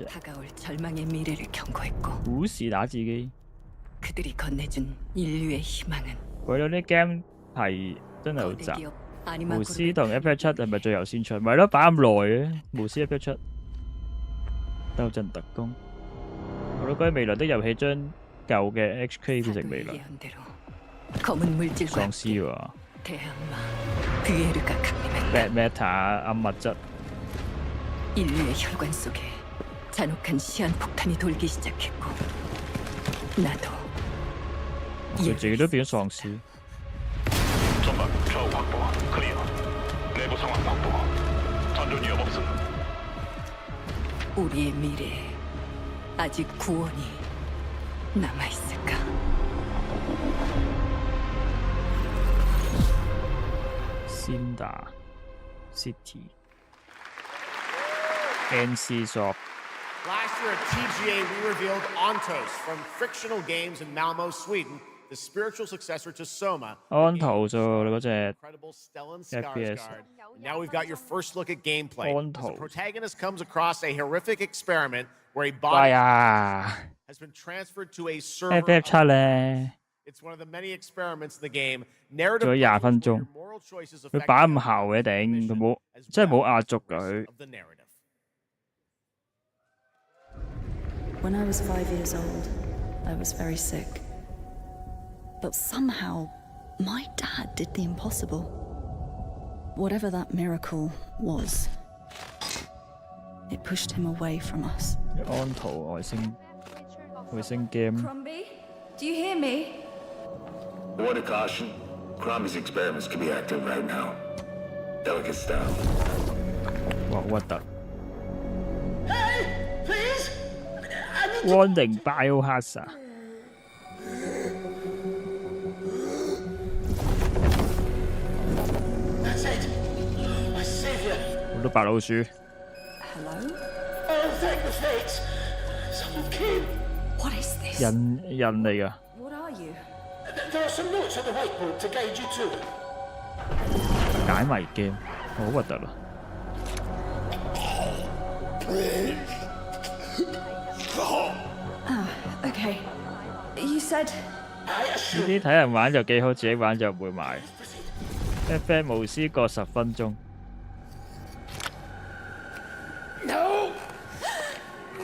다가올 절망의 미래를 경고했고 그들이 건네준 인류의 희망은 鬼佬啲 game 係真係好雜。巫師同 FF7係咪最後先出？咪咯，擺咁耐嘅巫師 FF7。鬥陣特工，我都覺得未來的遊戲將舊嘅 HK 變成未來。喪屍喎。Bad Meta 暗物質。 인류의 혈관 속에 잔혹한 시한폭탄이 돌기 시작했고 나도 佢自己都變咗喪屍。 전방 좌우 확보 클리어. 내부 상황 확보. 전전 위험 없음. 우리의 미래에 아직 구원이 남아 있을까? 신다 시티. NC Soft. Last year at TGA, we revealed Ontos from Frictional Games in Malmo, Sweden, the spiritual successor to Soma. 安圖啫，你嗰隻 FPS. Now we've got your first look at gameplay. The protagonist comes across a horrific experiment where a body has been transferred to a server. FF7 咧， It's one of the many experiments in the game. 仲有20分鐘，佢擺咁後嘅頂，佢冇真係冇壓軸㗎佢。 When I was 5 years old, I was very sick. But somehow, My dad did the impossible. Whatever that miracle was, it pushed him away from us. 安圖外星 game。 Crombie, do you hear me? A word of caution. Crombie's experiments could be active right now. Delicate stuff. 哇，好核突！ Hey, please. Warning biohazard。 That's it. My savior. 好多白老鼠。 Hello? Oh, thank the fates. Someone came. What is this? 人嚟㗎。 What are you? There are some notes on the whiteboard to guide you to. 解謎 game， 好核突啊！ Okay. You said. 呢啲睇人玩就幾好，自己玩就唔會買。FF 無私過10分鐘。 No!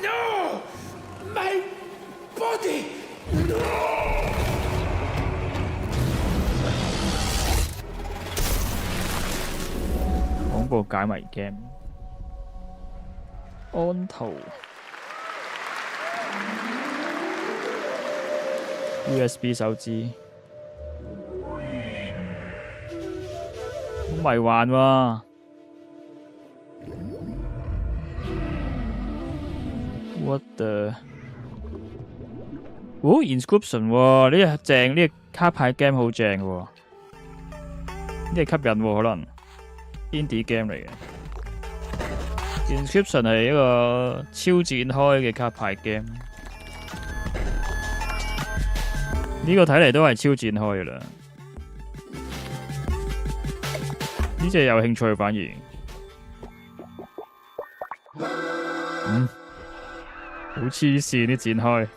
No! My body! No! 恐怖解謎 game。 安圖 USB 手指，好迷幻喎。 What the？ 哦 ，inscription 喎，呢個正，呢個卡牌 game 好正喎，呢個吸引喎，可能 indie game 嚟嘅。inscription 係一個超展開嘅卡牌 game， 呢個睇嚟都係超展開嘅啦。呢隻有興趣反而，好黐線啲展開。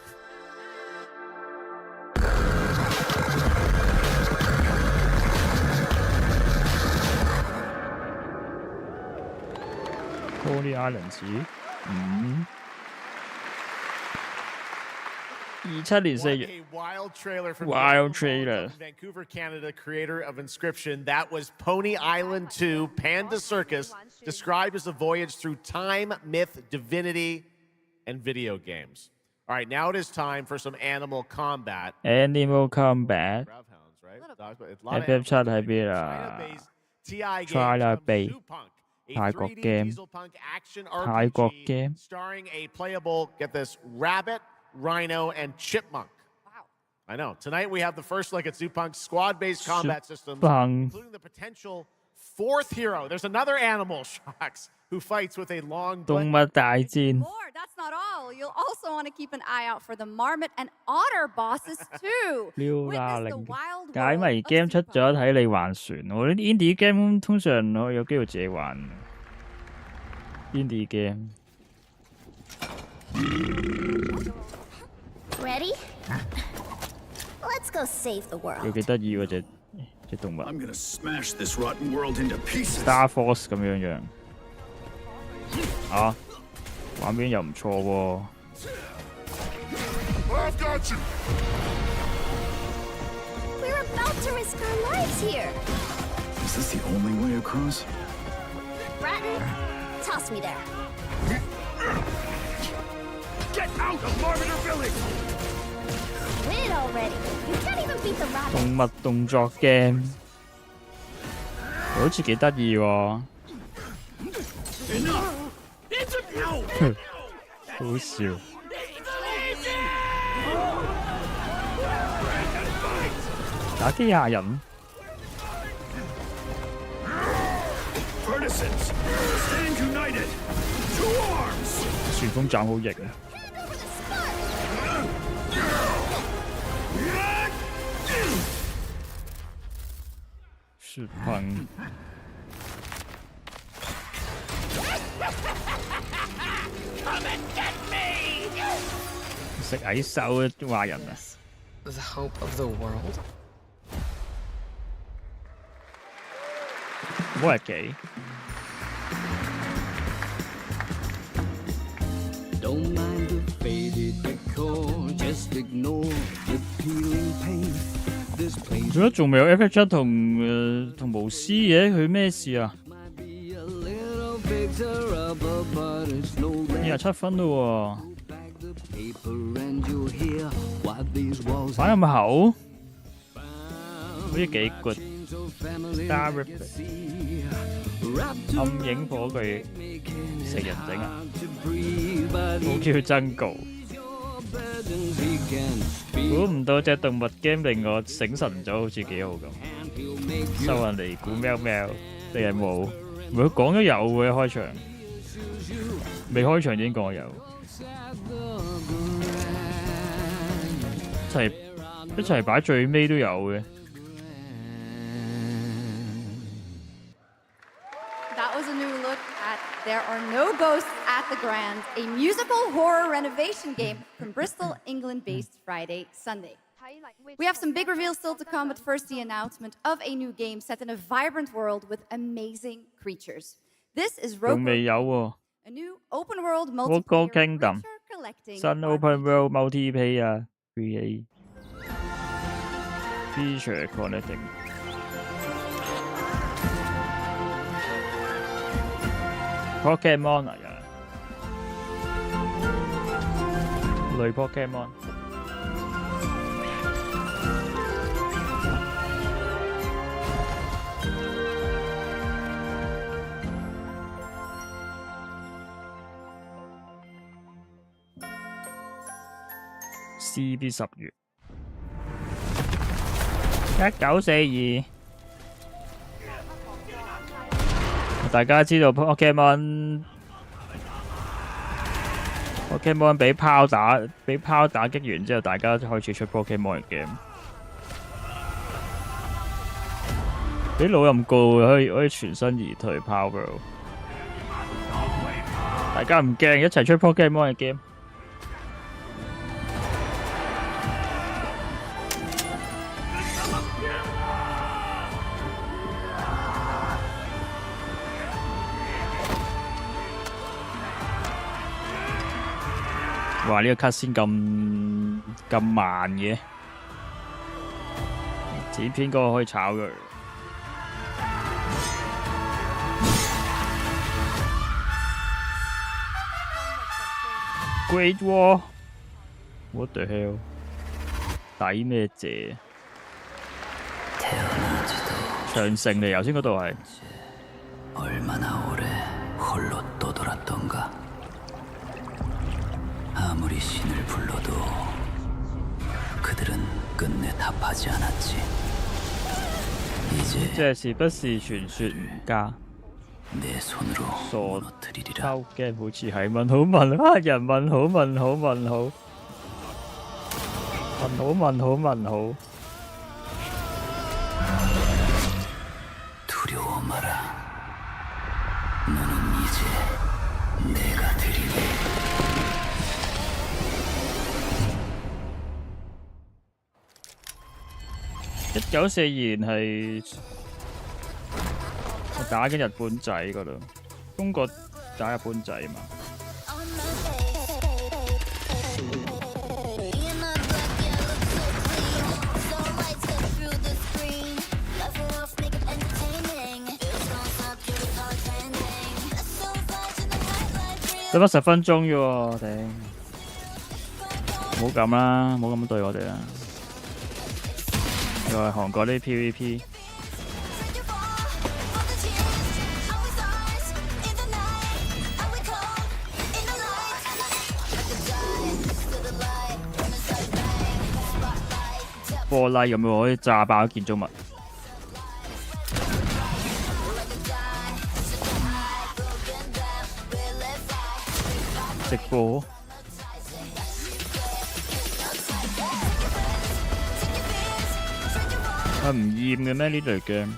Holy Islands， 27年4月 Wild trailer from Vancouver, Canada, creator of Inscription. That was Pony Island 2, Panda Circus, described as a voyage through time, myth, divinity, and video games. All right, now it is time for some animal combat. Animal combat。 FF7 喺邊啊 ？Trailer 被 泰國 game， 泰國 game， starring a playable, get this, rabbit, rhino, and chipmunk. Wow. I know. Tonight we have the first look at Zoopunk's squad-based combat systems, including the potential fourth hero. There's another animal, Shocks, who fights with a long... 動物大戰。 That's not all. You'll also want to keep an eye out for the marmot and otter bosses too. 解謎 game 出咗睇你還船，我啲 indie game 通常我有機會自己玩。indie game。 Ready? Let's go save the world. 佢幾得意喎隻動物。 I'm gonna smash this rotten world into pieces. Star Force 咁樣樣。啊，畫面又唔錯喎。 I've got you. We're about to risk our lives here. Is this the only way across? Bratton, toss me there. Get out of Marviner Village! Quit already. You can't even beat the rabbit. 動物動作 game， 好似幾得意喎。好笑。 打機械人。 Partisans, stand united. To arms. 旋風斬好型啊！雪崩。 Come and get me! 食蟻獸嘅壞人啊！ The hope of the world? 冇人幾。 Don't mind the faded decor, just ignore the peeling paint. The 點解仲未有 FF7同巫師嘅？佢咩事啊？27分咯喎，反咁厚，好似幾 good。Star Rip 暗影火炬食人整啊，好 Q 真告。估唔到隻動物 game 令我醒神咗，好似幾好咁。收人嚟估喵喵，定係冇？唔係佢講咗有嘅開場，未開場已經講有。一齊擺最尾都有嘅。That was a new look at There Are No Ghosts at the Grand, a musical horror renovation game from Bristol, England-based Friday, Sunday. We have some big reveals still to come, but first the announcement of a new game set in a vibrant world with amazing creatures. This is Rockman, a new open-world multiplayer Kingdom, 新 open world multiplayer create feature connecting. Pokemon 啊，類 Pokemon。CB 10月1942，大家知道 Pokemon 俾炮打擊完之後，大家就開始出 Pokemon 嘅 game， 俾老咁高可以全身而退 Power， 大家唔驚一齊出 Pokemon 嘅 game。哇！呢個 cut 先咁慢嘅，剪片嗰個可以炒佢。Great Wall， what the hell？ 抵咩謝？長城嚟，頭先嗰度係。아무리 신을 불러도 그들은 끝내 답하지 않았지. 이제 這是不是傳說唔加？ 내 손으로 무너뜨리리라. 偷嘅好似係問好問啊！人問好問好問好問好問好問好。 두려워 마라. 너는 이제 내가 되리니. 1942年係我打緊日本仔嗰度，中國打日本仔嘛。得返10分鐘啫喎，頂！唔好咁啦，唔好咁對我哋啦。 又係韓國啲 PVP， 玻璃咁樣可以炸爆建築物。直播。 佢唔厭嘅咩呢類 game？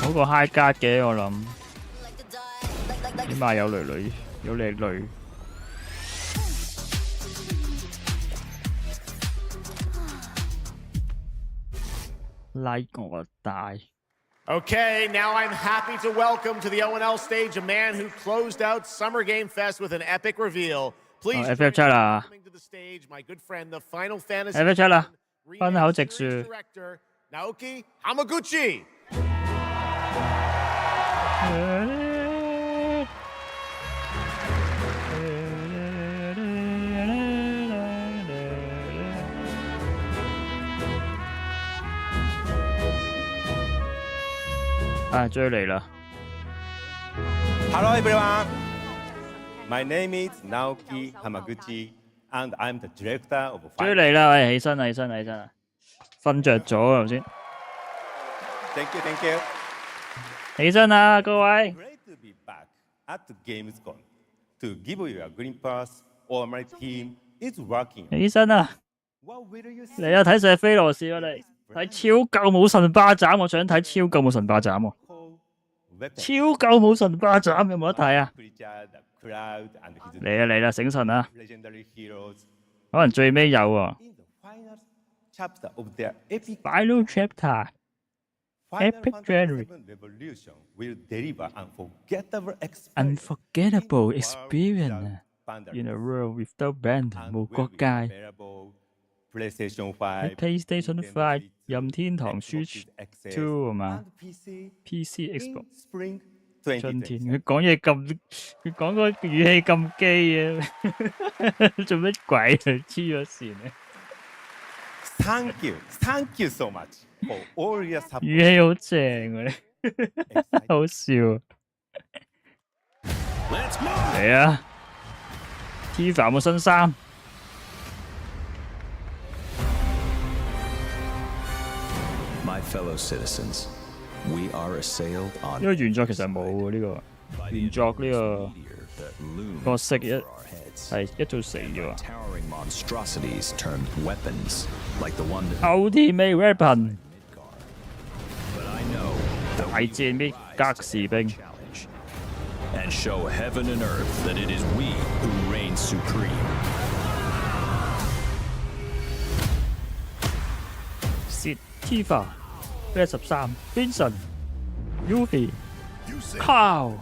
好過 high guard 嘅我諗，起碼有女有靚女。Like 我大。Okay, now I'm happy to welcome to the O&L stage a man who closed out Summer Game Fest with an epic reveal. Please join me in welcoming to the stage my good friend, the Final Fantasy FF7分口直樹。 director Naoki Hamaguchi. 啊，終於嚟啦！ Hello everyone, my name is Naoki Hamaguchi, and I'm the director of. 終於嚟啦！喂，起身啦，起身啦，起身啦！瞓着咗啊，頭先。Thank you, thank you. 起身啦，各位！ Great to be back at Gamescom to give you a glimpse of my team is working. 起身啦！ What will you see? 嚟啊！睇射飛羅士啊！你睇超舊武神霸斬，我想睇超舊武神霸斬喎！超舊武神霸斬有冇得睇啊？嚟啊嚟啦！醒神啊！可能最尾有喎。Final chapter, epic journey, unforgettable experience in a world without band 無國界。喺 PlayStation 5任天堂 Switch 2啊嘛 ，PC Xbox。春天佢講嘢咁，佢講個語氣咁基啊，做乜鬼啊？黐咗線啊 Thank you so much for all your support. 語氣好正喎你，好笑。嚟啊 ！Tifa 有冇新衫？ My fellow citizens, we are assailed on. 因為原作其實冇喎呢個，原作呢個角色係一早死咗。Towering monstrosities turned weapons like the one that. Ultimate weapon. But I know 大戰啲格士兵。 And show heaven and earth that it is we who reign supreme. Sid, Tifa, FF13, Vincent, Yuffie, Carl.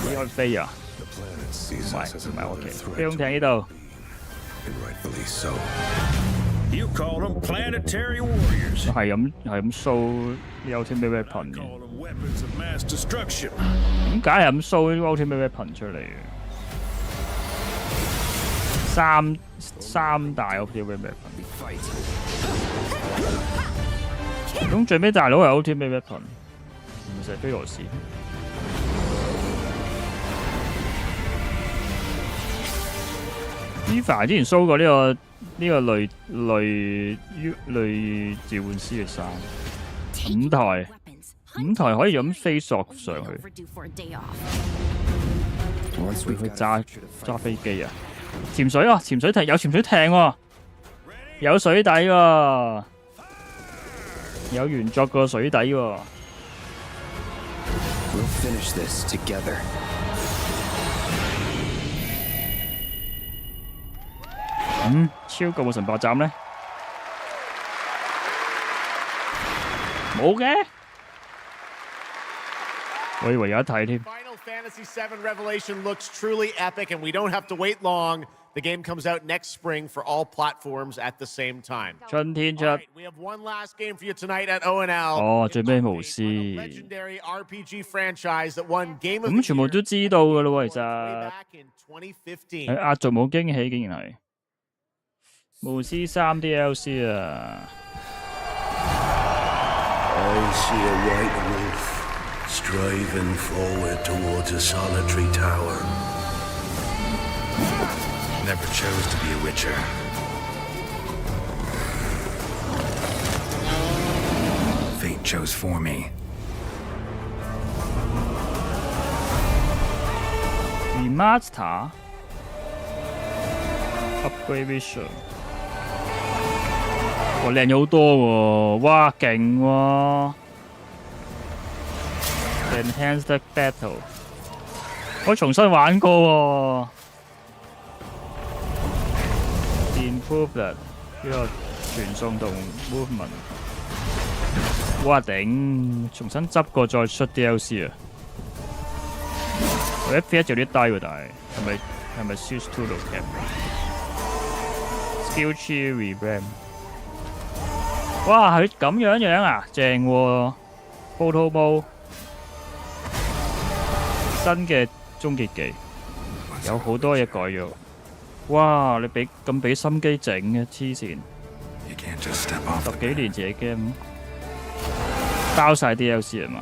你可以飛啊？唔係我嘅，飛空艇呢度。You call them planetary warriors. 係咁 show 啲 Ultimate Weapon 嘅。 Weapons of mass destruction. 點解係咁 show 啲 Ultimate Weapon 出嚟嘅？三大 Ultimate Weapon。咁最尾大佬係 Ultimate Weapon，唔係飛羅士。Eva 之前 show 過呢個類召喚師嘅衫，五台可以咁飛索上去。會去揸飛機啊！潛水啊！潛水艇有潛水艇喎，有水底喎，有原作個水底喎。We'll finish this together. 超級武神爆站咧，冇嘅，我以為有得睇添。Final Fantasy VII Revelation looks truly epic, and we don't have to wait long. The game comes out next spring for all platforms at the same time. 春天出。We have one last game for you tonight at O&L. 哦，最尾巫師。Legendary RPG franchise that won Game of the Year. 咁全部都知道噶咯喎，其實。係壓軸冇驚喜，竟然係。 巫師3 DLC 啊 I see a white wolf striving forward towards a solitary tower. Never chose to be a witcher. Fate chose for me. Remaster Upgrade Vision 哇，靚咗好多喎！哇，勁喎 ！Enhanced Battle 我重新玩過喎 ，Improved 呢個傳送同 Movement。哇頂！重新執過再出 DLC 啊！我 FPS 有啲低喎，但係咪 Switch 2度 Cap？Skill Tree Rebrand。哇！佢咁樣啊，正喎！Photo Mode 新嘅終結技，有好多嘢改咗。哇！你俾心機整嘅，黐線！10幾年前嘅 game。包晒 DLC 啊嘛，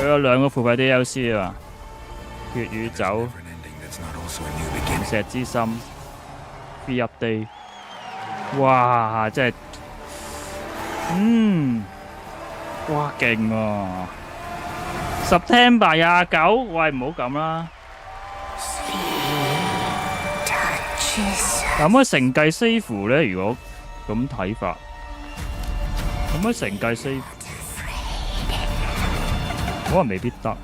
佢有2個付費 DLC 啊嘛，血與酒、岩石之心、Free Update， 哇！真係，哇勁喎 ！September 29，喂唔好咁啦，有冇承繼 save 咧？如果咁睇法？可唔可以承繼 save？ 可能未必得喎。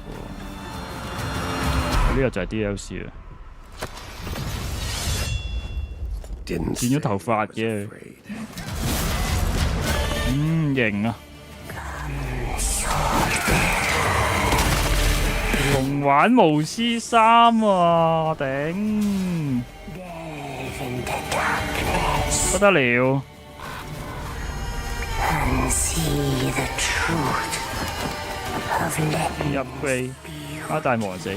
呢個就係 DLC 啊。剪咗頭髮嘅，型啊！重玩巫師3啊，頂！不得了！ See the truth of legend. Upgrade 加大魔死，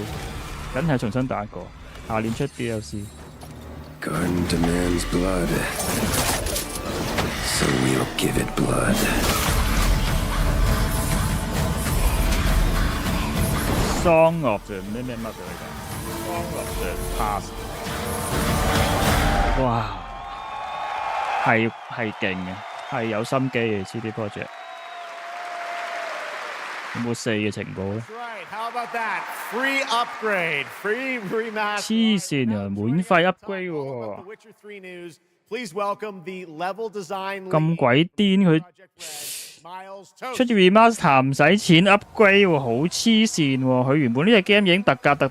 梗係重新打過。下年出 DLC。Garden demands blood, so we'll give it blood. Song of the 咩乜嚟㗎 ？Song of the Past。哇，係勁嘅。係有心機嘅 CD Projekt， 有冇4嘅情報咧？黐線啊！免費 upgrade 喎，咁鬼癲佢出住 remaster 唔使錢 upgrade 喎，好黐線喎！佢原本呢隻 game 已經特價特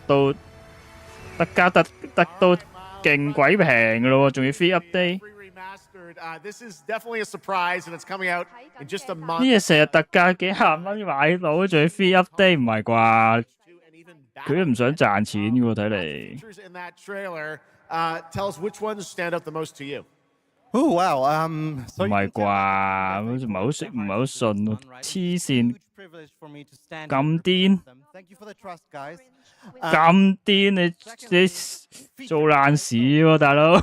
到勁鬼平㗎咯喎，仲要 free update。 This is definitely a surprise, and it's coming out in just a month. 呢嘢成日特價幾廿蚊買到，仲要 free update 唔係啩？佢都唔想賺錢嘅喎，睇嚟。In that trailer, tell us which ones stand out the most to you. Oh wow! 唔係啩？唔係好信喎，黐線咁癲！咁癲你做爛事喎，大佬！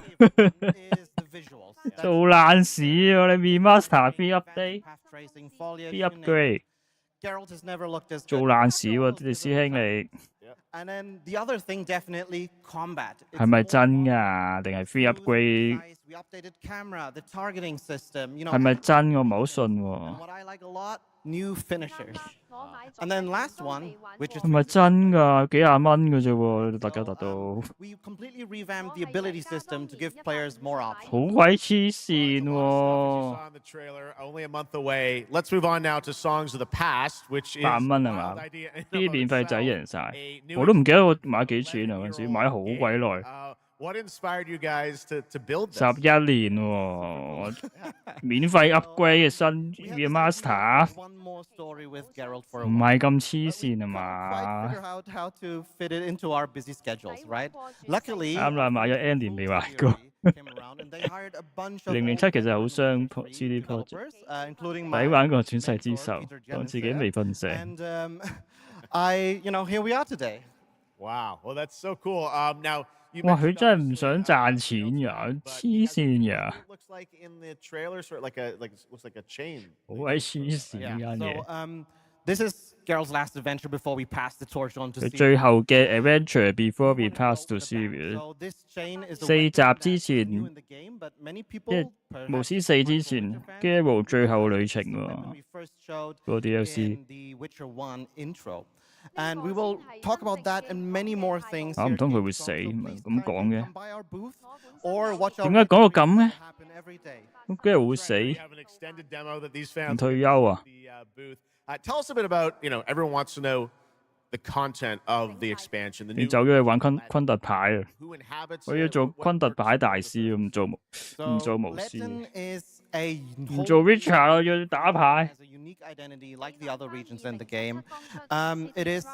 做爛事喎，你 remaster free update free upgrade 做爛事喎，你師兄你。係咪真㗎？定係 free upgrade？ 係咪真？我唔係好信喎。New finishers. And then last one, which is 係咪真㗎？幾廿蚊嘅啫喎，大家達到。We completely revamped the ability system to give players more options. 好鬼黐線喎！Only a month away. Let's move on now to songs of the past, which is 8蚊係嘛？啲免費仔贏晒，我都唔記得我買幾錢啊！嗰陣時買好鬼耐。What inspired you guys to build this? 11年喎，免費 upgrade 嘅新 remaster， 唔係咁黐線啊嘛？啱啦，買咗 N 年未買過。007其實好傷 CD Projekt， 抵玩過轉世之手，當自己未瞓醒。Here we are today. Wow, well that's so cool. Now. 哇！佢真係唔想賺錢㗎，黐線㗎。好鬼黐線呢間嘢。This is Geralt's last adventure before we pass the torch on to 佢最後嘅 adventure before we pass to series。4集之前，即係巫師4之前 ，Geralt 最後旅程喎。個 DLC。And we will talk about that and many more things. 唔通佢會死？唔係咁講嘅。點解講到咁嘅？咁梗係會死。唔退休啊？ Tell us a bit about, everyone wants to know the content of the expansion. The 你走咗去玩昆特牌啊！我要做昆特牌大師，唔做巫師，唔做 Richard 咯，要打牌。Has a unique identity like the other regions in the game. It is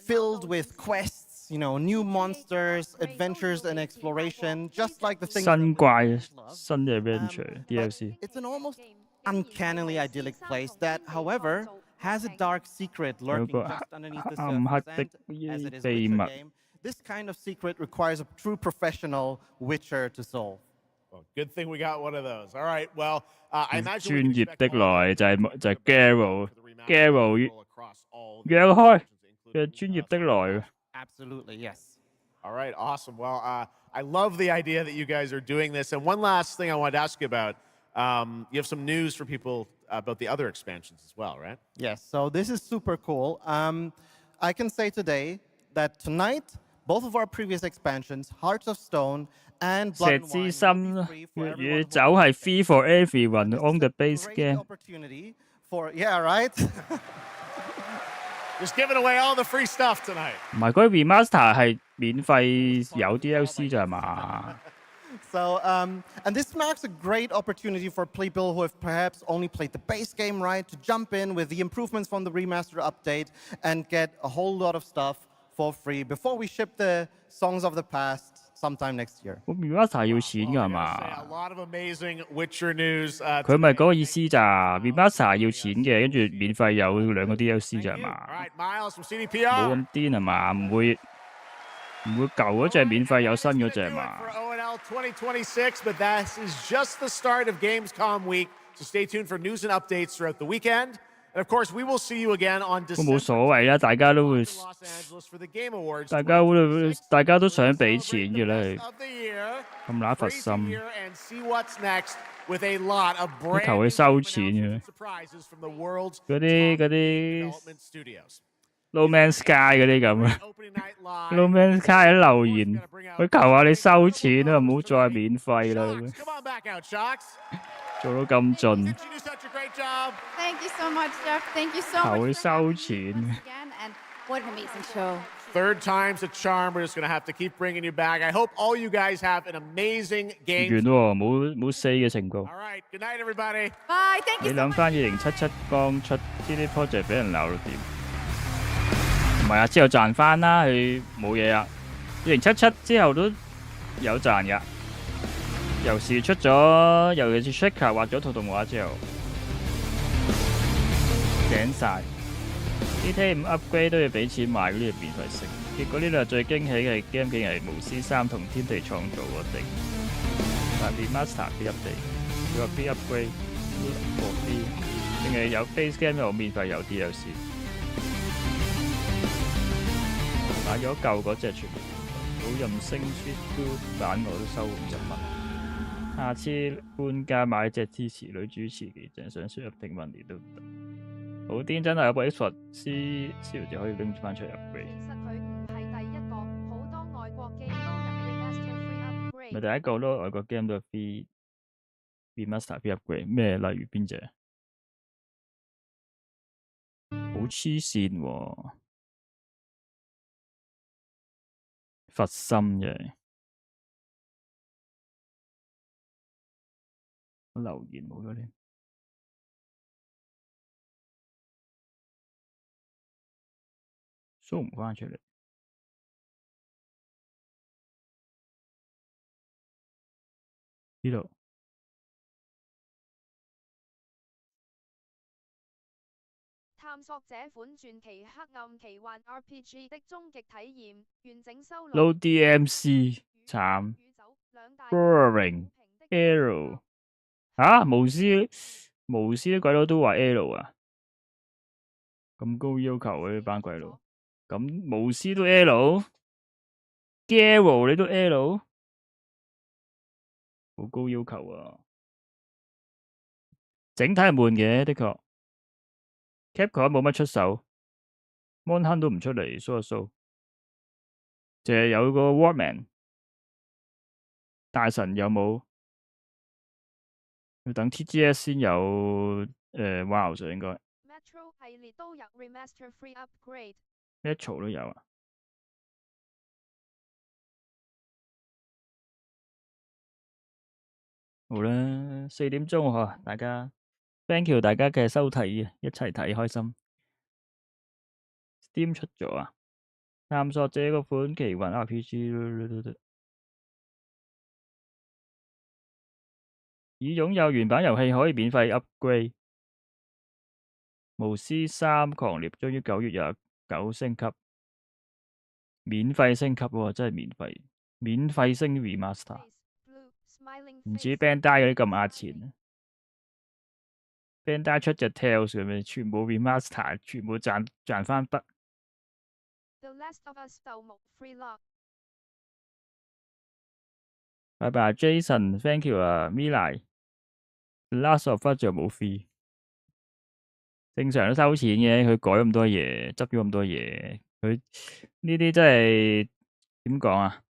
filled with quests, new monsters, adventures, and exploration, just like the things. 新怪、新嘅 adventure DLC。It's an almost uncannily idyllic place that, however, has a dark secret lurking just underneath the surface. And as it is a Witcher game, this kind of secret requires a true professional Witcher to solve. Well, good thing we got one of those. All right. Well, I imagine 專業的來就係 Garo 讓開嘅專業的來。Absolutely, yes. All right, awesome. Well, I love the idea that you guys are doing this. And one last thing I wanted to ask you about. You have some news for people about the other expansions as well, right? Yes, so this is super cool. I can say today that tonight, both of our previous expansions, Hearts of Stone and Blood and Wine, 石之心粵語酒係 free for everyone on the base game。 opportunity for, yeah, right? Just giving away all the free stuff tonight. 唔係嗰啲 remaster 係免費有 DLC 咋係嘛？ So, and this marks a great opportunity for people who have perhaps only played the base game, right, to jump in with the improvements from the remaster update and get a whole lot of stuff for free before we ship the Songs of the Past sometime next year. remaster 要錢㗎係嘛？ A lot of amazing Witcher news. 佢咪嗰個意思咋 ？remaster 要錢嘅，跟住免費有2個 DLC 咋係嘛？ All right, Miles from CDPR. 冇咁癲係嘛？唔會舊嗰隻免費有新嗰隻嘛？ For O&L 2026, but this is just the start of Gamescom week. So stay tuned for news and updates throughout the weekend. And of course, we will see you again on 都 December. 冇所謂啦，大家都會， Los Angeles for the Game Awards. 大家都想俾錢嘅咧， Of the year. 咁揦佛心， And see what's next with a lot of 都 brand 求佢收錢嘅。 surprises from the world's 嗰啲 development studios. No Man's Sky 嗰啲咁啊 ，No Man's Sky 喺留言，佢求下你收錢啊，唔好再免費啦咁樣。 Come on back out, Shocks. 做到咁盡， You do such a great job. Thank you so much, Jeff. Thank you so 求 much. 佢收錢。 Again, and what an amazing show. Third time's a charm. We're just going to have to keep bringing you back. I hope all you guys have an amazing 完 game. 喎，冇4嘅情報。 All right. Good night, everybody. Bye. Thank 你 you so 諗 much. 翻2077剛出呢啲 project 俾人鬧到點？唔係啊，之後賺翻啦，佢冇嘢啊。2077之後都有賺㗎，尤其是出咗，尤其是 Shaker 畫咗套動畫之後，醒晒。GTA 5 upgrade 都要俾錢買嗰啲免費食，結果呢度最驚喜嘅 game 竟然係巫師3同天地創造嗰啲，但係 remaster 必 update， 佢話必 upgrade 冇必，定係有 base game 有免費有 DLC。買咗舊嗰隻全部冇任星 Sweet 版我都收50蚊。下次半價買隻支持女主持嘅正想輸入定文年都得。好癲真係有部 Xbox 燒就可以拎翻出入 upgrade。其實佢唔係第一個，好多外國 game 都有 remaster free upgrade。咪第一個咯，外國 game 都有 free remaster free upgrade。咩？例如邊隻？好黐線喎！佛心嘅留言冇咗添。show 唔翻出嚟。呢度探索這款傳奇黑暗奇幻 RPG 的終極體驗，完整收錄。Low DMC 慘 ，boring Arrow 嚇巫師啲鬼佬都話 Arrow 啊，咁高要求嘅呢班鬼佬。咁巫師都 L，Garo 你都 L， 好高要求啊！整體係悶嘅，的確。Capcom 冇乜出手 ，Mon Hun 都唔出嚟 show 一 show， 淨係有個 Rockman， 大神有冇？要等 TGS 先有WILDS 應該。Metro 系列都有 remaster free upgrade。咩嘈都有啊！好啦，4點鐘嗬，大家 thank you 大家嘅收睇啊，一齊睇開心。Steam 出咗啊！探索這個款奇幻 RPG， 已擁有原版遊戲可以免費 upgrade。巫師3狂獵將於9月29升級，免費升級喎，真係免費升 remaster。唔似 Bandai 嗰啲咁壓錢啊 ！Bandai 出隻 Tales 咁樣，全部 remaster， 全部賺翻筆。拜拜 Jason，thank you 啊 Milai。Last of Us 就冇 free， 正常都收錢嘅，佢改咁多嘢，執咗咁多嘢，佢呢啲真係點講啊？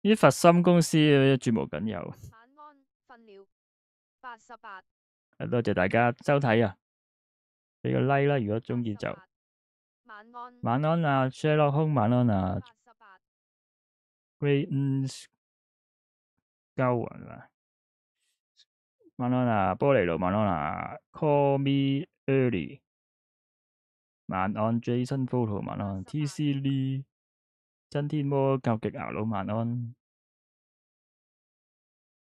呢啲佛心公司絕無僅有。多謝大家收睇啊！俾個 like 啦，如果中意就。晚安啊 ，Sherlock Holmes 晚安啊 ，Great 鳩啊！晚安啊，玻璃爐晚安啊 ，Call me early 晚安 ，Jason Photo 晚安 ，TC Lee 真天魔究極牙佬晚安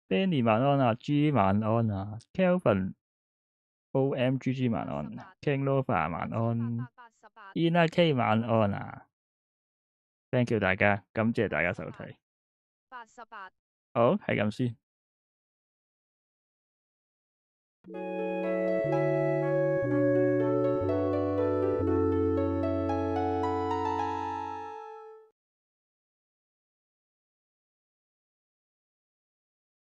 ，Danny 晚安啊 ，G 晚安啊 ，Kelvin OMGG 晚安 ，King Lova 晚安 ，Ina K 晚安啊 ，thank you 大家，感謝大家收睇，好係咁先。